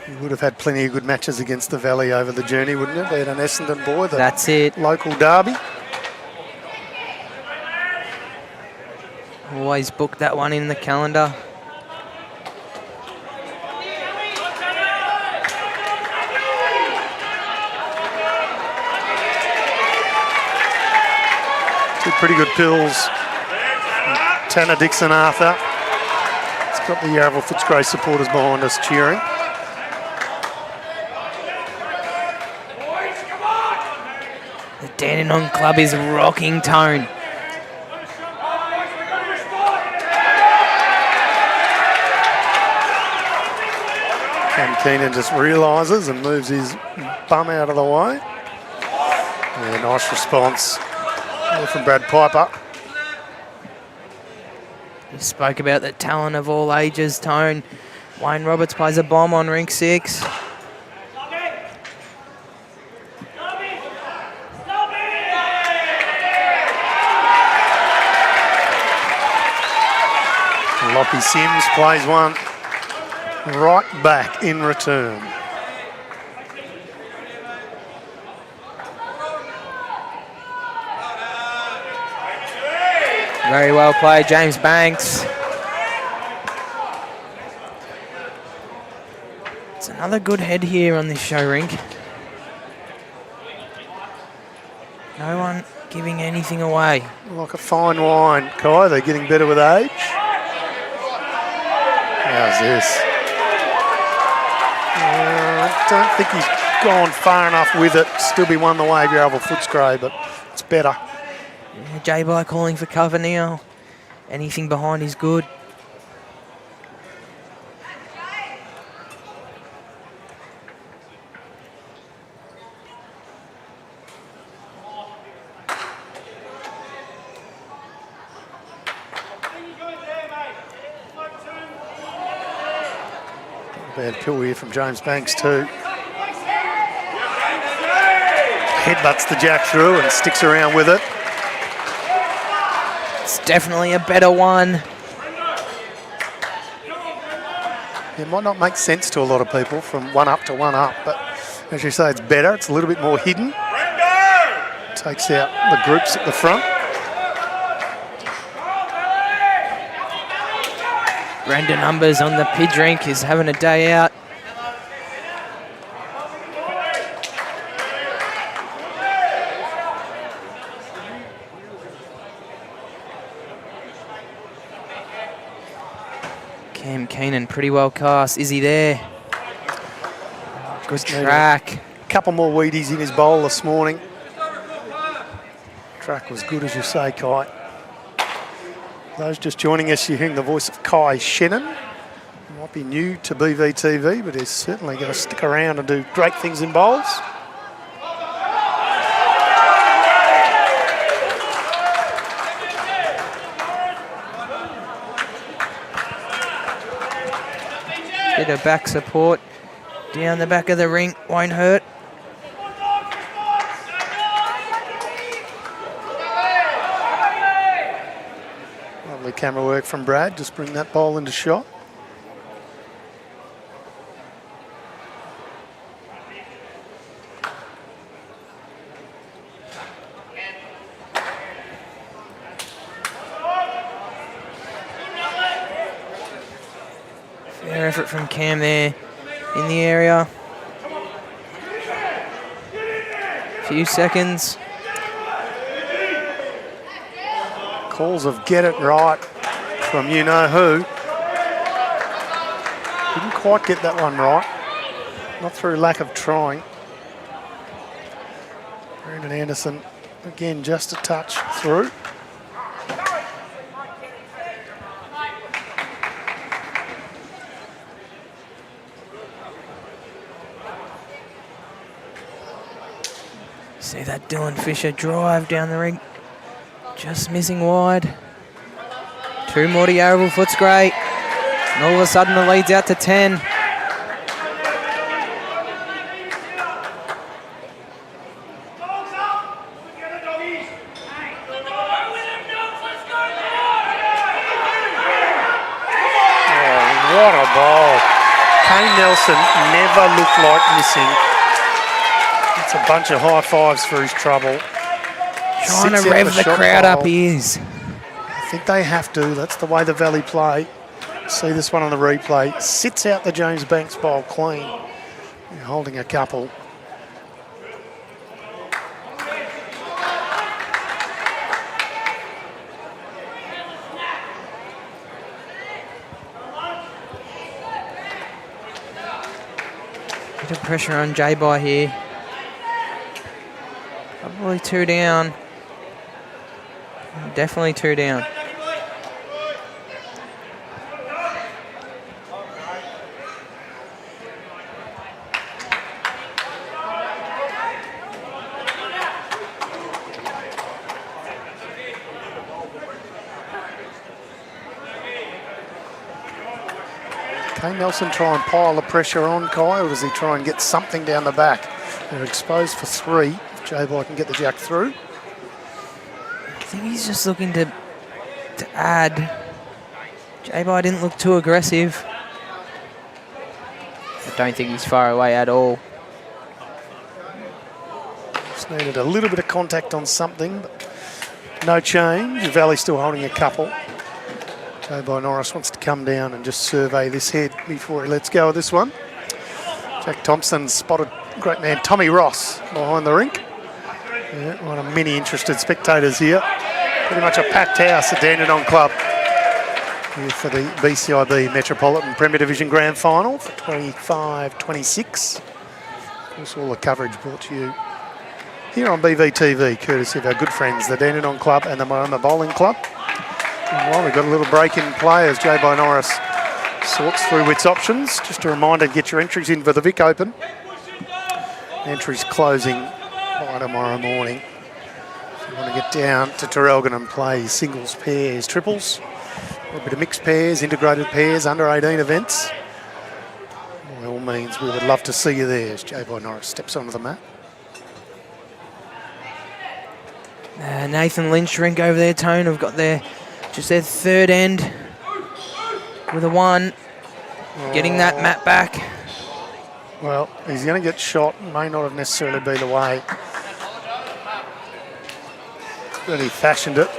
You would have had plenty of good matches against the Valley over the journey, wouldn't you? They had an Essendon boy, That's it. Local derby. Always book that one in the calendar. Two pretty good pills. Tanner Dixon Arthur. It's got the Yarraville Footscray supporters behind us cheering. The Dandenong club is rocking, Tone. Cam Keenan just realises and moves his bum out of the way. Yeah, nice response there from Brad Piper. You spoke about the talent of all ages, Tone. Wayne Roberts plays a bomb on rink 6. Lockie Sims plays one right back in return. Very well played, James Banks. It's another good head here on this show rink. No one giving anything away. Like a fine wine, Kai. They're getting better with age. How's this? I don't think he's gone far enough with it. Still be won the way of Yarraville Footscray, but it's better. Yeah, J-By calling for cover now. Anything behind is good. Bad pill here from James Banks too. Headbutts the jack through and sticks around with it. It's definitely a better one. It might not make sense to a lot of people from one up to one up, but as you say, it's better. It's a little bit more hidden. Takes out the groups at the front. Brendan Numbers on the Pidge Rink is having a day out. Cam Keenan pretty well cast. Is he there? Good track. A couple more Wheaties in his bowl this morning. Track was good, as you say, Kai. Those just joining us, you're hearing the voice of Kai Shannon. He might be new to BVTV, but he's certainly going to stick around and do great things in bowls. Bit of back support down the back of the rink, won't hurt. Lovely camera work from Brad, just bring that bowl into shot. Fair effort from Cam there in the area. Few seconds. Calls of get it right from you-know-who. Didn't quite get that one right. Not through lack of trying. Brendan Anderson, again, just a touch through. See that Dylan Fisher drive down the rink. Just missing wide. 2 more to Yarraville Footscray. And all of a sudden the lead's out to 10. What a ball. Kane Nelson never looked like missing. It's a bunch of high fives for his trouble. Trying Sits to out rev the shot crowd bowl. up, he is. I think they have to. That's the way the Valley play. See this one on the replay. Sits out the James Banks bowl clean. You're holding a couple. Bit of pressure on J-By here. Probably 2 down. Definitely 2 down. Kane Nelson try and pile the pressure on Kai, or does he try and get something down the back? They're exposed for 3. If J-By can get the jack through. I think he's just looking to add. J-By didn't look too aggressive. I don't think he's far away at all. Just needed a little bit of contact on something, but no change. Valley still holding a couple. BYE-NORRIS wants to come down and just survey this head before he lets go of this one. Jack Thompson spotted great man Tommy Ross behind the rink. Yeah, one of many interested spectators here. Pretty much a packed house at Dandenong Club here for the BCiB Metropolitan Premier Division Grand Final for 25-26. Of course, all the coverage brought to you here on BVTV, courtesy of our good friends, the Dandenong Club and the Moama Bowling Club. Well, we've got a little break in play as BYE-NORRIS sorts through its options. Just a reminder, get your entries in for the Vic Open. Entries closing by tomorrow morning. If you want to get down to Terrelgan and play singles, pairs, triples, a bit of mixed pairs, integrated pairs, under 18 events, by all means, we would love to see you there as BYE-NORRIS steps onto the mat. Nathan Lynch rink over there, Tone, have got their Just their third end with a 1. Getting that mat back. Well, he's going to get shot. May not have necessarily been the way that he fashioned it.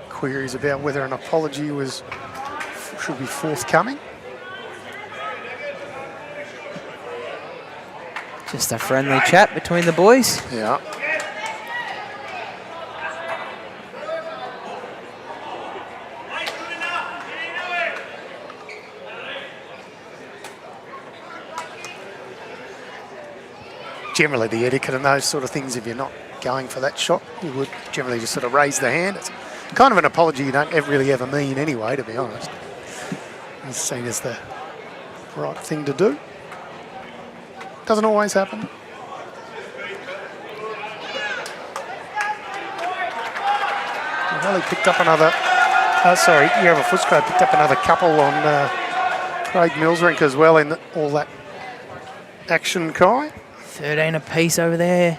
Queries about whether an apology should be forthcoming. Just a friendly chat between the boys. Yeah. Generally, the etiquette and those sort of things, if you're not going for that shot, you would generally just sort of raise the hand. It's kind of an apology you don't really ever mean anyway, to be honest. It's seen as the right thing to do. Doesn't always happen. Valley picked up another, Yarra Footscray picked up another couple on Craig Mills' rink as well in all that action, Kai. 13 apiece over there.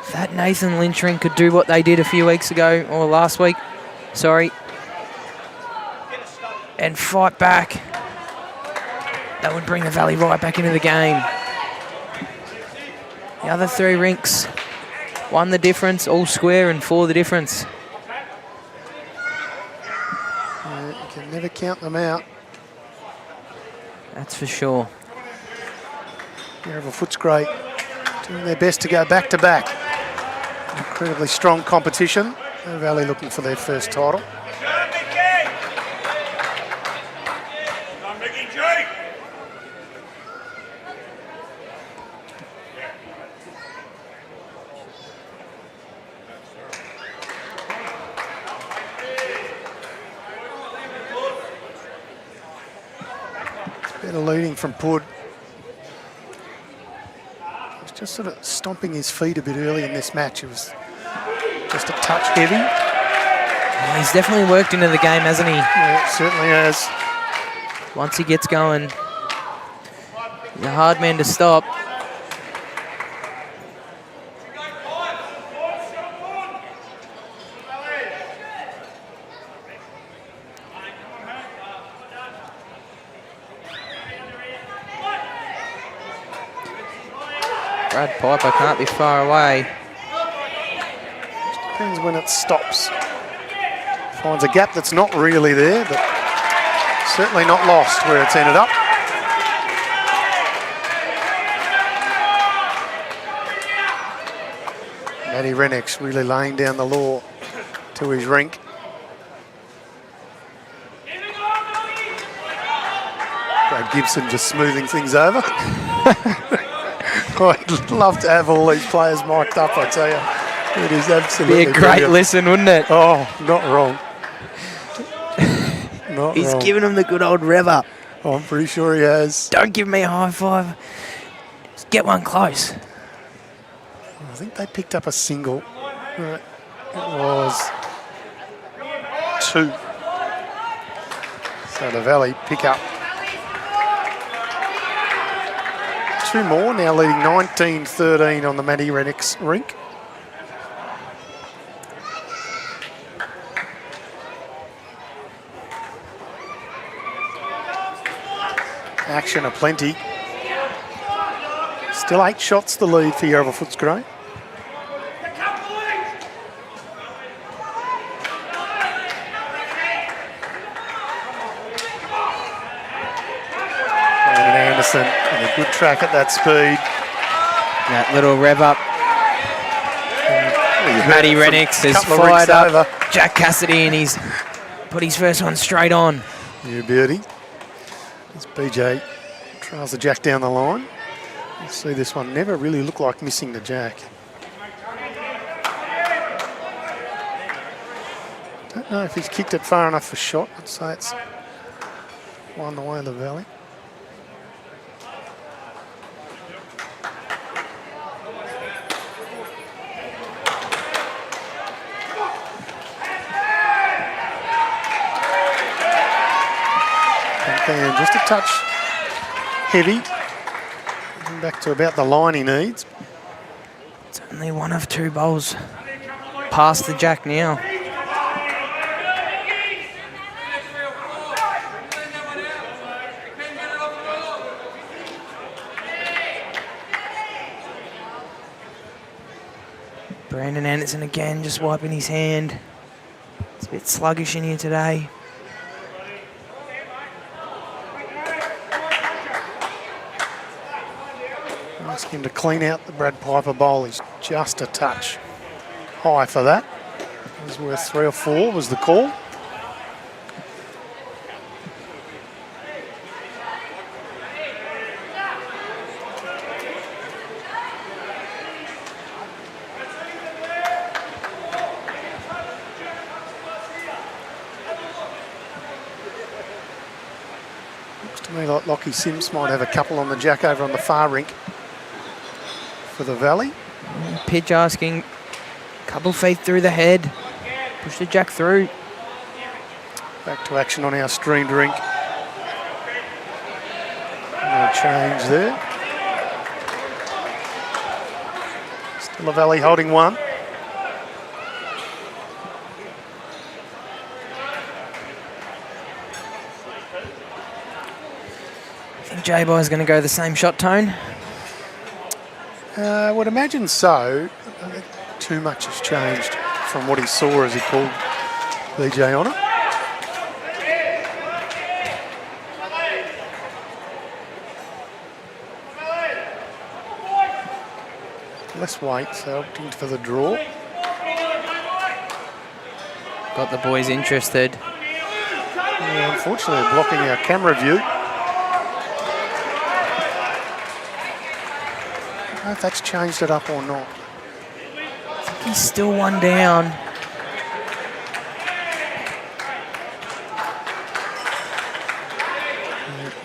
If that Nathan Lynch rink could do what they did a few weeks ago, or last week, sorry, and fight back, that would bring the Valley right back into the game. The other 3 rinks, 1 the difference, all square, and 4 the difference. You can never count them out. That's for sure. Yarra Footscray doing their best to go back to back. Incredibly strong competition. The Valley looking for their first title. Bit of leading from Pud. He's just sort of stomping his feet a bit early in this match. It was just a touch heavy. Yeah, he's definitely worked into the game, hasn't he? Yeah, it certainly has. Once he gets going, he's a hard man to stop. Brad Piper can't be far away. Depends when it stops. Finds a gap that's not really there, but certainly not lost where it's ended up. Matty Rennick's really laying down the law to his rink. Brad Gibson just smoothing things over. I'd love to have all these players mic'd up, I tell you. It is absolutely Be a great brilliant. listen, wouldn't it? Oh, not wrong. Not He's wrong. giving him the good old rev up. I'm pretty sure he has. Don't give me a high five. Just get one close. I think they picked up a single. Right. It was 2. So the Valley pick up 2 more, now leading 19-13 on the Matty Rennick's rink. Action aplenty. Still 8 shots the lead for Yarra Footscray. Anderson and a good track at that speed. That little rev up. Matty Rennicks is fired up. Over. Jack Cassidy, and he's put his first one straight on. Yeah, beauty. As BJ trails the jack down the line. You see this one never really looked like missing the jack. Don't know if he's kicked it far enough for shot. I'd say it's won the way of the Valley. just a touch heavy. Back to about the line he needs. It's only one of two bowls past the jack now. Brandon Anderson again, just wiping his hand. It's a bit sluggish in here today. Ask him to clean out the Brad Piper bowl. He's just a touch high for that. It was worth 3 or 4 was the call. Looks to me like Lockie Sims might have a couple on the jack over on the far rink for the Valley. Pitch asking, couple feet through the head, push the jack through. Back to action on our streamed rink. No change there. Still a Valley holding one. I think J-Boy is going to go the same shot tone. I would imagine so. I don't think too much has changed from what he saw as he pulled BJ on it. Less weight, so opting for the draw. Got the boys interested. Yeah, unfortunately, blocking our camera view. I don't know if that's changed it up or not. He's still one down.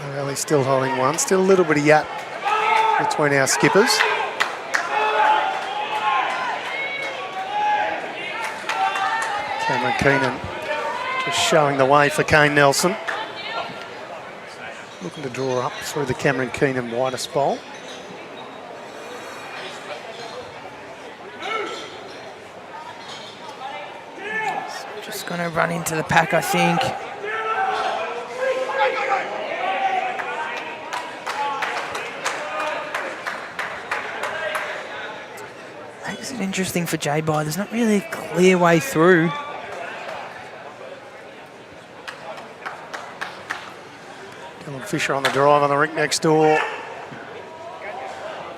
Well, he's still holding one. Still a little bit of yap between our skippers. Cameron Keenan just showing the way for Kane Nelson. Looking to draw up through the Cameron Keenan widest bowl. Just going to run into the pack, I think. Makes it interesting for J-By. There's not really a clear way through. Dylan Fisher on the drive on the rink next door.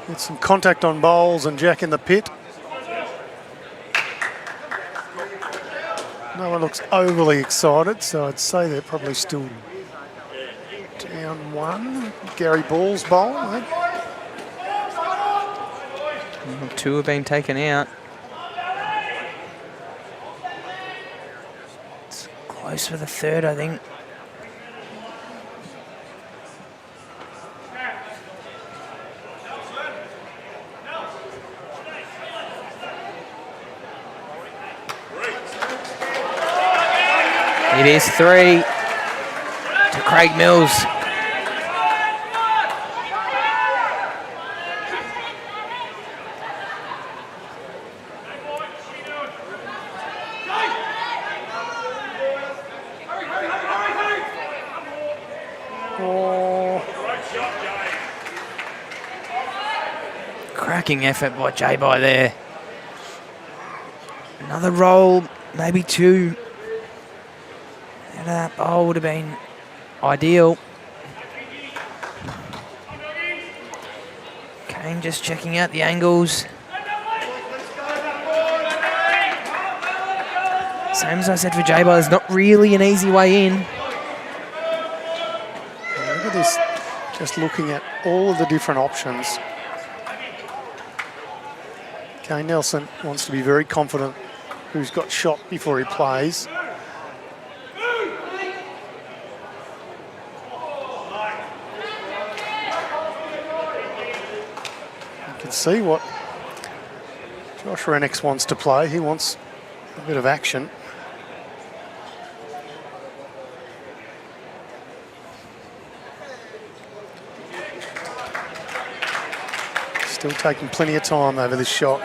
Get some contact on bowls and Jack in the pit. No one looks overly excited, so I'd say they're probably still down one. Gary Ball's bowl, maybe. Two have been taken out. It's close for the third, I think. It is 3 to Craig Mills. Cracking effort by J-By there. Another roll, maybe 2. And that bowl would have been ideal. Kane just checking out the angles. Same as I said for J-By, there's not really an easy way in. Yeah, look at this, just looking at all of the different options. Kane Nelson wants to be very confident who's got shot before he plays. You can see what Josh Rennick wants to play. He wants a bit of action. Still taking plenty of time over this shot.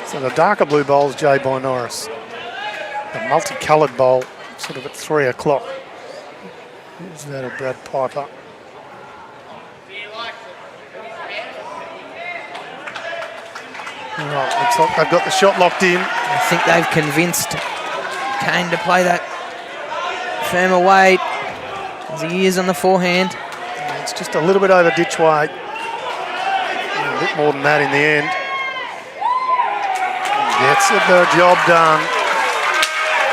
So the darker blue bowl is BYE-NORRIS. The multicoloured bowl, sort of at 3 o'clock. Is that a Brad Piper? Right, looks like they've got the shot locked in. I think they've convinced Kane to play that firmer weight as he is on the forehand. It's just a little bit over ditch weight. A bit more than that in the end. Gets the job done.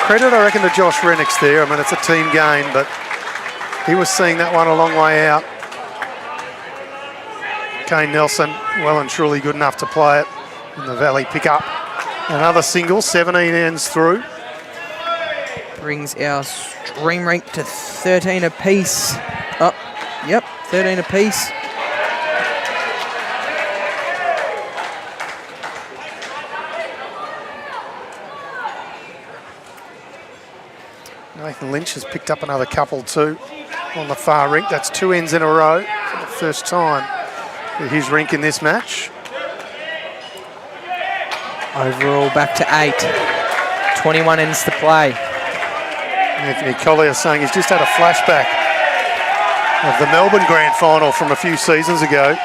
Credit, I reckon, to Josh Rennick's there. I mean, it's a team game, but he was seeing that one a long way out. Kane Nelson, well and truly good enough to play it. And the Valley pick up another single, 17 ends through. Brings our stream rink to 13 apiece. Oh, yep, 13 apiece. Nathan Lynch has picked up another couple too on the far rink. That's 2 ends in a row for the first time for his rink in this match. Overall back to 8. 21 ends to play. Anthony Collier saying he's just had a flashback of the Melbourne Grand Final from a few seasons ago.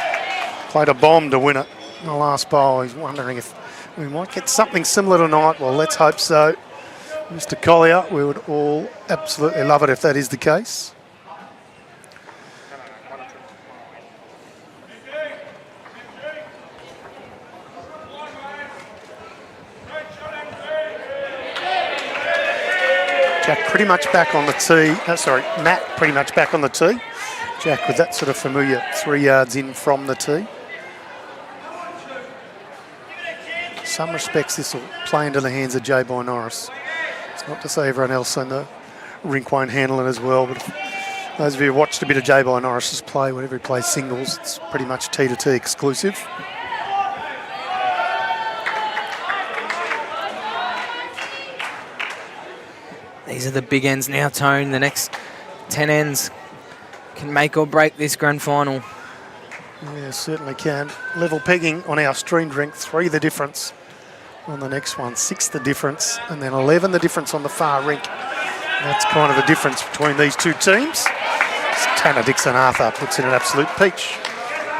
Played a bomb to win it in the last bowl. He's wondering if we might get something similar tonight. Well, let's hope so. Mr. Collier, we would all absolutely love it if that is the case. Jack pretty much back on the tee. Matt pretty much back on the tee. Jack with that sort of familiar 3 yards in from the tee. In some respects, this will play into the hands of BYE-NORRIS. It's not to say everyone else in the rink won't handle it as well, but those of you who watched a bit of BYE-NORRIS's play, whenever he plays singles, it's pretty much tee to tee exclusive. These are the big ends now, Tone. The next 10 ends can make or break this grand final. Yeah, certainly can. Level pegging on our streamed rink, 3 the difference on the next one, 6 the difference, and then 11 the difference on the far rink. That's kind of the difference between these two teams. Tanner Dixon Arthur puts in an absolute peach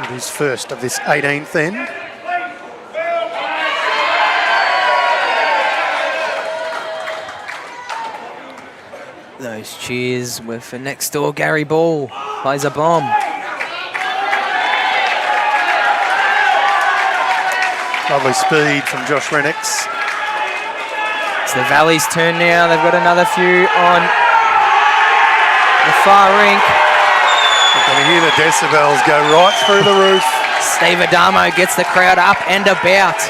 with his first of this 18th end. Those cheers were for next door Gary Ball. Plays a bomb. Lovely speed from Josh Rennicks. It's the Valley's turn now. They've got another few on the far rink. You're going to hear the decibels go right through the roof. Steve Adamo gets the crowd up and about.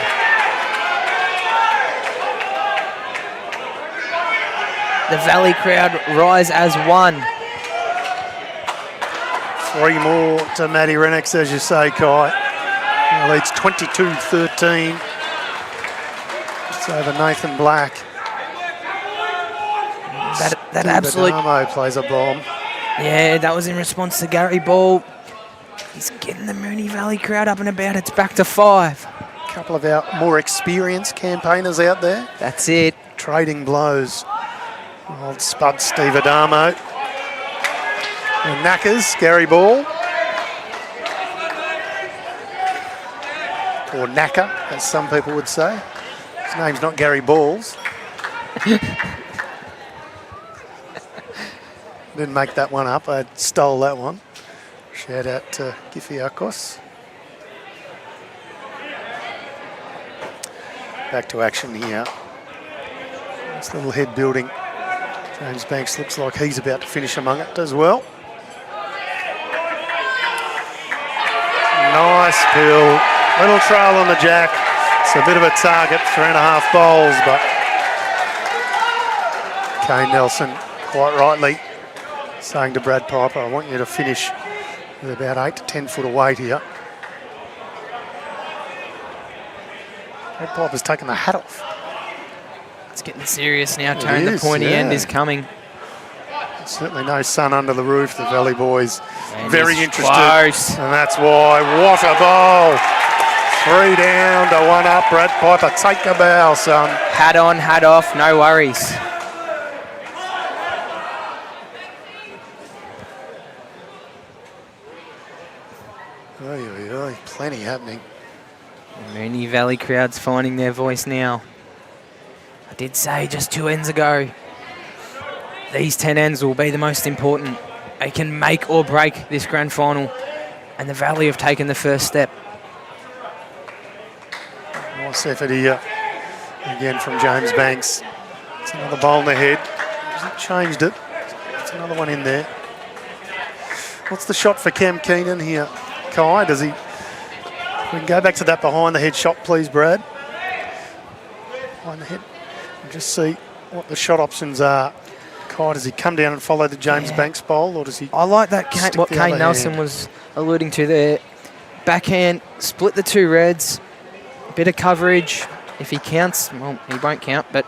The Valley crowd rise as one. 3 more to Matty Rennicks, as you say, Kai. He leads 22-13. It's over Nathan Black. That absolute... Adamo plays a bomb. Yeah, that was in response to Gary Ball. He's getting the Mooney Valley crowd up and about. It's back to 5. A couple of our more experienced campaigners out there. That's it. Trading blows. Old Spud Steve Adamo. And Knackers, Gary Ball. Or Knacker, as some people would say. His name's not Gary Balls. Didn't make that one up. I stole that one. Shout out to Gifiakos. Back to action here. Nice little head building. James Banks looks like he's about to finish among it as well. Nice pill. Little trail on the jack. It's a bit of a target, 3.5 bowls, but Kane Nelson quite rightly saying to Brad Piper, I want you to finish with about 8 to 10 foot of weight here. Brad Piper's taken the hat off. It's getting serious now, Tone. The is, pointy end yeah. is coming. Certainly no sun under the roof. The Valley boys And very he's interested. close. And that's why. What a bowl. 3 down to 1 up. Brad Piper, take the bow, son. Hat on, hat off, no worries. Oy, oy, oy. Plenty happening. Mooney Valley crowd's finding their voice now. I did say just 2 ends ago, these 10 ends will be the most important. They can make or break this grand final, and the Valley have taken the first step. Nice effort here. Again from James Banks. It's another bowl in the head. Hasn't changed it. It's another one in there. What's the shot for Cam Keenan here? Kai, does he... We can go back to that behind the head shot, please, Brad. Behind the head. And just see what the shot options are. Kai, does he come down and follow the James Banks bowl, or does he... I like that, stick what the Kane other Nelson hand? was alluding to there. Backhand, split the 2 reds, bit of coverage. If he counts, well, he won't count, but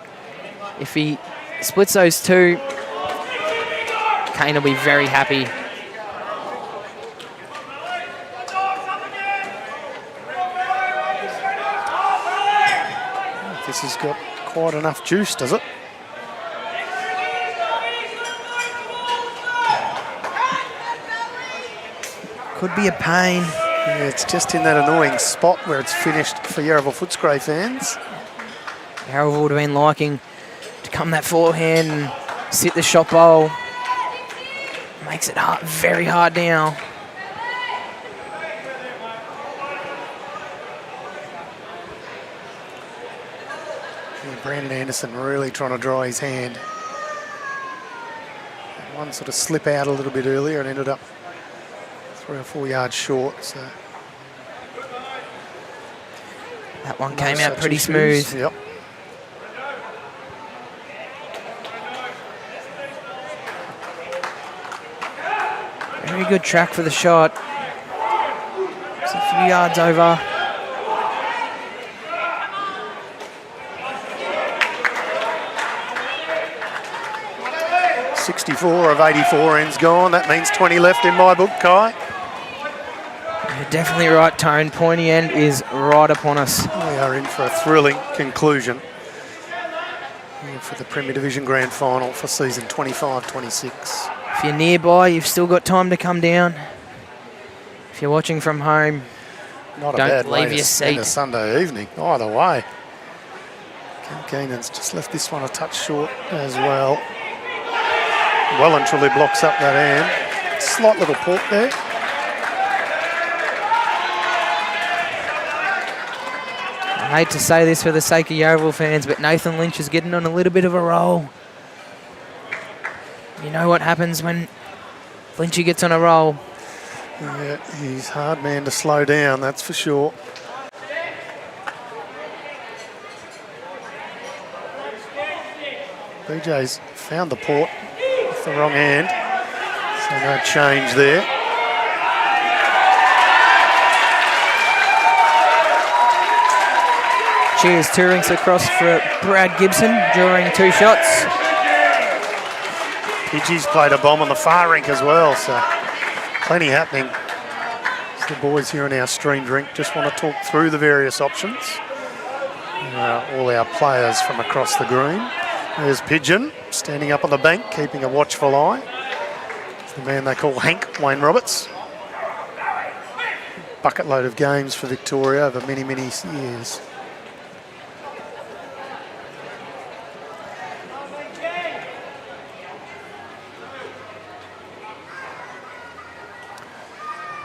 if he splits those 2, Kane will be very happy. This has got quite enough juice, does it? Could be a pain. Yeah, it's just in that annoying spot where it's finished for Yarraville Footscray fans. Yarraville would have been liking to come that forehand and sit the shot bowl. Makes it hard, very hard now. Yeah, Brandon Anderson really trying to dry his hand. That one sort of slip out a little bit earlier and ended up 3 or 4 yards short. So That one no came out such pretty issues. smooth. Yep. Very good track for the shot. It's a few yards over. .64 of 84 ends gone. That means 20 left in my book, Kai. You're definitely right, Tone. Pointy end is right upon us. We are in for a thrilling conclusion here for the Premier Division Grand Final for season 25-26. If you're nearby, you've still got time to come down. If you're watching from home, Not a Don't bad leave way your to spend seat. a Sunday evening, either way. Cam Keenan's just left this one a touch short as well. Well and truly blocks up that hand. Slight little port there. I hate to say this for the sake of Yarraville fans, but Nathan Lynch is getting on a little bit of a roll. You know what happens when Lynchy gets on a roll. Yeah, he's a hard man to slow down, that's for sure. BJ's found the port with the wrong hand, so no change there. Cheers, 2 rinks across for Brad Gibson, drawing 2 shots. Pidgey's played a bomb on the far rink as well, so plenty happening. So the boys here in our streamed rink just want to talk through the various options. All our players from across the green. There's Pigeon standing up on the bank, keeping a watchful eye. It's the man they call Hank, Wayne Roberts. Bucket load of games for Victoria over many, many years.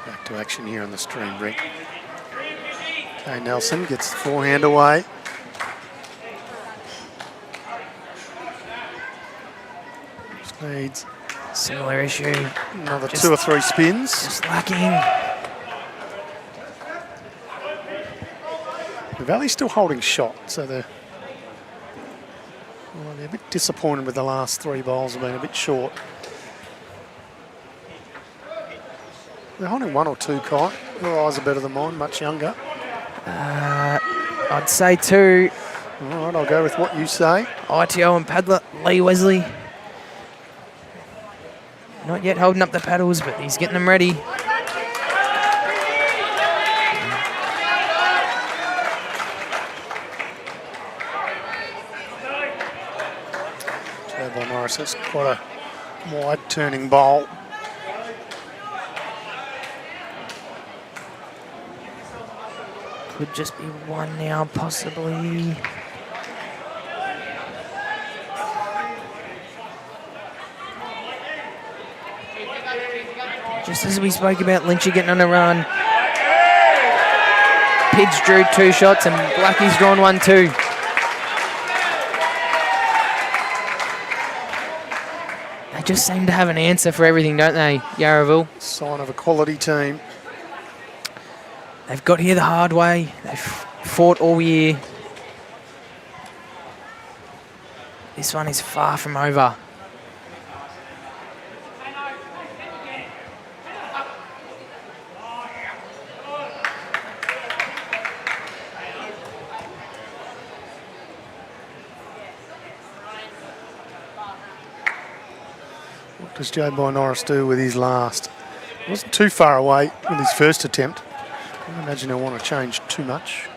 Back to action here on the stream rink. Kay Nelson gets the forehand away. Just needs Similar issue, another Just- 2 or 3 spins. just lacking. The Valley's still holding shot, so they're a bit disappointed with the last 3 bowls, have been a bit short. They're holding 1 or 2, Kai. Your eyes are better than mine, much younger. I'd say 2. All right, I'll go with what you say. ITO and paddler Lee Wesley. Not yet holding up the paddles, but he's getting them ready. BYE-NORRIS has quite a wide turning bowl. Could just be one now, possibly. Just as we spoke about Lynchy getting on a run. Pidge drew 2 shots and Blackie's drawn 1 too. They just seem to have an answer for everything, don't they, Yarraville? Sign of a quality team. They've got here the hard way. They've fought all year. This one is far from over. What does BYE-NORRIS do with his last? It wasn't too far away with his first attempt. I don't imagine he'll want to change too much.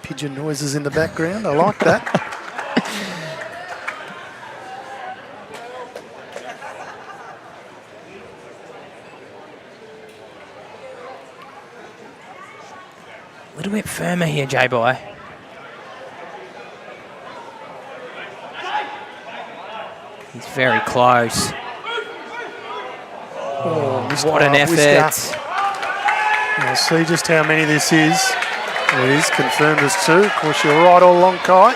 Pigeon noises in the background, I like that. A little bit firmer here, J-Boy. He's very close. Oh, What an effort. We'll see just how many this is. It is confirmed as 2. Of course, you're right all along, Kai.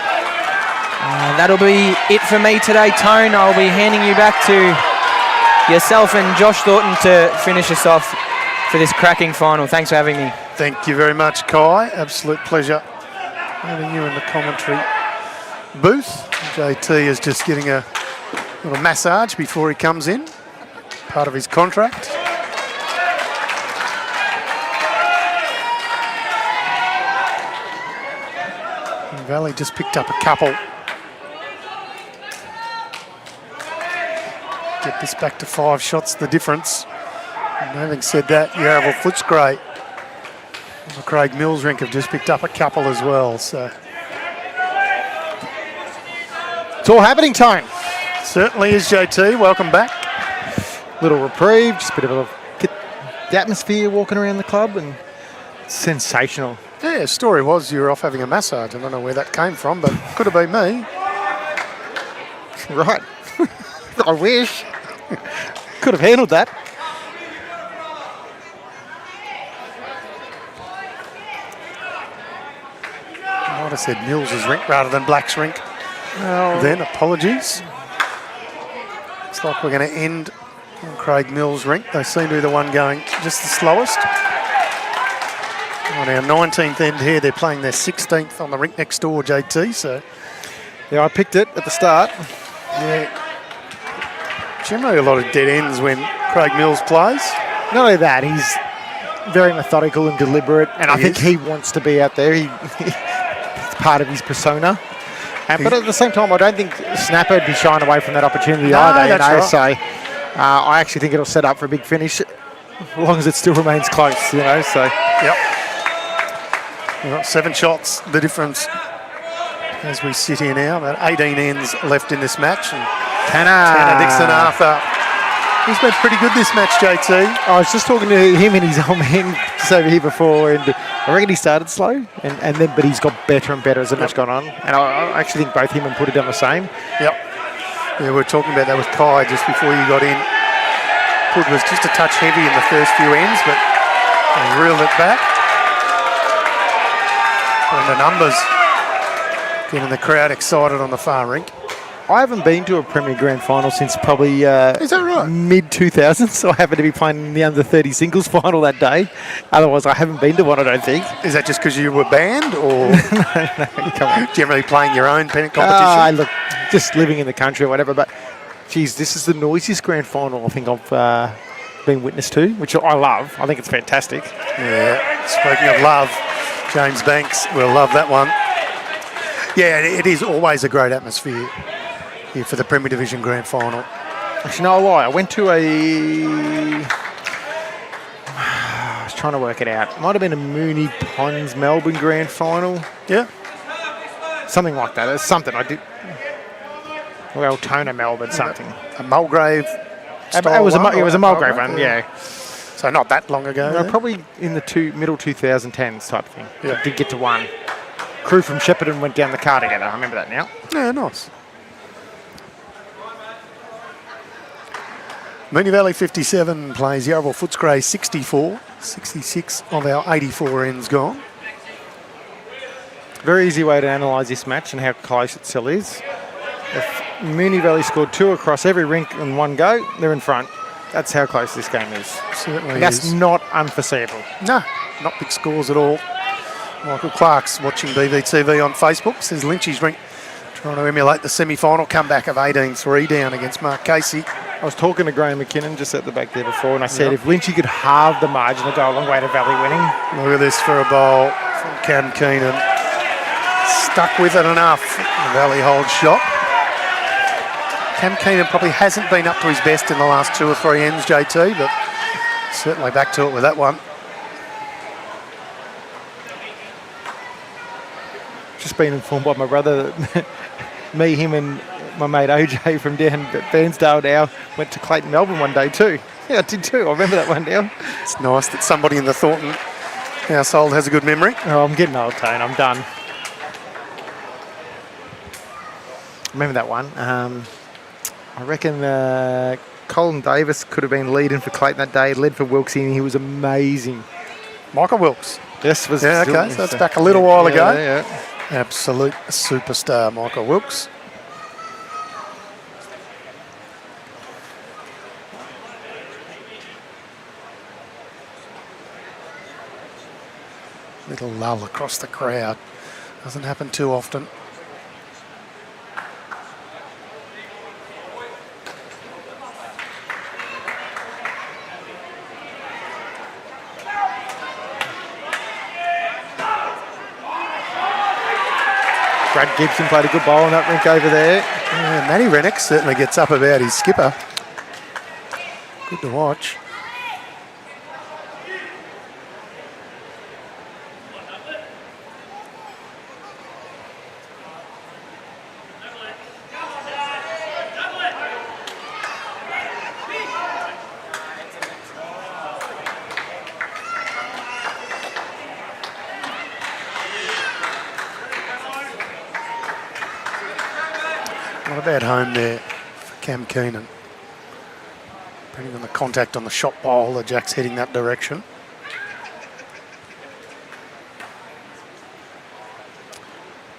That'll be it for me today, Tone. I'll be handing you back to yourself and Josh Thornton to finish us off for this cracking final. Thanks for having me. Thank you very much, Kai. Absolute pleasure having you in the commentary booth. JT is just getting a little massage before he comes in, part of his contract. Valley just picked up a couple. Get this back to 5 shots, the difference. And having said that, Yarra Footscray and the Craig Mills rink have just picked up a couple as well. So It's all happening, Tone. certainly is, JT. Welcome back. Little reprieve, just a bit of a get the atmosphere walking around the club, and sensational. Yeah, story was you were off having a massage. I don't know where that came from, but could have been me. Right. I wish. Could have handled that. I might have said Mills's rink rather than Black's rink. Then apologies. Looks like we're going to end on Craig Mills' rink. They seem to be the one going just the slowest. On our 19th end here, they're playing their 16th on the rink next door, JT. So Yeah, I picked it at the start. yeah, generally a lot of dead ends when Craig Mills plays. Not only that, he's very methodical and deliberate, and I think is. he wants to be out there. It's part of his persona. But at the same time, I don't think Snapper would be shying away from that opportunity No, either. that's right. So I actually think it'll set up for a big finish, as long as it still remains close. So Yep. We've got 7 shots, the difference as we sit here now. About 18 ends left in this match. And Tanner Dixon Arthur. He's been pretty good this match, JT. I was just talking to him and his old man just over here before, and I reckon he started slow, but he's got better and better as the match gone on. And I actually think both him and Put have done the same. Yep. Yeah, we were talking about that with Kai just before you got in. Put was just a touch heavy in the first few ends, but they reeled it back. And the numbers getting the crowd excited on the far rink. I haven't been to a Premier Grand Final since probably Is that right? mid-2000s, so I happened to be playing in the under-30 singles final that day. Otherwise, I haven't been to one, I don't think. Is that just because you were banned, or Come on. generally playing your own pennant competition? Look, just living in the country or whatever, but, geez, this is the noisiest Grand Final I think I've been witness to, which I love. I think it's fantastic. Yeah, speaking of love, James Banks will love that one. Yeah, it is always a great atmosphere here for the Premier Division Grand Final. Actually, no, I lie. I went to I was trying to work it out. It might have been a Mooney Ponds Melbourne Grand Final. Yeah, Something like that. It's something I did. Well, Altona Melbourne, something. a Mulgrave. It was a Mulgrave right? one, yeah. So not that long ago. No, then? probably in the middle 2010s type of thing. Yeah. I did get to one. Crew from Shepparton went down the car together. I remember that now. Yeah, nice. Mooney Valley 57 plays Yarra Footscray 64. 66 of our 84 ends gone. Very easy way to analyse this match and how close it still is. If Mooney Valley scored 2 across every rink in one go, they're in front. That's how close this game is. Certainly That's is. not unforeseeable. No, not big scores at all. Michael Clark's watching BVTV on Facebook. Says Lynchy's Rink trying to emulate the semi-final comeback of 18-3 down against Mark Casey. I was talking to Graham McKinnon just at the back there before, and I said if Lynchy could halve the margin, it'll go a long way to Valley winning. Look at this for a bowl from Cam Keenan. Stuck with it enough. The Valley holds shot. Cam Keenan probably hasn't been up to his best in the last 2 or 3 ends, JT, but certainly back to it with that one. Just been informed by my brother that me, him and my mate OJ from down at Bairnsdale now went to Clayton, Melbourne one day too. Yeah, I did too. I remember that one now. It's nice that somebody in the Thornton household has a good memory. Oh, I'm getting old, Tone. I'm done. Remember that one. I reckon Colin Davis could have been leading for Clayton that day. Led for Wilkesy, and he was amazing. Michael Wilkes. Yes, was Yeah, still- okay, so that's back a little while ago. Yeah. Absolute superstar, Michael Wilkes. Little lull across the crowd. Doesn't happen too often. Brad Gibson played a good ball on that rink over there. Yeah, Matty Rennick certainly gets up about his skipper. Good to watch. Not a bad home there for Cam Keenan. Depending on the contact on the shot bowl, the Jack's heading that direction.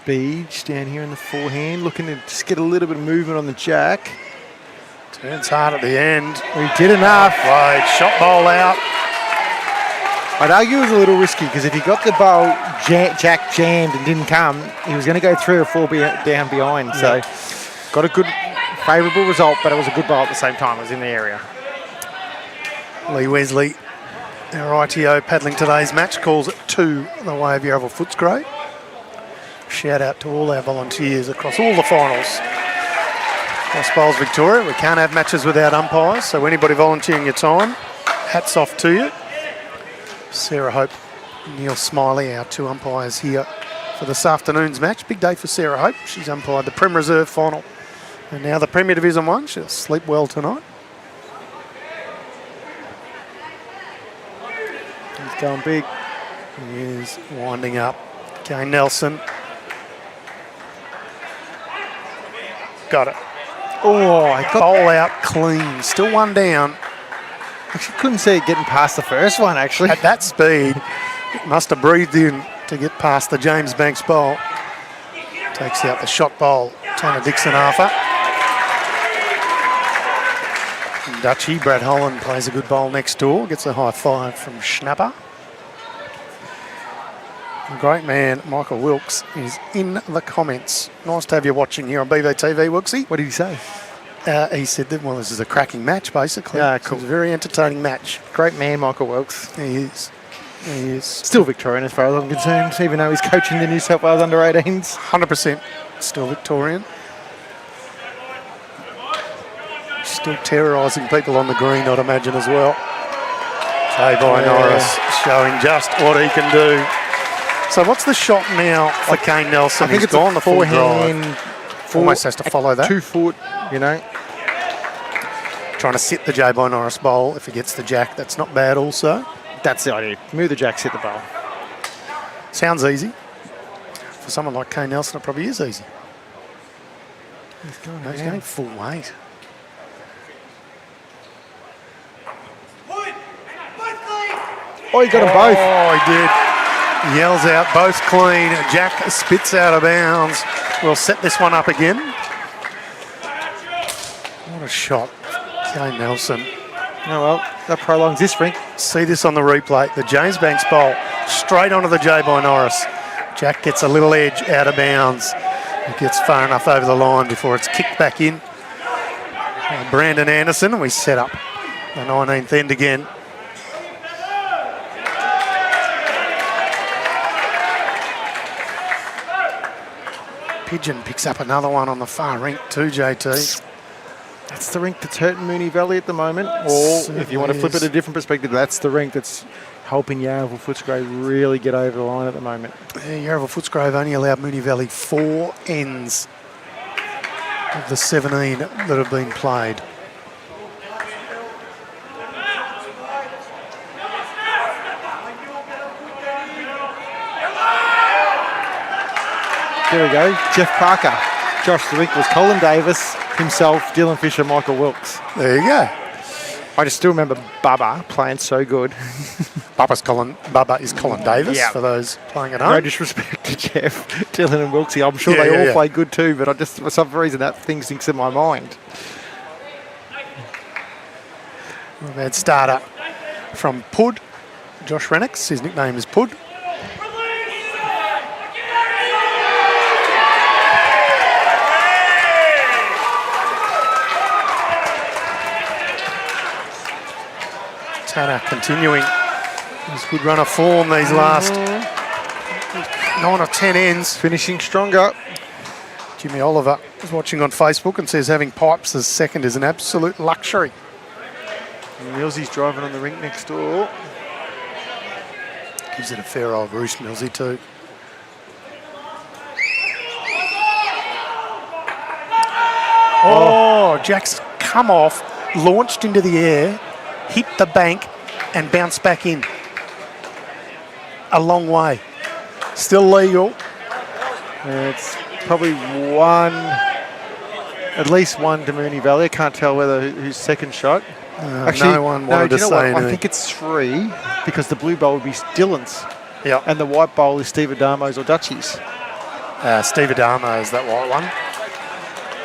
Beach down here in the forehand, looking to just get a little bit of movement on the Jack. Turns hard at the end. He did enough. Played, shot bowl out. I'd argue it was a little risky because if he got the ball Jack jammed and didn't come, he was going to go 3 or 4 down behind. So got a good, favourable result, but it was a good ball at the same time. It was in the area. Lee Wesley, our ITO paddling today's match, calls it 2 the way of Yarra Footscray. Shout out to all our volunteers across all the finals. Cross Bowls Victoria, we can't have matches without umpires, so anybody volunteering your time, hats off to you. Sarah Hope, Neil Smiley, our 2 umpires here for this afternoon's match. Big day for Sarah Hope. She's umpired the Prem Reserve final and now the Premier Division 1. She'll sleep well tonight. He's going big. He is winding up. Kane Nelson. Got it. Oh, he got, Bowl out clean. Still 1 down. actually couldn't see it getting past the first one, actually. At that speed, it must have breathed in to get past the James Banks bowl. Takes out the shot bowl. Tanner Dixon Arthur. Dutchy. Brad Holland plays a good bowl next door. Gets a high five from Schnapper. The great man, Michael Wilkes, is in the comments. Nice to have you watching here on BVTV, Wilksy. What did he say? He said that, well, this is a cracking match, basically. Yeah, So cool. it's a very entertaining match. Great man, Michael Wilkes. He is. He is. Still Victorian as far as I'm concerned, even though he's coaching the New South Wales under-18s. 100% still Victorian. Still terrorising people on the green, I'd imagine, as well. BYE-NORRIS showing just what he can do. So what's the shot now for Kane Nelson? I think He's it's gone a the full forehand. drive. Almost has to follow that. 2 foot, you know. Trying to sit the BYE-NORRIS bowl. If he gets the jack, that's not bad also. That's the idea. Move the jacks, hit the bowl. Sounds easy. For someone like Kane Nelson, it probably is easy. He's going full weight. Oh, he got them both. Oh, he did. He yells out, both clean. Jack spits out of bounds. We'll set this one up again. What a shot. Kane Nelson. Oh, well, that prolongs this rink. See this on the replay. The James Banks bowl straight onto the BYE-NORRIS. Jack gets a little edge out of bounds. It gets far enough over the line before it's kicked back in. Brandon Anderson, and we set up the 19th end again. Pigeon picks up another one on the far rink too, JT. That's the rink that's hurting Mooney Valley at the moment. Or if you want to flip it a different perspective, that's the rink that's helping Yarra Footscray really get over the line at the moment. Yarra Footscray have only allowed Mooney Valley 4 ends of the 17 that have been played. There we go. Jeff Parker. Josh the Rink was Colin Davis, himself, Dylan Fisher, Michael Wilkes. There you go. I just still remember Bubba playing so good. Bubba is Colin Davis, Yeah. for those playing at No home. disrespect to Jeff, Dylan and Wilkesy. I'm sure Yeah, they all yeah. play good too, but I just, for some reason, that thing sinks in my mind. Not a bad starter from Pud. Josh Renix, his nickname is Pud. Tanner continuing his good run of form these last 9 or 10 ends. Finishing stronger. Jimmy Oliver is watching on Facebook and says having pipes as second is an absolute luxury. Millsy's driving on the rink next door. Gives it a fair old roost, Millsy too. Oh, Jack's come off, launched into the air, hit the bank and bounced back in. A long way. Still legal. It's probably one, at least one to Mooney Valley. I can't tell whether who's second shot. No one wanted do to you know say what? I anything. think it's 3 because the blue bowl would be Dylan's Yeah. and the white bowl is Steve Adamo's or Dutchy's. Steve Adamo is that white one.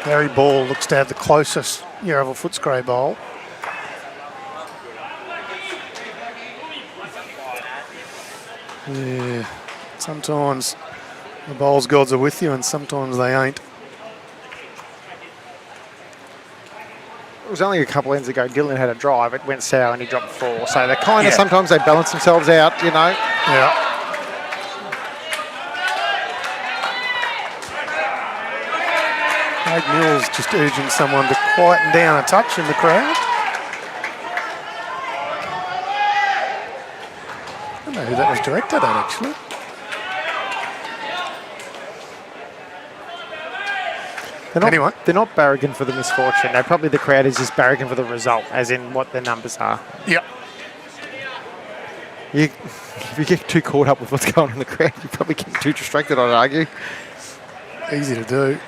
Gary Ball looks to have the closest Yarra Footscray bowl. Yeah, sometimes the bowls gods are with you and sometimes they ain't. It was only a couple ends ago. Dylan had a drive. It went sour and he dropped 4. So they kind of Yeah. sometimes they balance themselves out, you know. Yeah. Craig Mills just urging someone to quieten down a touch in the crowd. I don't know who that was directed at, actually. They're not barragging for the misfortune. They're probably the crowd is just barragging for the result, as in what their numbers are. Yeah. If you get too caught up with what's going on in the crowd, you probably get too distracted, I'd argue. Easy to do.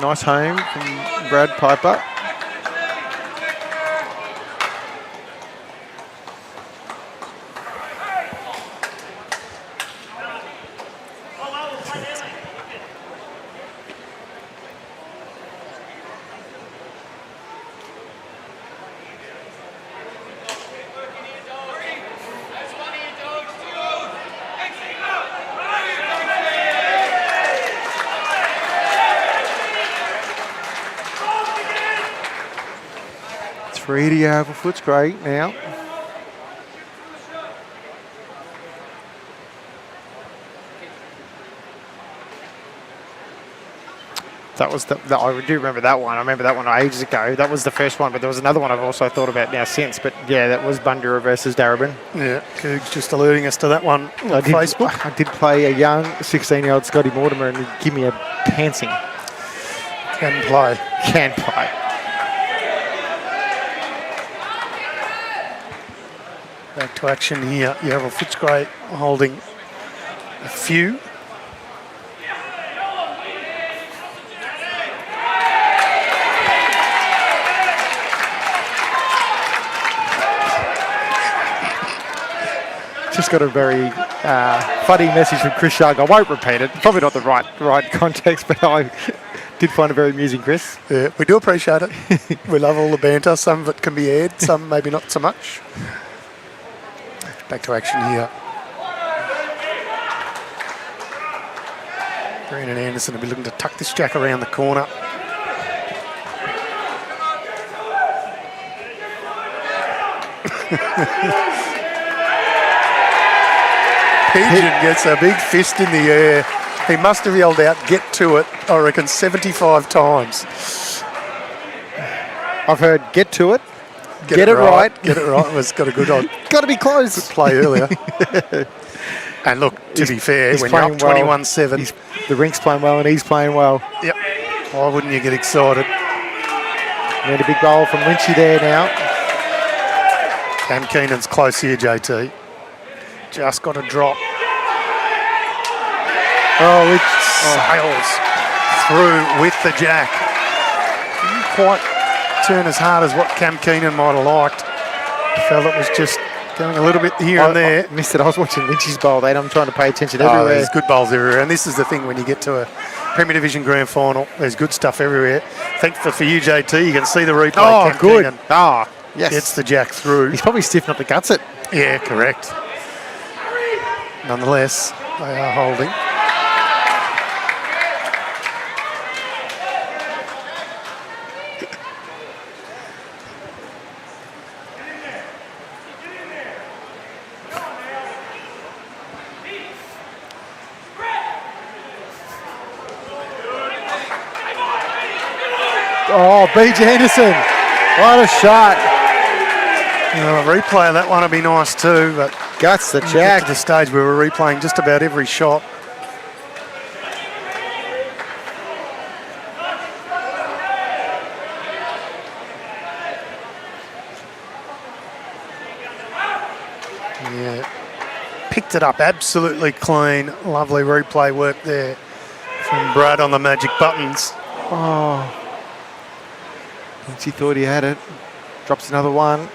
Nice home from Brad Piper. Three to Yarra Footscray now. That was I do remember that one. I remember that one ages ago. That was the first one, but there was another one I've also thought about now since. But yeah, that was Bundoora versus Darebin. Yeah, Coog's just alerting us to that one on Facebook. I did play a young 16-year-old Scotty Mortimer, and he'd give me a pantsing. Can play. Can play. Back to action here. Yarra Footscray holding a few. Just got a very funny message from Chris Shark. I won't repeat it. Probably not the right context, but I did find it very amusing, Chris. Yeah, we do appreciate it. We love all the banter. Some of it can be aired, some maybe not so much. Back to action here. Green and Anderson will be looking to tuck this jack around the corner. Pigeon gets a big fist in the air. He must have yelled out, "Get to it," I reckon 75 times. I've heard, "Get to it." Get it right. Get it right. Was got a good on. Got to be close. Good play earlier. And look, to be fair, when you're up 21-7. The Rink's playing well and he's playing well. Yep. Why wouldn't you get excited? And a big goal from Lynchy there now. Cam Keenan's close here, JT. Just got a drop. Oh, it sails through with the jack. Didn't quite turn as hard as what Cam Keenan might have liked. I felt it was just going a little bit here and there. I missed it. I was watching Lynchy's bowl then. I'm trying to pay attention everywhere. There's good bowls everywhere. And this is the thing when you get to a Premier Division Grand Final, there's good stuff everywhere. Thankful for you, JT. You can see the replay. Oh, Cam good. Keenan Yes. gets the jack through. He's probably stiff not to guts it. Yeah, correct. Nonetheless, they are holding. Oh, BJ Anderson. What a shot. A replay of that one would be nice too, but guts the jack. jack. To the stage where we're replaying just about every shot. Yeah, picked it up absolutely clean. Lovely replay work there from Brad on the magic buttons. Oh, he thought he had it. Drops another one.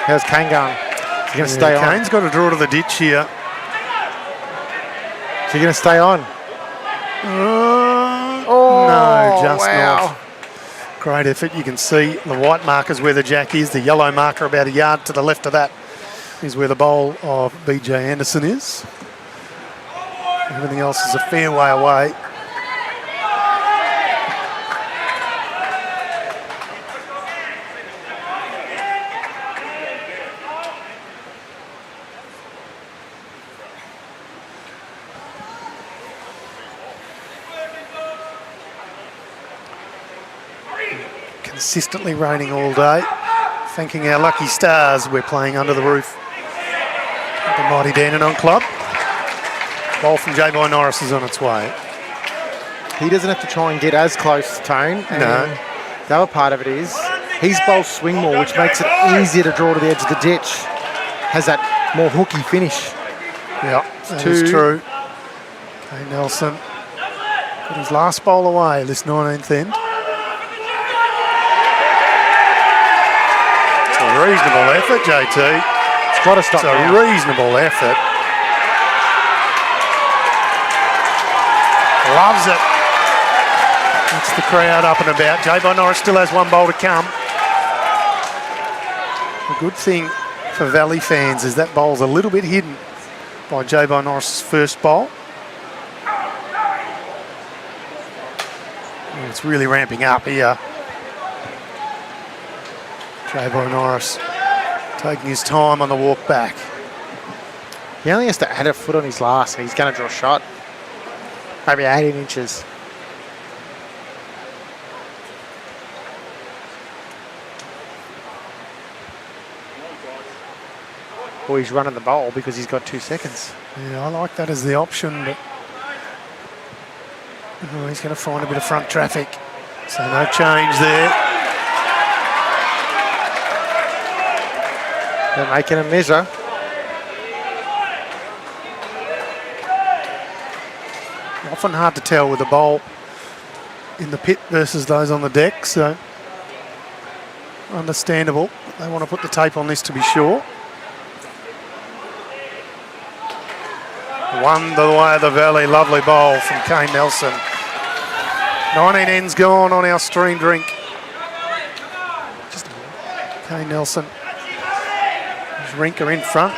How's Kane going? Is he going to stay on? Kane's got to draw to the ditch here. Is he going to stay on? No, just wow. not. Great effort. You can see the white markers where the jack is. The yellow marker about a yard to the left of that is where the bowl of BJ Anderson is. Everything else is a fair way away. Consistently raining all day. Thanking our lucky stars, we're playing under the roof of the mighty Dandenong club. Ball from BYE-NORRIS is on its way. He doesn't have to try and get as close, Tone. No. The other part of it is his bowls swing more, which makes it easier to draw to the edge of the ditch. Has that more hooky finish. Yeah, that is true. Kane Nelson Got his last bowl away, this 19th end. It's a reasonable effort, JT. It's got to stop It's a now. reasonable effort. Loves it. Gets the crowd up and about. BYE-NORRIS still has one bowl to come. The good thing for Valley fans is that bowl's a little bit hidden by BYE-NORRIS' first bowl. And it's really ramping up here. BYE-NORRIS taking his time on the walk back. He only has to add a foot on his last and he's going to draw a shot. Maybe 18 inches. Or he's running the bowl because he's got 2 seconds. Yeah, I like that as the option, but oh, he's going to find a bit of front traffic. So no change there. They're making a measure. Often hard to tell with the bowl in the pit versus those on the deck, so understandable. They want to put the tape on this to be sure. One the way of the Valley, lovely bowl from Kane Nelson. 19 ends gone on our streamed rink. Just Kane Nelson. His rink are in front.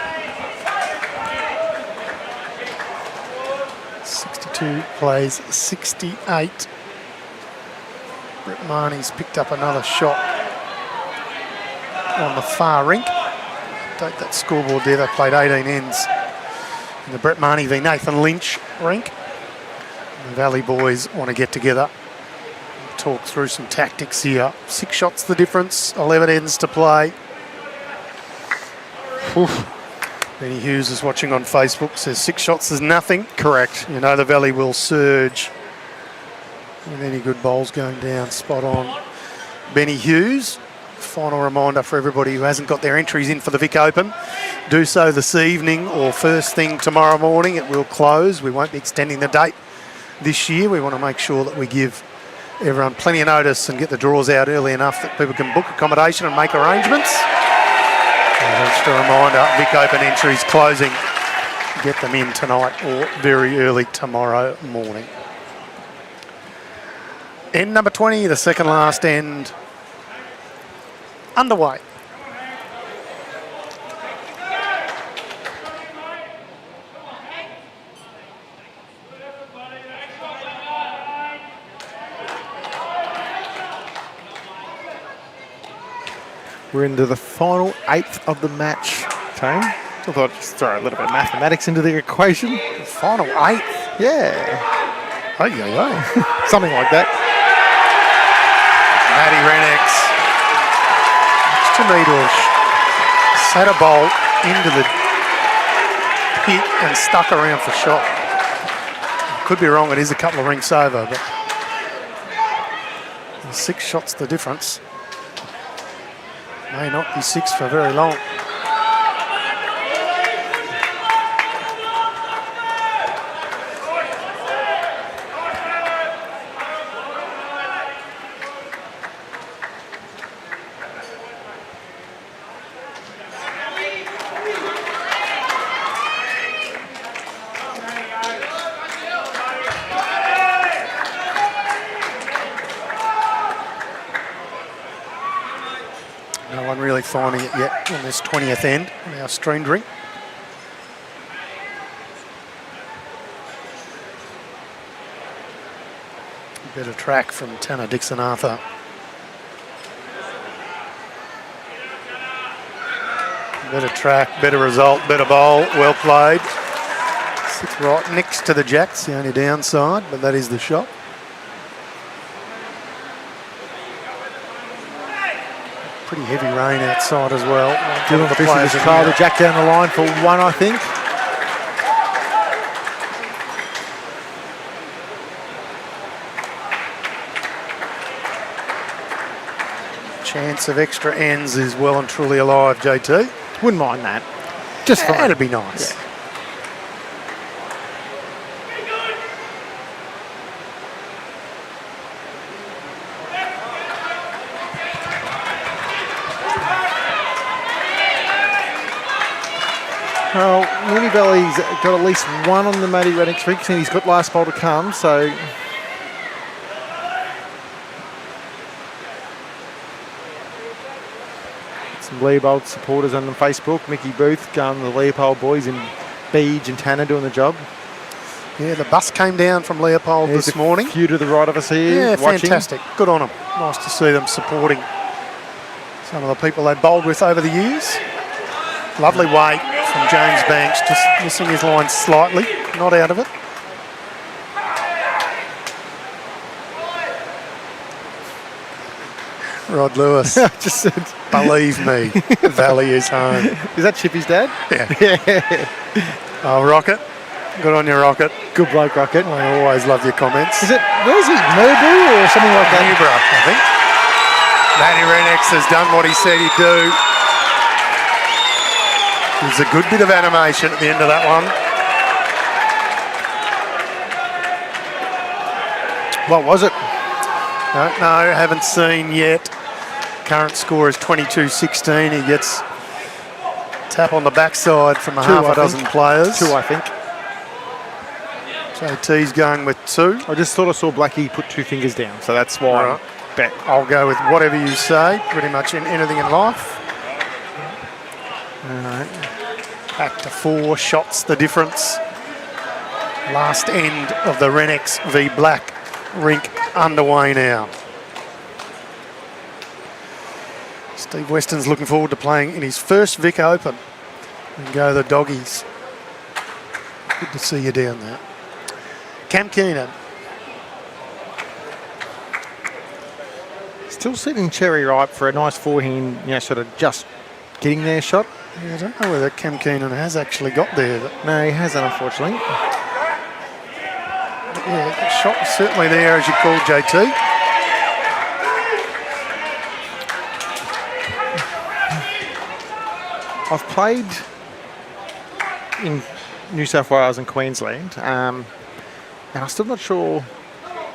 62 plays 68. Brett Marnie's picked up another shot on the far rink. Take that scoreboard there, they played 18 ends in the Brett Marnie v Nathan Lynch rink. And the Valley boys want to get together and talk through some tactics here. 6 shots the difference, 11 ends to play. Oof. Benny Hughes is watching on Facebook, says 6 shots is nothing. Correct. You know the Valley will surge with any good bowls going down. Spot on. Benny Hughes. Final reminder for everybody who hasn't got their entries in for the Vic Open. Do so this evening or first thing tomorrow morning. It will close. We won't be extending the date this year. We want to make sure that we give everyone plenty of notice and get the draws out early enough that people can book accommodation and make arrangements. And just a reminder, Vic Open entries closing. Get them in tonight or very early tomorrow morning. End number 20, the second last end, underway. We're into the final 8th of the match, Tone. I thought I'd just throw a little bit of mathematics into the equation. The final 8th? Yeah. Oh, yeah, yeah. Something like that. Matty Renix. Looks to me to have set a bolt into the pit and stuck around for shot. Could be wrong, it is a couple of rinks over, but 6 shots the difference. May not be 6 for very long. No one really finding it yet on this 20th end on our streamed rink. Better track from Tanner Dixon Arthur. Better track, better result, better bowl, well played. Sits right next to the jacks, the only downside, but that is the shot. Pretty heavy rain outside as well. Dylan Fisher just trailed the jack down the line for 1, I think. Chance of extra ends is well and truly alive, JT. Wouldn't mind that. Just fine. That'd be nice. Yeah. Well, Mooney Valley's got at least one on the Matty Rennick's rinks, and he's got last bowl to come, so... Some Leopold supporters on the Facebook. Mickey Booth going to the Leopold boys, and Beej and Tanner doing the job. Yeah, the bus came down from Leopold this morning. A few to the right of us here. Yeah, watching. fantastic. Good on them. Nice to see them supporting some of the people they bowled with over the years. Lovely weight from James Banks, just missing his line slightly, not out of it. Rod Lewis, Just said, believe me, Valley is home. is that Chippy's dad? Yeah. Oh, Rocket. Good on you, Rocket. Good bloke, Rocket. I always love your comments. Is it, where's he, Murbu or something like that? Newborough, I think. Matty Renix has done what he said he'd do. There's a good bit of animation at the end of that one. What was it? Don't know, haven't seen yet. Current score is 22-16. He gets tap on the backside from half a dozen players. 2, I think. JT's going with 2. I just thought I saw Blackie put 2 fingers down, so that's why. Right. I'll go with whatever you say, pretty much in anything in life. All right. Back to 4 shots, the difference. Last end of the Renix v Black Rink underway now. Steve Weston's looking forward to playing in his first Vic Open. And go the doggies. Good to see you down there. Cam Keenan. Still sitting cherry ripe for a nice forehand, sort of just getting there shot. Yeah, I don't know whether Cam Keenan has actually got there. No, he hasn't, unfortunately. Yeah, the shot was certainly there, as you called, JT. I've played in New South Wales and Queensland, and I'm still not sure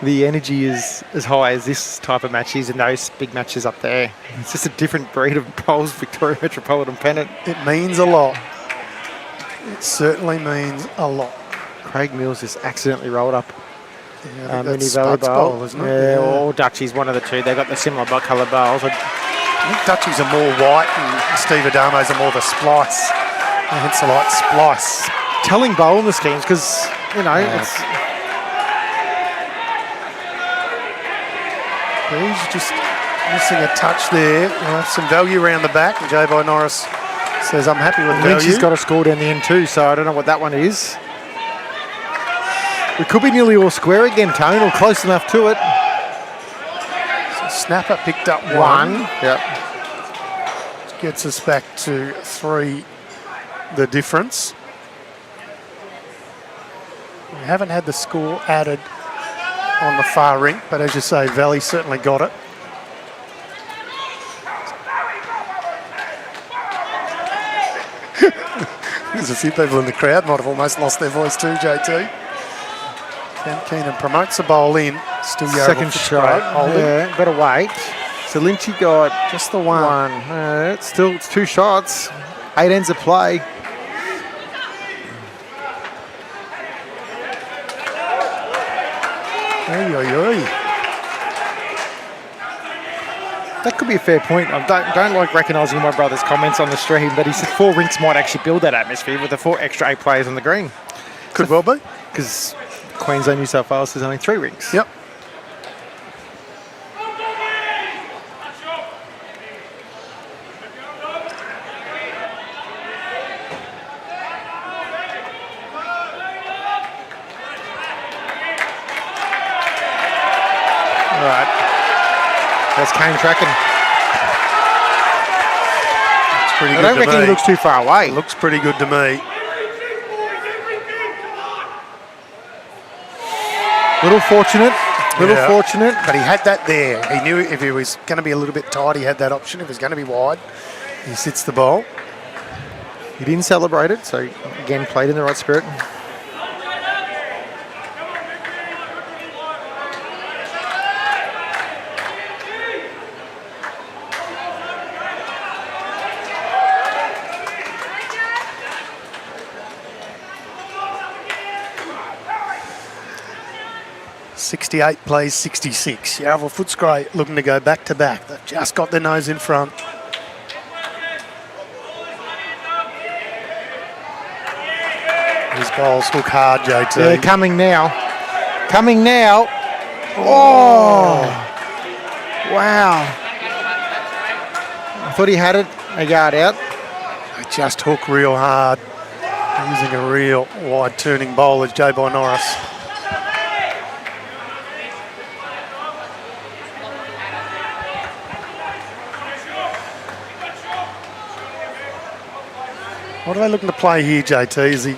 the energy is as high as this type of match is in those big matches up there. It's just a different breed of bowls, Victoria Metropolitan Pennant. It means a lot. It certainly means a lot. Craig Mills just accidentally rolled up. Yeah, Mooney that's Valley Spud's bowl, bowl, isn't it? Yeah, or Dutchie's, one of the two. They've got the similar coloured bowls. I think Dutchies are more white and Steve Adamo's are more the splice. Hence the light splice. Telling bowl in the schemes because, it's... He's just missing a touch there. We'll have some value around the back. And BYE-NORRIS says, I'm happy with value. Lynch has got a score down the end too, so I don't know what that one is. We could be nearly all square again, Tone, or close enough to it. So Snapper picked up 1. Yep. Gets us back to 3, the difference. We haven't had the score added on the far rink, but as you say, Valley certainly got it. There's a few people in the crowd might have almost lost their voice too, JT. Cam Keenan promotes the bowl in. Still Yarra Second Footscray shot. holding. Yeah, better wait. So Lynchy got Just the one. It's 2 shots. 8 ends of play. Oy, oy, oy. That could be a fair point. I don't like recognising my brother's comments on the stream, but he said 4 rinks might actually build that atmosphere with the 4 extra 8 players on the green. Could well be. Because Queensland, New South Wales, there's only 3 rinks. Yep. All right. That's Kane tracking. It's pretty I good don't to reckon me. he looks too far away. Looks pretty good to me. Little fortunate. Fortunate. But he had that there. He knew if he was going to be a little bit tight, he had that option. If it was going to be wide, he sits the ball. He didn't celebrate it, so again, played in the right spirit. 68 plays 66. Yarraville Footscray looking to go back to back. They've just got their nose in front. These bowls hook hard, JT. Yeah, coming now. Coming now. Oh! Wow. I thought he had it a yard out. They just hook real hard. Using a real wide turning bowl as BYE-NORRIS. What are they looking to play here, JT? Is he?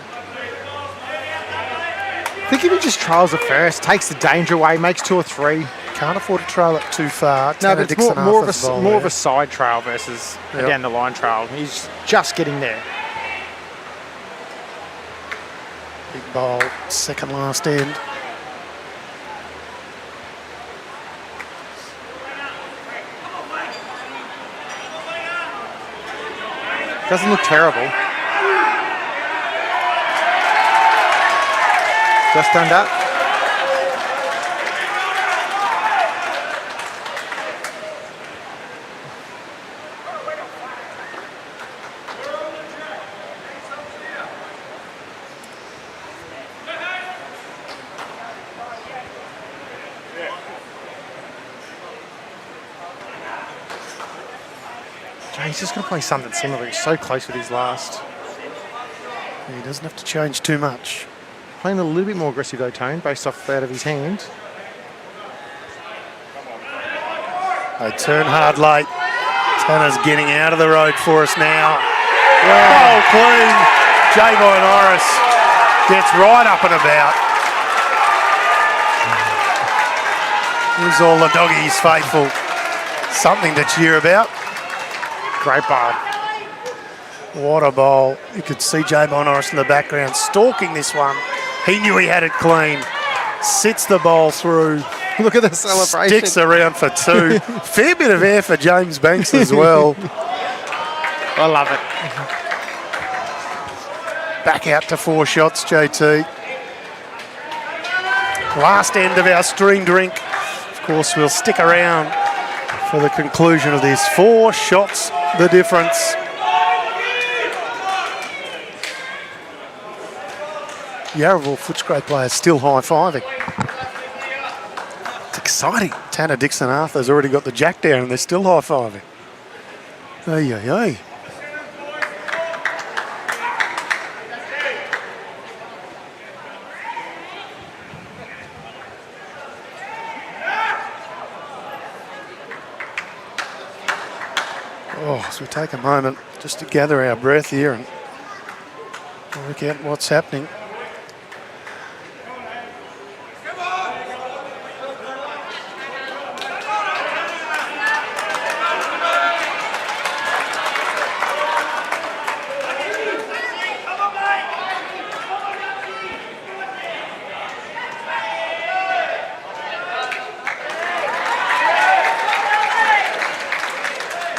I think if he just trials it first, takes the danger away, makes 2 or 3. Can't afford to trail it too far. No, but it's more of a a side trail versus a down the line trail. He's just getting there. Big bowl, second last end. Doesn't look terrible. Just under. He's just going to play something similar. He's so close with his last. He doesn't have to change too much. Playing a little bit more aggressive though, Tone, based off out of his hand. They turn hard late. Tanner's getting out of the road for us now. Wow. Oh, clean. BYE-NORRIS gets right up and about. Here's all the doggies faithful. Something to cheer about. Great bowl. What a bowl. You could see BYE-NORRIS in the background stalking this one. He knew he had it clean. Sits the bowl through. Look at the celebration. Sticks around for 2. Fair bit of air for James Banks as well. I love it. Back out to 4 shots, JT. Last end of our streamed rink. Of course, we'll stick around for the conclusion of this. 4 shots, the difference. Yarraville Footscray players still high-fiving. It's exciting. Tanner Dixon-Arthur's already got the jack down and they're still high-fiving. Ay, ay, ay. Oh, so we take a moment just to gather our breath here and work out what's happening.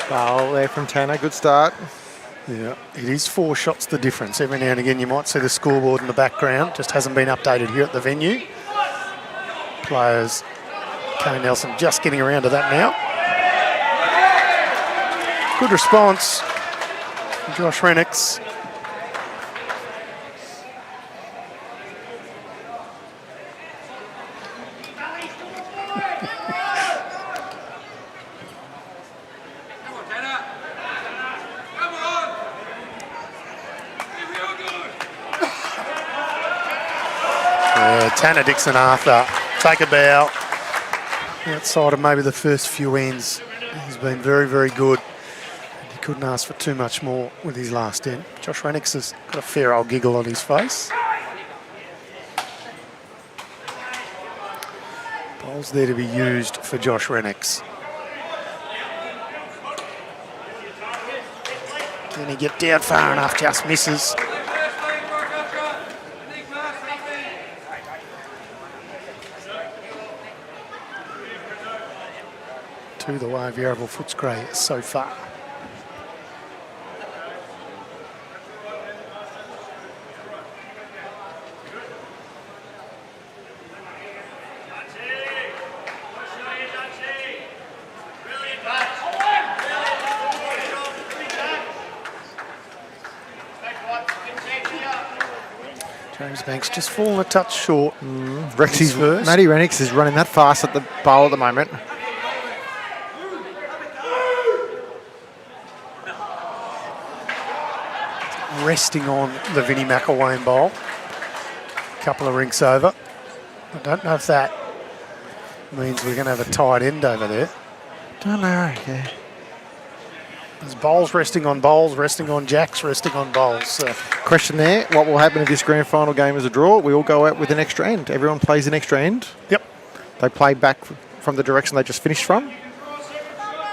Bowl there from Tanner, good start. Yeah, it is 4 shots the difference. Every now and again you might see the scoreboard in the background, just hasn't been updated here at the venue. Players, Kane Nelson just getting around to that now. Good response from Josh Rennicks. Tanner Dixon-Arthur, take a bow. Outside of maybe the first few ends, he's been very, very good. He couldn't ask for too much more with his last end. Josh Rennicks has got a fair old giggle on his face. Bowl's there to be used for Josh Rennicks. Can he get down far enough? Just misses. To the way of Yarraville Footscray so far. James Banks just fallen a touch short. Rexy's first. Matty Renix is running that fast at the bowl at the moment. Resting on the Vinnie McElwain bowl. Couple of rinks over. I don't know if that means we're going to have a tight end over there. Don't know. Yeah. There's bowls resting on bowls, resting on jacks, resting on bowls. So. Question there, what will happen if this grand final game is a draw? We all go out with an extra end. Everyone plays an extra end. Yep. They play back from the direction they just finished from.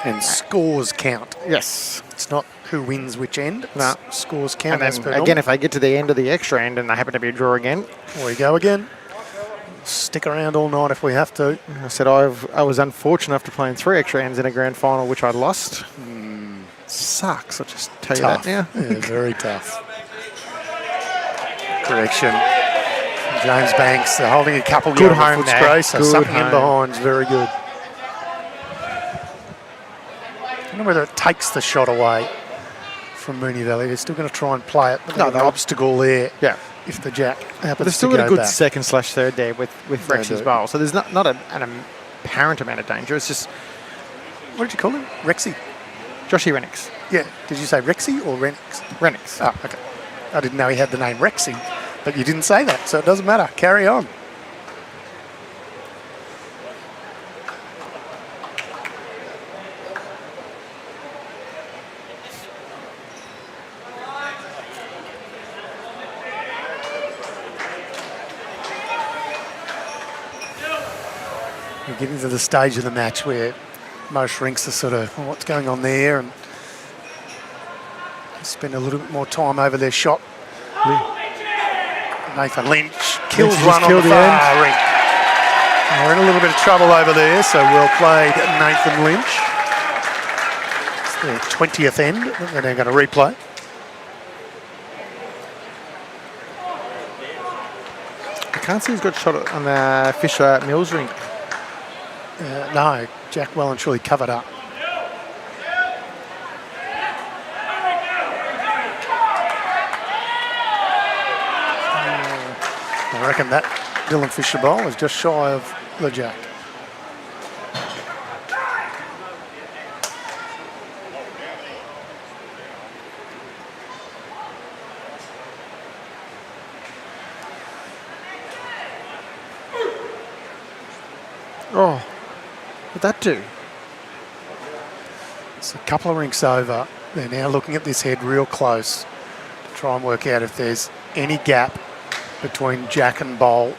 And scores count. Yes. It's not who wins which end. It's No. scores count. And as then per again, normal. if they get to the end of the extra end and they happen to be a draw again. We go again. Stick around all night if we have to. I said I was unfortunate after playing 3 extra ends in a grand final, which I lost. Sucks, I'll just tell Tough. you that now. Yeah, very tough. Correction. James Banks, they're holding a couple Good Yarra home there. Footscray, so Good something in home. behind is very good. I don't know whether it takes the shot away from Mooney Valley. They're still going to try and play it, but No, there's an they'll- obstacle there Yeah. if the jack happens But they've still to got a go good back. second/third there with They Rexy's do. bowl. So there's not an apparent amount of danger. It's just What did you call him? Rexy? Joshy Renix. Yeah. Did you say Rexy or Renix? Renix. Oh, okay. I didn't know he had the name Rexy, but you didn't say that, so it doesn't matter. Carry on. We're getting to the stage of the match where most rinks are sort of, well, what's going on there, and spend a little bit more time over their shot. Nathan Lynch kills Lynch one just on the killed the far rink. And we're in a little bit of trouble over there, so well played, Nathan Lynch. It's their 20th end that they're going to replay. I can't see who's got shot on the Fisher Mills rink. No, Jack well and truly covered up. I reckon that Dylan Fisher bowl is just shy of the jack. Oh, what'd that do? It's a couple of rinks over. They're now looking at this head real close to try and work out if there's any gap between jack and bowl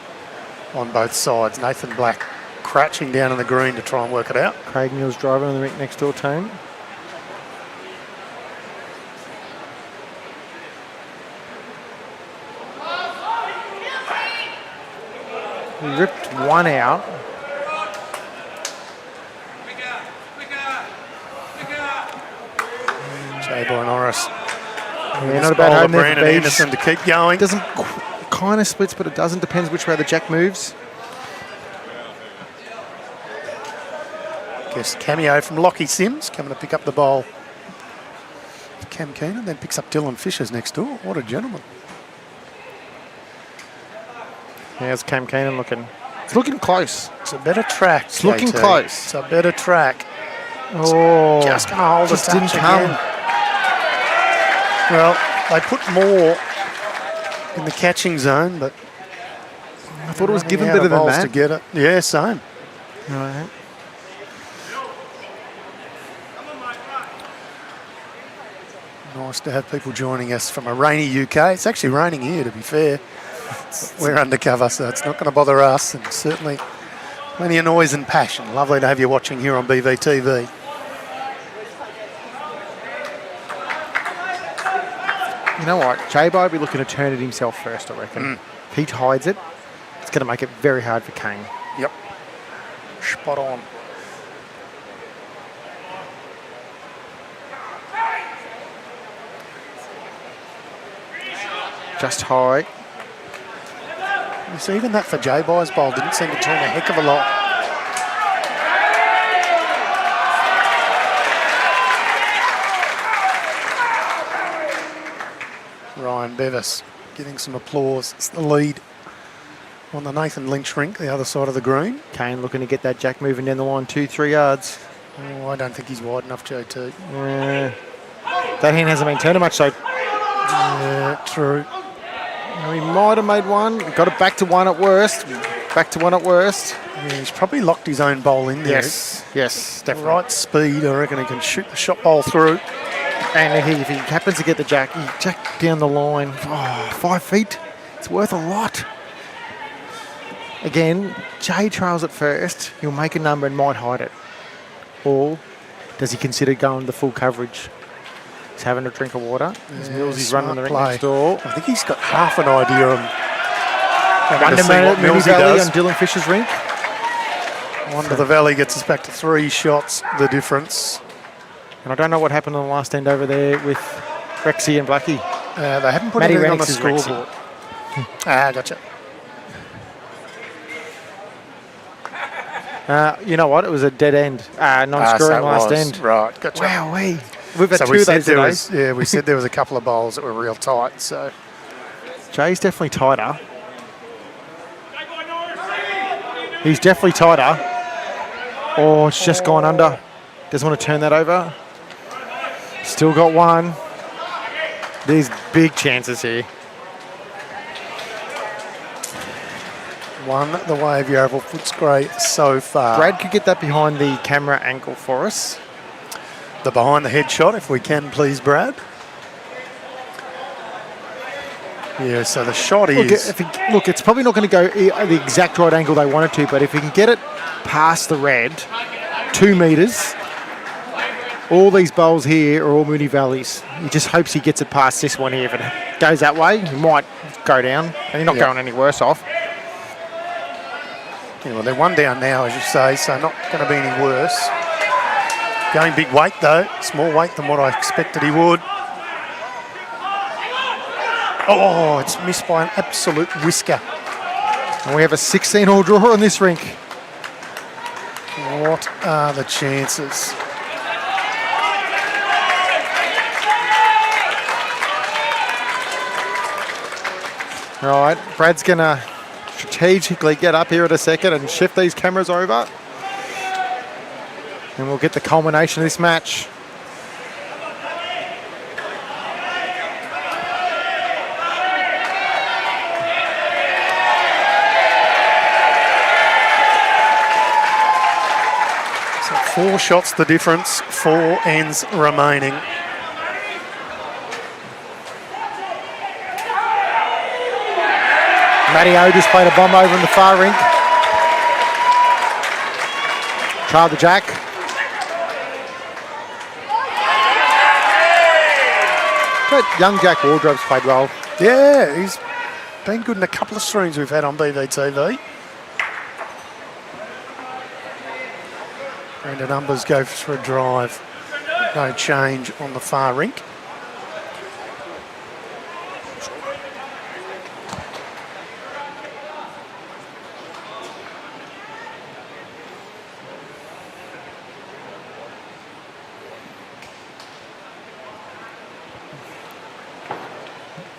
on both sides. Nathan Black crouching down in the green to try and work it out. Craig Mills driving on the rink next door team. He ripped one out. BYE-NORRIS. Yeah, not a bad home there for Brandon Beach. Anderson to keep going. Doesn't kind of splits, but it doesn't. Depends which way the jack moves. Guest cameo from Lockie Sims coming to pick up the bowl. Cam Keenan then picks up Dylan Fisher's next door. What a gentleman. How's Cam Keenan looking? It's looking close. It's a better track. It's looking JT. close. It's a better track. Oh, Just going to hold just a touch didn't come. again. Well, they put more in the catching zone, but I thought it was given running out better of than bowls that. to get it. Yeah, same. Right. Nice to have people joining us from a rainy UK. It's actually raining here, to be fair. We're undercover, so it's not going to bother us, and certainly plenty of noise and passion. Lovely to have you watching here on BVTV. You know what? J-Bo will be looking to turn it himself first, I reckon. If he hides it, it's going to make it very hard for Kane. Yep. Spot on. Just high. You see, even that for J-By's bowl didn't seem to turn a heck of a lot. Ryan Bevis getting some applause. It's the lead on the Nathan Lynch rink, the other side of the green. Kane looking to get that jack moving down the line 2-3 yards. Oh, I don't think he's wide enough, JT. That hand hasn't been turning much, so Yeah, true. he might have made one. Got it back to one at worst. Back to one at worst. Yeah, he's probably locked his own bowl in there. Yes, The definitely. right speed, I reckon he can shoot the shot bowl through. And if he happens to get the jack, he jack down the line. 5 feet. It's worth a lot. Again, Jay trails at first. He'll make a number and might hide it. Or does he consider going the full coverage? He's having a drink of water. There's Millsy's running the rink play. next door. I think he's got half an idea on Wonder to see Man what at Mooney Millsy Valley does. on Dylan Fisher's rink. Wonder the Valley gets us back to 3 shots, the difference. And I don't know what happened on the last end over there with Rexy and Blackie. They haven't put Matty anything on the Rennick's is Rexy. scoreboard. Gotcha. You know what? It was a dead end. Non-scoring last end. Right, gotcha. Wow, we've had So two we of said those there today. was, we said there was a couple of bowls that were real tight. So Jay's definitely tighter. He's definitely tighter. Oh, it's just gone under. Doesn't want to turn that over. Still got one. There's big chances here. one the way of Yarra Footscray so far. Brad could get that behind the camera angle for us. The behind the head shot, if we can, please, Brad. Yeah, so the shot is... Look, it's probably not going to go the exact right angle they want it to, but if he can get it past the red, 2 metres, all these bowls here are all Mooney Valleys. He just hopes he gets it past this one here. If it goes that way, he might go down, and you're not going any worse off. Yeah, well, they're one down now, as you say, so not going to be any worse. Going big weight, though. It's more weight than what I expected he would. Oh, it's missed by an absolute whisker. And we have a 16-all draw on this rink. What are the chances? All right, Brad's going to strategically get up here at a second and shift these cameras over. And we'll get the culmination of this match. So 4 shots the difference, 4 ends remaining. Matty O just played a bomb over in the far rink. Tried the jack. But young Jack Wardrobe's played well. Yeah, he's been good in a couple of streams we've had on BVTV. And the numbers go for a drive. No change on the far rink.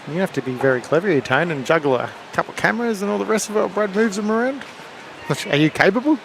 You have to be very clever here, Tone, and juggle a couple of cameras and all the rest of it while Brad moves them around. Are you capable?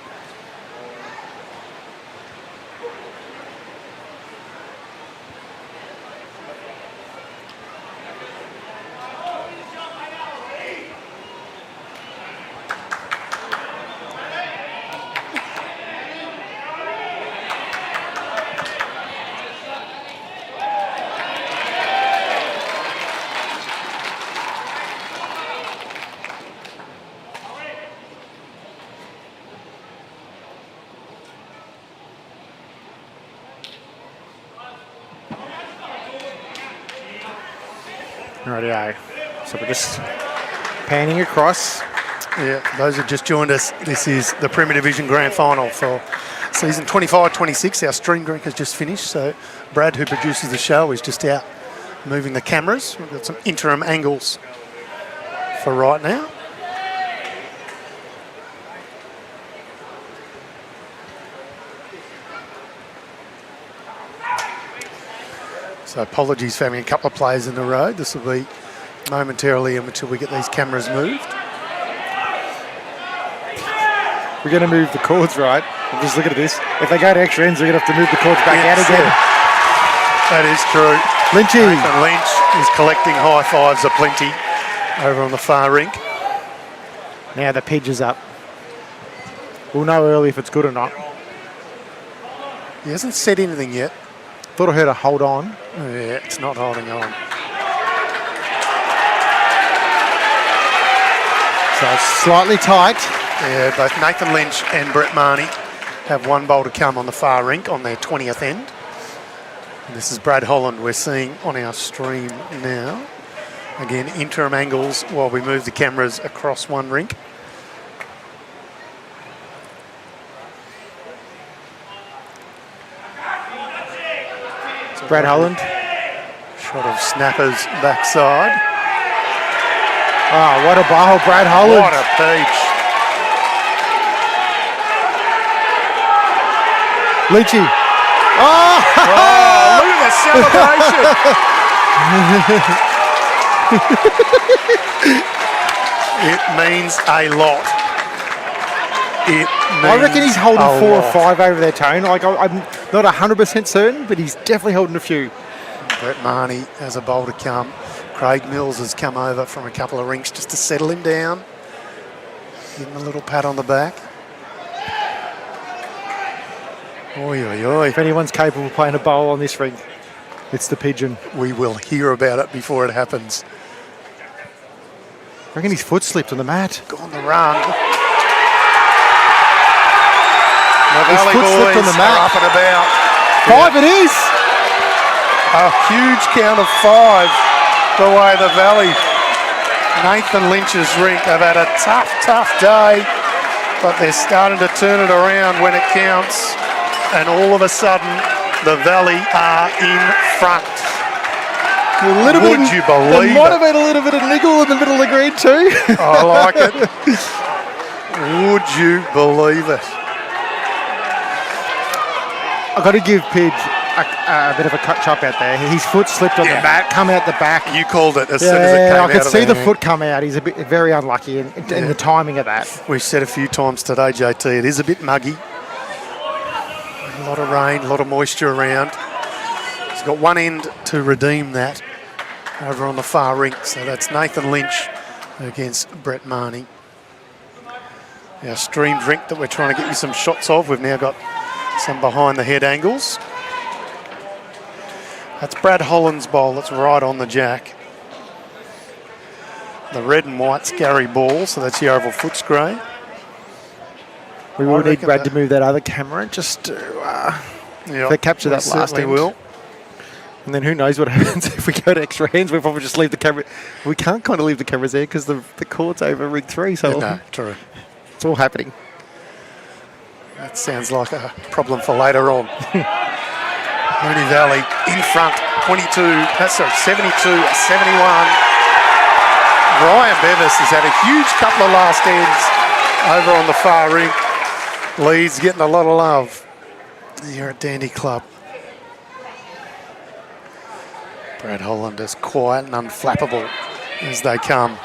Rightio. So we're just panning across. Yeah, those who just joined us, this is the Premier Division Grand Final for season 25-26. Our stream drink has just finished, so Brad, who produces the show, is just out moving the cameras. We've got some interim angles for right now. So apologies for having a couple of players in the road. This will be momentarily until we get these cameras moved. We're going to move the cords, right? And just look at this. If they go to extra ends, we're going to have to move the cords back out again. That is true. Lynchy. Nathan Lynch is collecting high fives aplenty over on the far rink. Now the pitch is up. We'll know early if it's good or not. He hasn't said anything yet. Thought I heard a hold on. Oh, yeah, it's not holding on. So it's slightly tight. Yeah, both Nathan Lynch and Brett Marnie have one bowl to come on the far rink on their 20th end. And this is Brad Holland we're seeing on our stream now. Again, interim angles while we move the cameras across one rink. Brad Holland. Shot of Snapper's backside. Oh, what a bowl, Brad Holland. What a peach. Lynchy. Oh! Oh, look at the celebration. It means a lot. I reckon he's holding 4 or 5 over there, Tone. Like, I'm not 100% certain, but he's definitely holding a few. Brett Marnie has a bowl to come. Craig Mills has come over from a couple of rinks just to settle him down. Give him a little pat on the back. Oi, oi, oi. If anyone's capable of playing a bowl on this rink, it's the pigeon. We will hear about it before it happens. I reckon his foot slipped on the mat. On the run. The His Valley foot slipped boys on the mat. are up and about. 5 it is. A huge count of 5 the way the Valley. Nathan Lynch's rink have had a tough, tough day, but they're starting to turn it around when it counts. And all of a sudden, the Valley are in front. Would you believe it? Might it? have had a little bit of niggle in the middle of the green too. I like it. Would you believe it? I've got to give Pidge a bit of a cut chop out there. His foot slipped on the mat, come out the back. You called it as soon as it came out. I could see of the there. foot come out. He's very unlucky in the timing of that. We've said a few times today, JT, it is a bit muggy. A lot of rain, a lot of moisture around. He's got one end to redeem that over on the far rink. So that's Nathan Lynch against Brett Marnie. Our streamed rink that we're trying to get you some shots of. We've now got some behind the head angles. That's Brad Holland's bowl. That's right on the jack. The red and white's Gary Ball, so that's Yarra Footscray. We will need Brad to move that other camera just to capture that last end. Will. And then who knows what happens if we go to extra hands. We'll probably just leave the camera. We can't kind of leave the cameras there because the cord's over ring 3. So no, true. It's all happening. That sounds like a problem for later on. Mooney Valley in front, 72, 71. Ryan Bevis has had a huge couple of last ends over on the far rink. Leeds getting a lot of love here at Dandy Club. Brad Holland is quiet and unflappable as they come.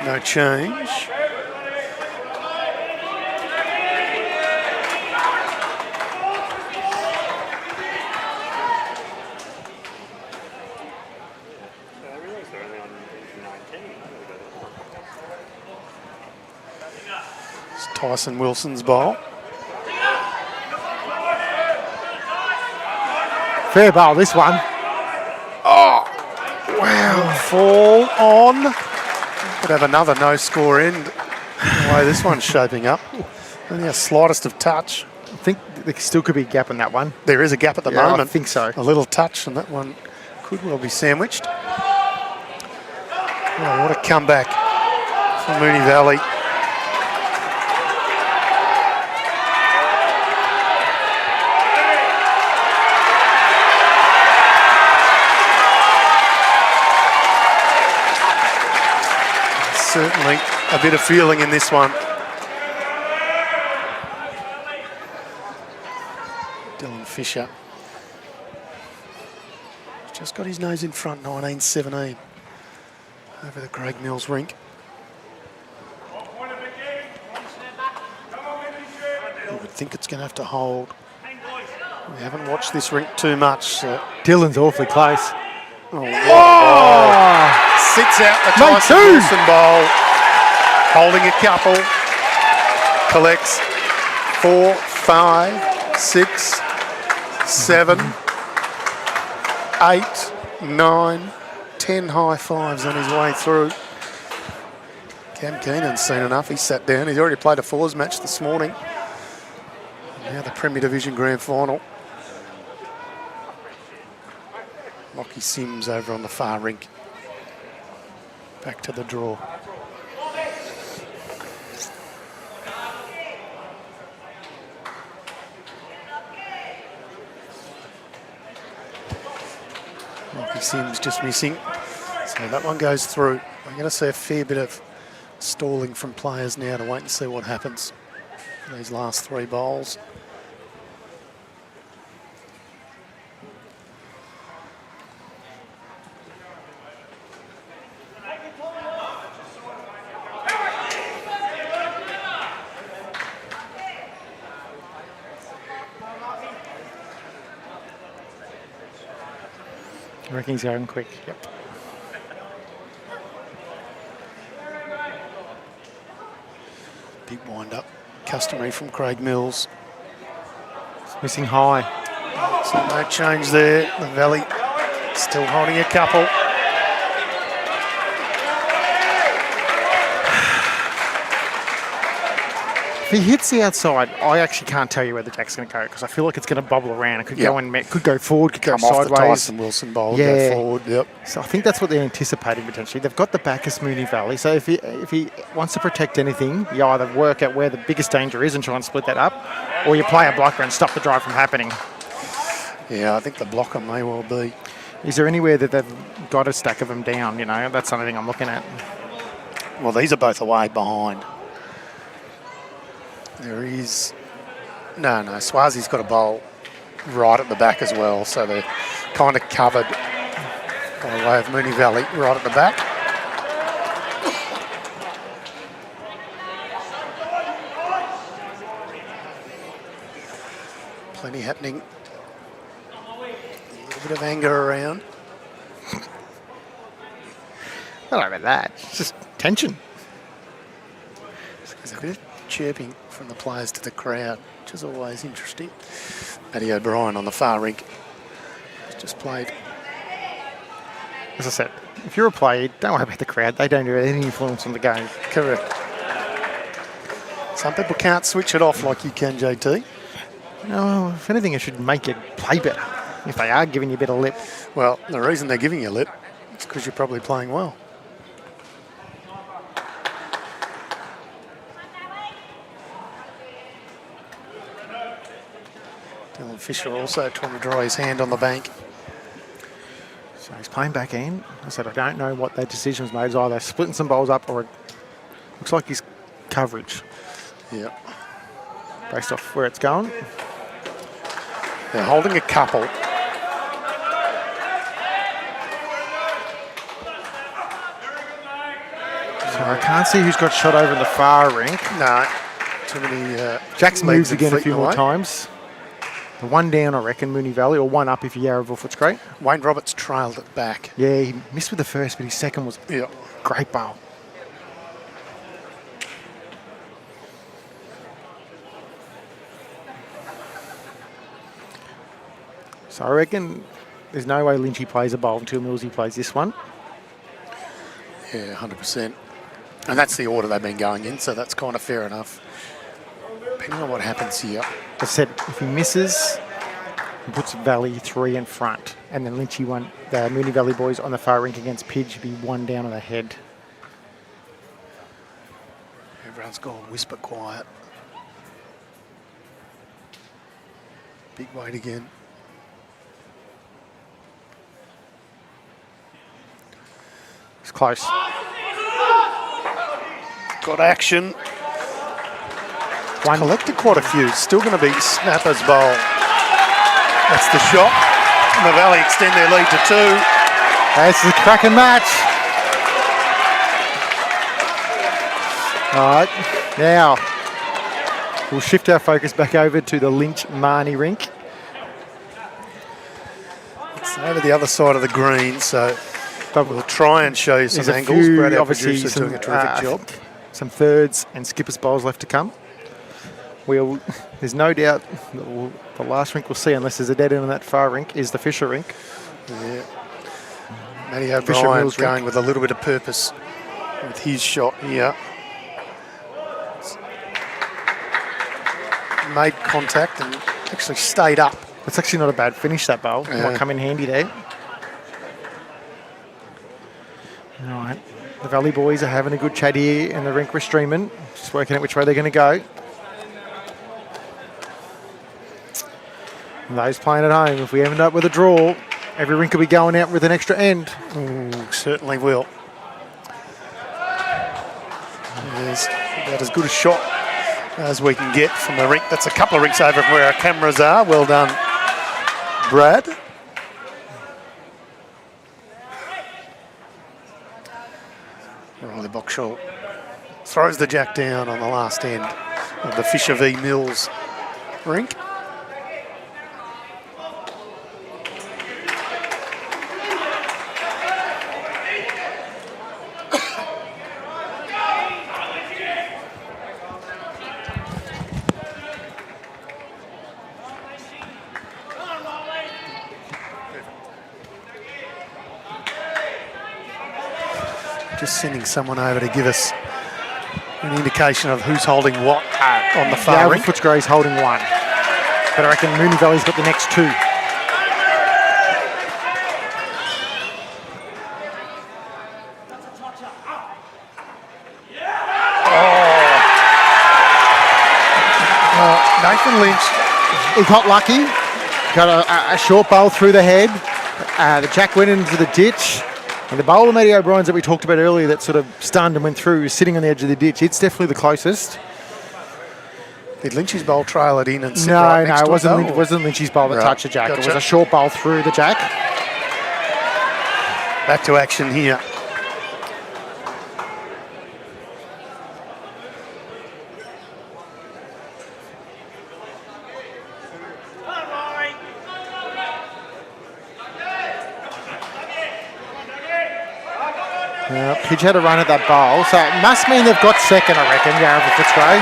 No change. It's Tyson Wilson's bowl. Fair bowl, this one. Oh, wow. Fall on. Could have another no-score end the way this one's shaping up. Only a slightest of touch. I think there still could be a gap in that one. There is a gap at the moment. I think so. A little touch, and that one could well be sandwiched. Oh, what a comeback for Mooney Valley. Certainly a bit of feeling in this one. Dylan Fisher. Just got his nose in front, 19-17. Over the Craig Mills rink. You would think it's going to have to hold. We haven't watched this rink too much. So. Dylan's awfully close. Oh! Sits out the Tyson Wilson bowl. Holding a couple. Collects 4, 5, 6, 7, 8, 9, 10 high fives on his way through. Cam Keenan's seen enough. He's sat down. He's already played a fours match this morning. Now the Premier Division Grand Final. Lockie Sims over on the far rink. Back to the draw. Lockie Sims just missing. So that one goes through. We're going to see a fair bit of stalling from players now to wait and see what happens for these last 3 bowls. I reckon he's going quick. Yep. Big wind-up, customary from Craig Mills. It's missing high. So no change there. The Valley still holding a couple. If he hits the outside, I actually can't tell you where the jack's going to go because I feel like it's going to bobble around. It could go in, could go forward, could Come go off sideways. the Tyson Wilson bowl, go forward. Yep. So I think that's what they're anticipating potentially. They've got the back as Mooney Valley. So if he wants to protect anything, you either work out where the biggest danger is and try and split that up, or you play a blocker and stop the drive from happening. Yeah, I think the blocker may well be. Is there anywhere that they've got a stack of them down? You know, that's something I'm looking at. Well, these are both away behind. There is... No, Swazi's got a bowl right at the back as well, so they're kind of covered by way of Mooney Valley right at the back. Plenty happening. A little bit of anger around. I don't know about that. It's just tension. There's a bit of chirping from the players to the crowd, which is always interesting. Matty O'Brien on the far rink has just played. As I said, if you're a player, don't worry about the crowd. They don't have any influence on the game. Correct. Some people can't switch it off like you can, JT. No, if anything, it should make you play better. If they are giving you a bit of lip. Well, the reason they're giving you lip is because you're probably playing well. Dylan Fisher also trying to dry his hand on the bank. So he's playing back end. I said I don't know what that decision was made. It's either splitting some bowls up or it looks like his coverage. Yeah. Based off where it's going. They're holding a couple. So I can't see who's got shot over in the far rink. No. Too many... Jack's moves again a few more away. times. The one down, I reckon, Mooney Valley, or one up if you're Yarraville Footscray. Wayne Roberts trailed it back. Yeah, he missed with the first, but his second was a great bowl. So I reckon there's no way Lynchy plays a bowl until Millsy plays this one. Yeah, 100%. And that's the order they've been going in, so that's kind of fair enough. Depending on what happens here. I said if he misses, he puts Valley 3 in front, and then Lynchy one, the Mooney Valley boys on the far rink against Pidge be one down on the head. Everyone's gone whisper quiet. Big weight again. It's close. got action. One. Collected quite a few. Still going to be Snapper's bowl. That's the shot. And the Valley extend their lead to 2. This is a cracking match. All right, now we'll shift our focus back over to the Lynch-Mooney rink. It's over the other side of the green, so we'll try and show you some There's a angles. few, Brad, our obviously, producer, doing a terrific job. Some thirds and skippers bowls left to come. There's no doubt that the last rink we'll see, unless there's a dead end on that far rink, is the Fisher rink. Yeah. Matty Fisher O'Brien's Mills going rink. with a little bit of purpose with his shot here. Made contact and actually stayed up. It's actually not a bad finish, that bowl. Yeah. Might come in handy there. All right. The Valley boys are having a good chat here in the rink we're streaming. Just working out which way they're going to go. And those playing at home, if we end up with a draw, every rink will be going out with an extra end. Certainly will. There's about as good a shot as we can get from the rink. That's a couple of rinks over from where our cameras are. Well done, Brad. Riley Boxall throws the jack down on the last end of the Fisher v Mills rink. Just sending someone over to give us an indication of who's holding what on the far Yarra rink. Footscray's holding 1. But I reckon Mooney Valley's got the next 2. Nathan Lynch. He got lucky. Got a short bowl through the head. The jack went into the ditch. And the bowl of Matty O'Brien's that we talked about earlier that sort of stunned and went through is sitting on the edge of the ditch. It's definitely the closest. Did Lynch's bowl trail it in and sit No, right next it to wasn't, it? wasn't Lynch's bowl that Right, touched the jack. It gotcha. was a short bowl through the jack. Back to action here. Pidge had a run at that bowl, so it must mean they've got second, I reckon, Yarra Footscray.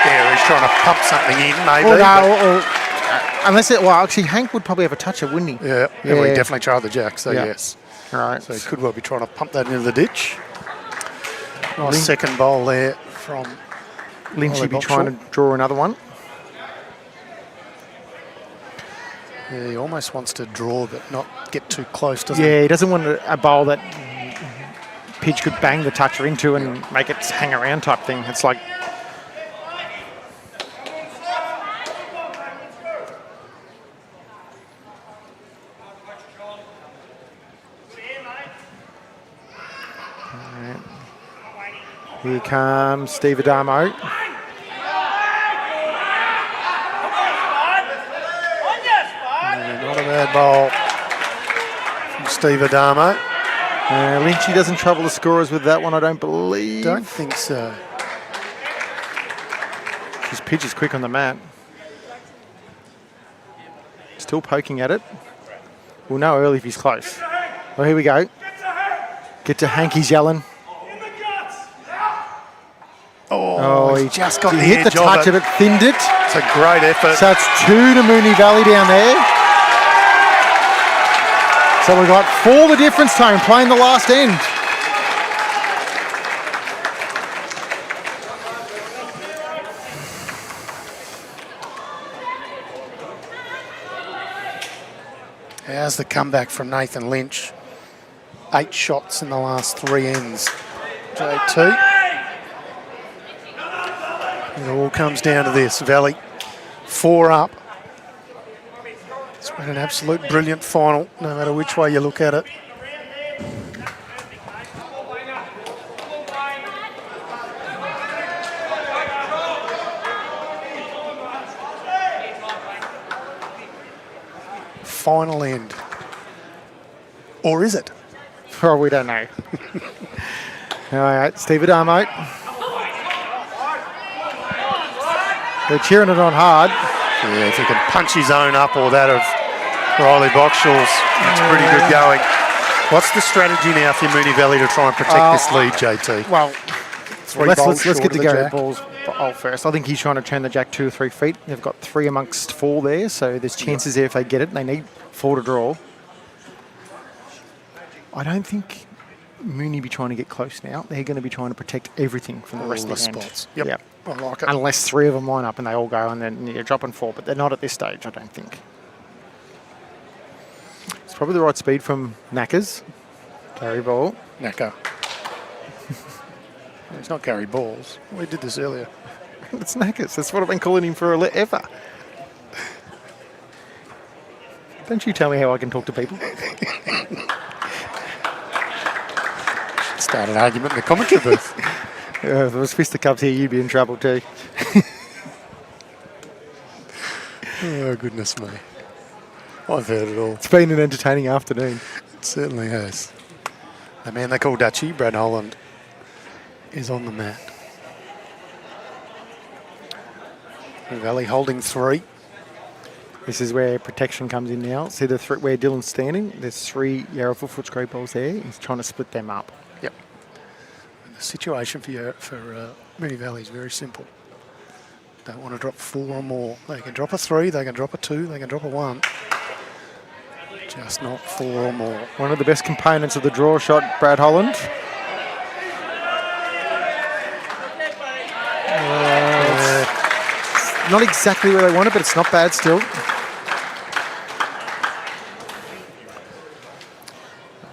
Yeah, he's trying to pump something in, maybe. Or no, unless it, well, actually, Hank would probably have a toucher, wouldn't he? Yeah, well, he definitely tried the jack, so Yeah. yes. Right. So he could well be trying to pump that into the ditch. Nice second bowl there from Lynch would be Boxall. trying to draw another one. Yeah, he almost wants to draw, but not get too close, doesn't Yeah, he doesn't want a bowl that Pidge could bang the toucher into and make it hang around type thing. It's like... Alright. Here comes Steve Adamo. Not a bad bowl from Steve Adamo. Lynchy doesn't trouble the scorers with that one, I don't believe. Don't think so. His pitch is quick on the mat. Still poking at it. We'll know early if he's close. Well, here we go. Get to Hanky's yelling. Oh, he's just got he the hit the edge touch of of it, thinned it. It's a great effort. So it's 2 to Mooney Valley down there. So we've got 4 the difference time playing the last end. How's the comeback from Nathan Lynch? 8 shots in the last 3 ends. JT. It all comes down to this. Valley 4 up. It's been an absolute brilliant final, no matter which way you look at it. final end. Or is it? Oh, we don't know. All right, Steve Adamo. They're cheering it on hard. Yeah, if he can punch his own up or that of Riley Boxall's, it's pretty good going. What's the strategy now for Mooney Valley to try and protect this lead, JT? Well, let's get short to of the Gary jack. Ball's first. I think he's trying to turn the jack 2 or 3 feet. They've got 3 amongst 4 there, so there's chances there if they get it. They need 4 to draw. I don't think Mooney be trying to get close now. They're going to be trying to protect everything from the rest of the hand. spots. Yep. I like it. Unless 3 of them line up and they all go and then you're dropping 4, but they're not at this stage, I don't think. It's probably the right speed from Knackers. Gary Ball. Knacker. He's not Gary Balls. We did this earlier. It's Knackers. That's what I've been calling him for ever. Don't you tell me how I can talk to people. Start an argument in the commentary booth. If there was fisticuffs here, you'd be in trouble too. Oh, goodness me. I've heard it all. It's been an entertaining afternoon. It certainly has. The man they call Dutchie, Brad Holland, is on the mat. Valley holding 3. This is where protection comes in now. See the where Dylan's standing? There's 3 Yarra Footscray balls there. He's trying to split them up. Yep. And the situation for Mooney Valley is very simple. Don't want to drop 4 or more. They can drop a 3, they can drop a 2, they can drop a 1. Just not 4 or more. One of the best components of the draw shot, Brad Holland. Not exactly where they want it, but it's not bad still.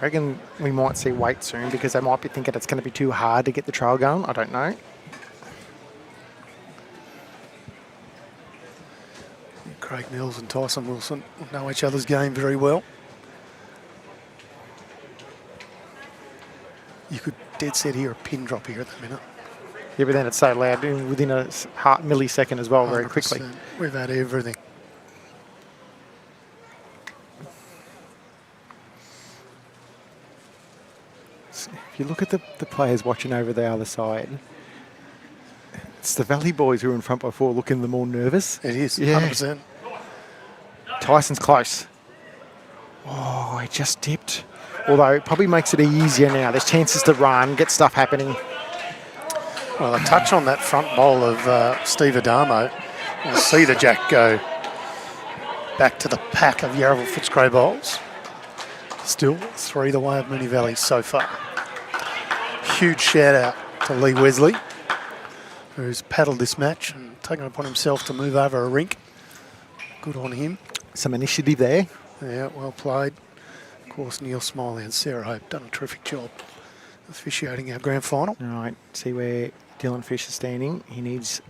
I reckon we might see weight soon because they might be thinking it's going to be too hard to get the trail going. I don't know. Craig Mills and Tyson Wilson know each other's game very well. You could dead set hear a pin drop here at the minute. Yeah, but then it's so loud within a millisecond as well, very quickly. 100%. We've had everything. If you look at the players watching over the other side, it's the Valley boys who are in front by 4 looking the more nervous. It is, Yeah. 100%. Tyson's close. Oh, he just dipped. Although it probably makes it easier now. There's chances to run, get stuff happening. Well, a touch on that front bowl of Steve Adamo. You'll see the jack go back to the pack of Yarra Footscray bowls. Still 3 the way of Mooney Valley so far. Huge shout out to Lee Wesley, who's paddled this match and taken it upon himself to move over a rink. Good on him. Some initiative there. Yeah, well played. Of course, Neil Smiley and Sarah Hope done a terrific job officiating our grand final. All right, see where Dylan Fish is standing. He needs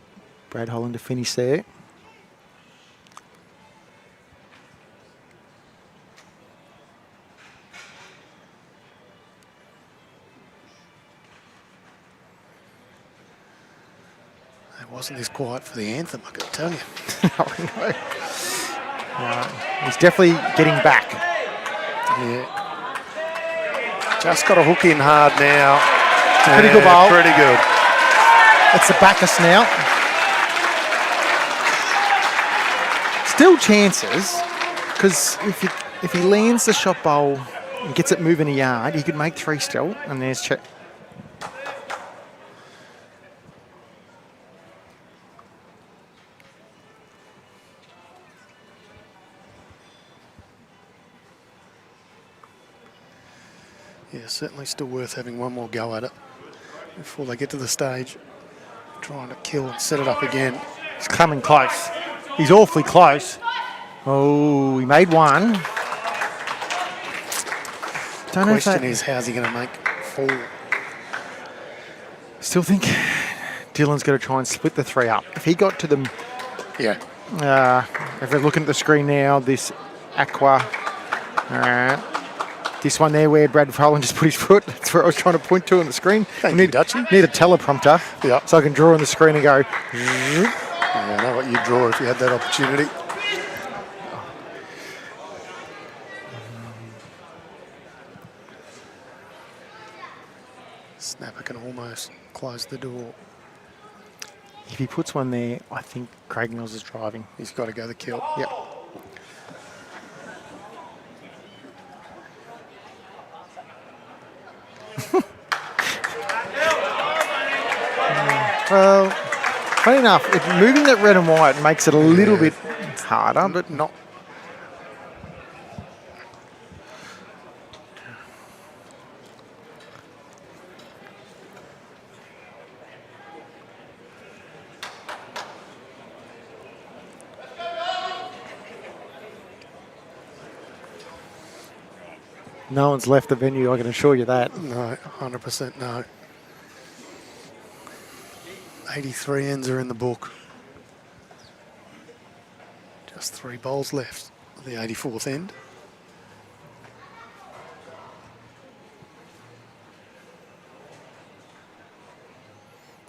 Brad Holland to finish there. It wasn't this quiet for the anthem, I can tell you. He's definitely getting back. Yeah. Just got a hook in hard now. Pretty good bowl. Pretty good. It's the Bacchus now. Still chances, because if he lands the shot bowl and gets it moving a yard, he could make 3 still. And there's check. Yeah, certainly still worth having one more go at it before they get to the stage. Trying to kill and set it up again. He's coming close. He's awfully close. Oh, he made 1. Don't know if Question is, how's he going to make 4? Still think Dylan's got to try and split the 3 up. If he got to them, Yeah. if we're looking at the screen now, this Aqua, all right. This one there where Brad Holland just put his foot. That's where I was trying to point to on the screen. Thank you, Dutchie. Need a teleprompter. Yeah. So I can draw on the screen and go. Yeah, I know what you'd draw if you had that opportunity. Snapper can almost close the door. If he puts one there, I think Craig Mills is driving. He's got to go the kill. Yep. Well, funny enough, moving that red and white makes it a little bit harder, but not. No one's left the venue, I can assure you that. No, 100% no. 83 ends are in the book. Just 3 bowls left of the 84th end.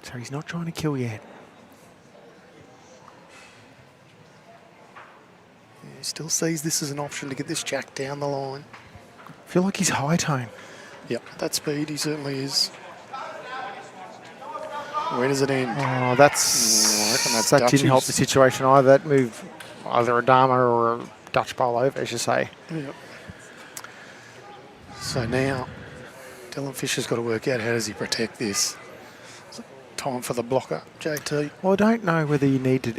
So he's not trying to kill yet. He still sees this as an option to get this jack down the line. I feel like he's high tone. Yep, at that speed he certainly is. Where does it end? Oh, that didn't Dutchies. help the situation either. That moved either a Dharma or a Dutch bowl over, as you say. Yep. So now, Dylan Fisher's got to work out how does he protect this. Time for the blocker, JT. Well, I don't know whether you need to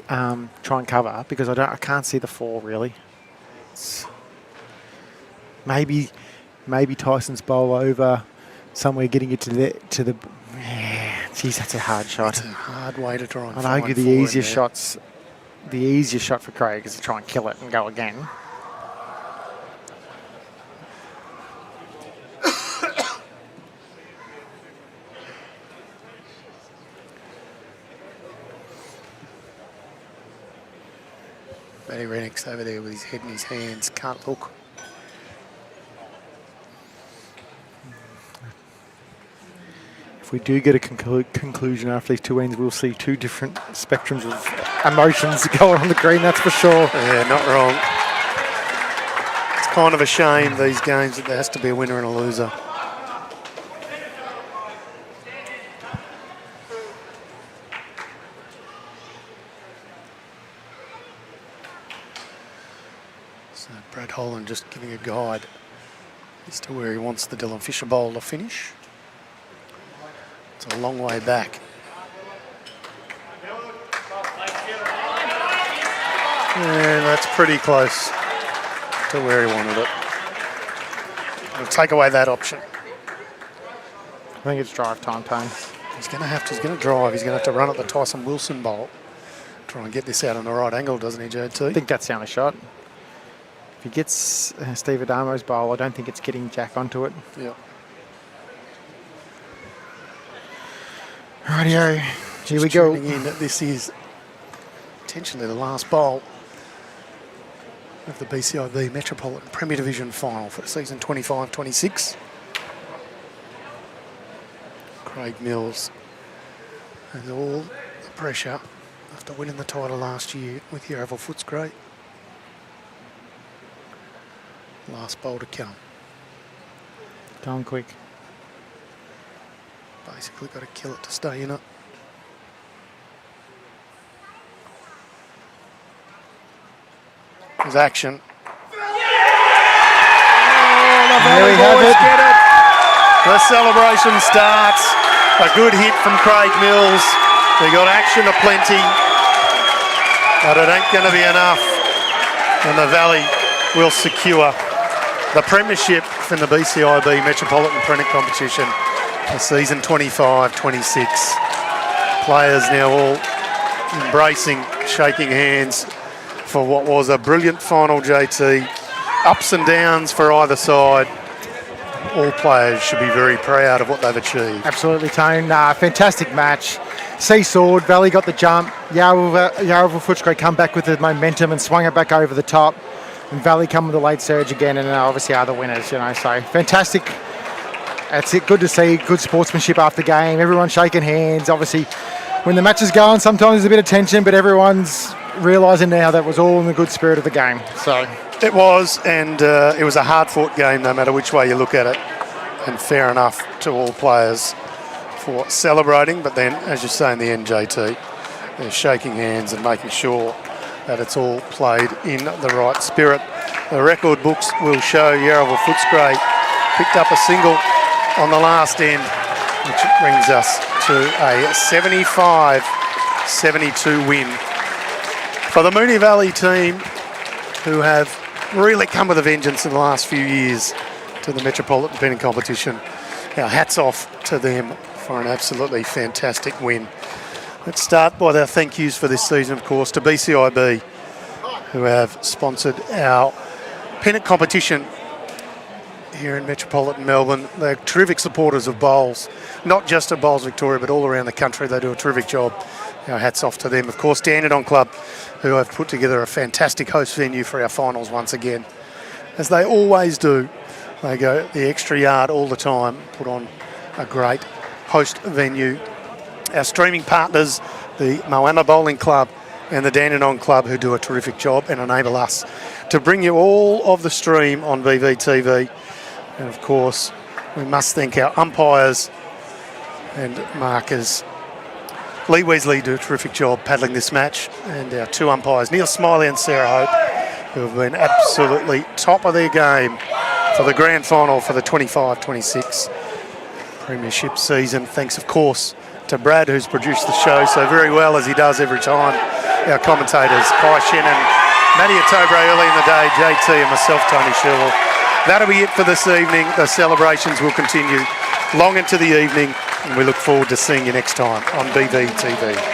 try and cover because I can't see the 4 really. Maybe Tyson's bowl over somewhere, getting it to the. Geez, that's a hard shot. It's a hard way to try and I'd find argue the 4 in easiest there. shots, the easiest shot for Craig is to try and kill it and go again. Matty Rennick's over there with his head in his hands, can't look. If we do get a conclusion after these 2 ends, we'll see 2 different spectrums of emotions going on the green, that's for sure. Yeah, not wrong. It's kind of a shame, these games, that there has to be a winner and a loser. So Brad Holland just giving a guide as to where he wants the Dylan Fisher bowl to finish. It's a long way back. And that's pretty close to where he wanted it. We'll take away that option. I think it's drive time, Tone. He's going to drive. He's going to have to run at the Tyson Wilson bowl. Try and get this out on the right angle, doesn't he, JT? I think that's the only shot. If he gets Steve Adamo's bowl, I don't think it's getting Jack onto it. Yeah. Rightio, here we Just go. tuning in that this is potentially the last bowl of the BCiB Metropolitan Premier Division final for season 25-26. Craig Mills has all the pressure after winning the title last year with Yarra Footscray. Last bowl to come. Going quick. Basically got to kill it to stay in it. There's action. There we have it. Get it. The celebration starts. A good hit from Craig Mills. They got action aplenty, but it ain't going to be enough. And the Valley will secure the premiership from the BCiB Metropolitan Pennant competition for season 25-26. Players now all embracing, shaking hands for what was a brilliant final, JT. Ups and downs for either side. All players should be very proud of what they've achieved. Absolutely, Tone. Fantastic match. Seesawed, Valley got the jump. Yarraville Footscray come back with the momentum and swung it back over the top. And Valley come with a late surge again, and obviously are the winners, you know. So fantastic. It's good to see good sportsmanship after the game. Everyone shaking hands. Obviously, when the match is going, sometimes there's a bit of tension, but everyone's realising now that was all in the good spirit of the game. So it was, and it was a hard-fought game, no matter which way you look at it. And fair enough to all players. for celebrating, but then, as you say in the end, JT, they're shaking hands and making sure that it's all played in the right spirit. The record books will show Yarraville Footscray picked up a single on the last end, which brings us to a 75-72 win for the Mooney Valley team, who have really come with a vengeance in the last few years to the Metropolitan Pennant competition. Our hats off to them for an absolutely fantastic win. Let's start by our thank yous for this season, of course, to BCiB, who have sponsored our pennant competition here in Metropolitan Melbourne. They're terrific supporters of bowls, not just at Bowls Victoria, but all around the country. They do a terrific job. Our hats off to them. Of course, Dandenong Club, who have put together a fantastic host venue for our finals once again. As they always do, they go the extra yard all the time, put on a great host venue. Our streaming partners, the Moama Bowling Club and the Dandenong Club, who do a terrific job and enable us to bring you all of the stream on BVTV. And of course, we must thank our umpires and markers. Lee Weasley do a terrific job paddling this match, and our two umpires, Neil Smiley and Sarah Hope, who have been absolutely top of their game for the grand final for the 25-26 premiership season. Thanks, of course, to Brad, who's produced the show so very well, as he does every time. Our commentators, Kai Shannon, Matty Atobre early in the day, JT and myself, Tony Sherwell. That'll be it for this evening. The celebrations will continue long into the evening, and we look forward to seeing you next time on BVTV.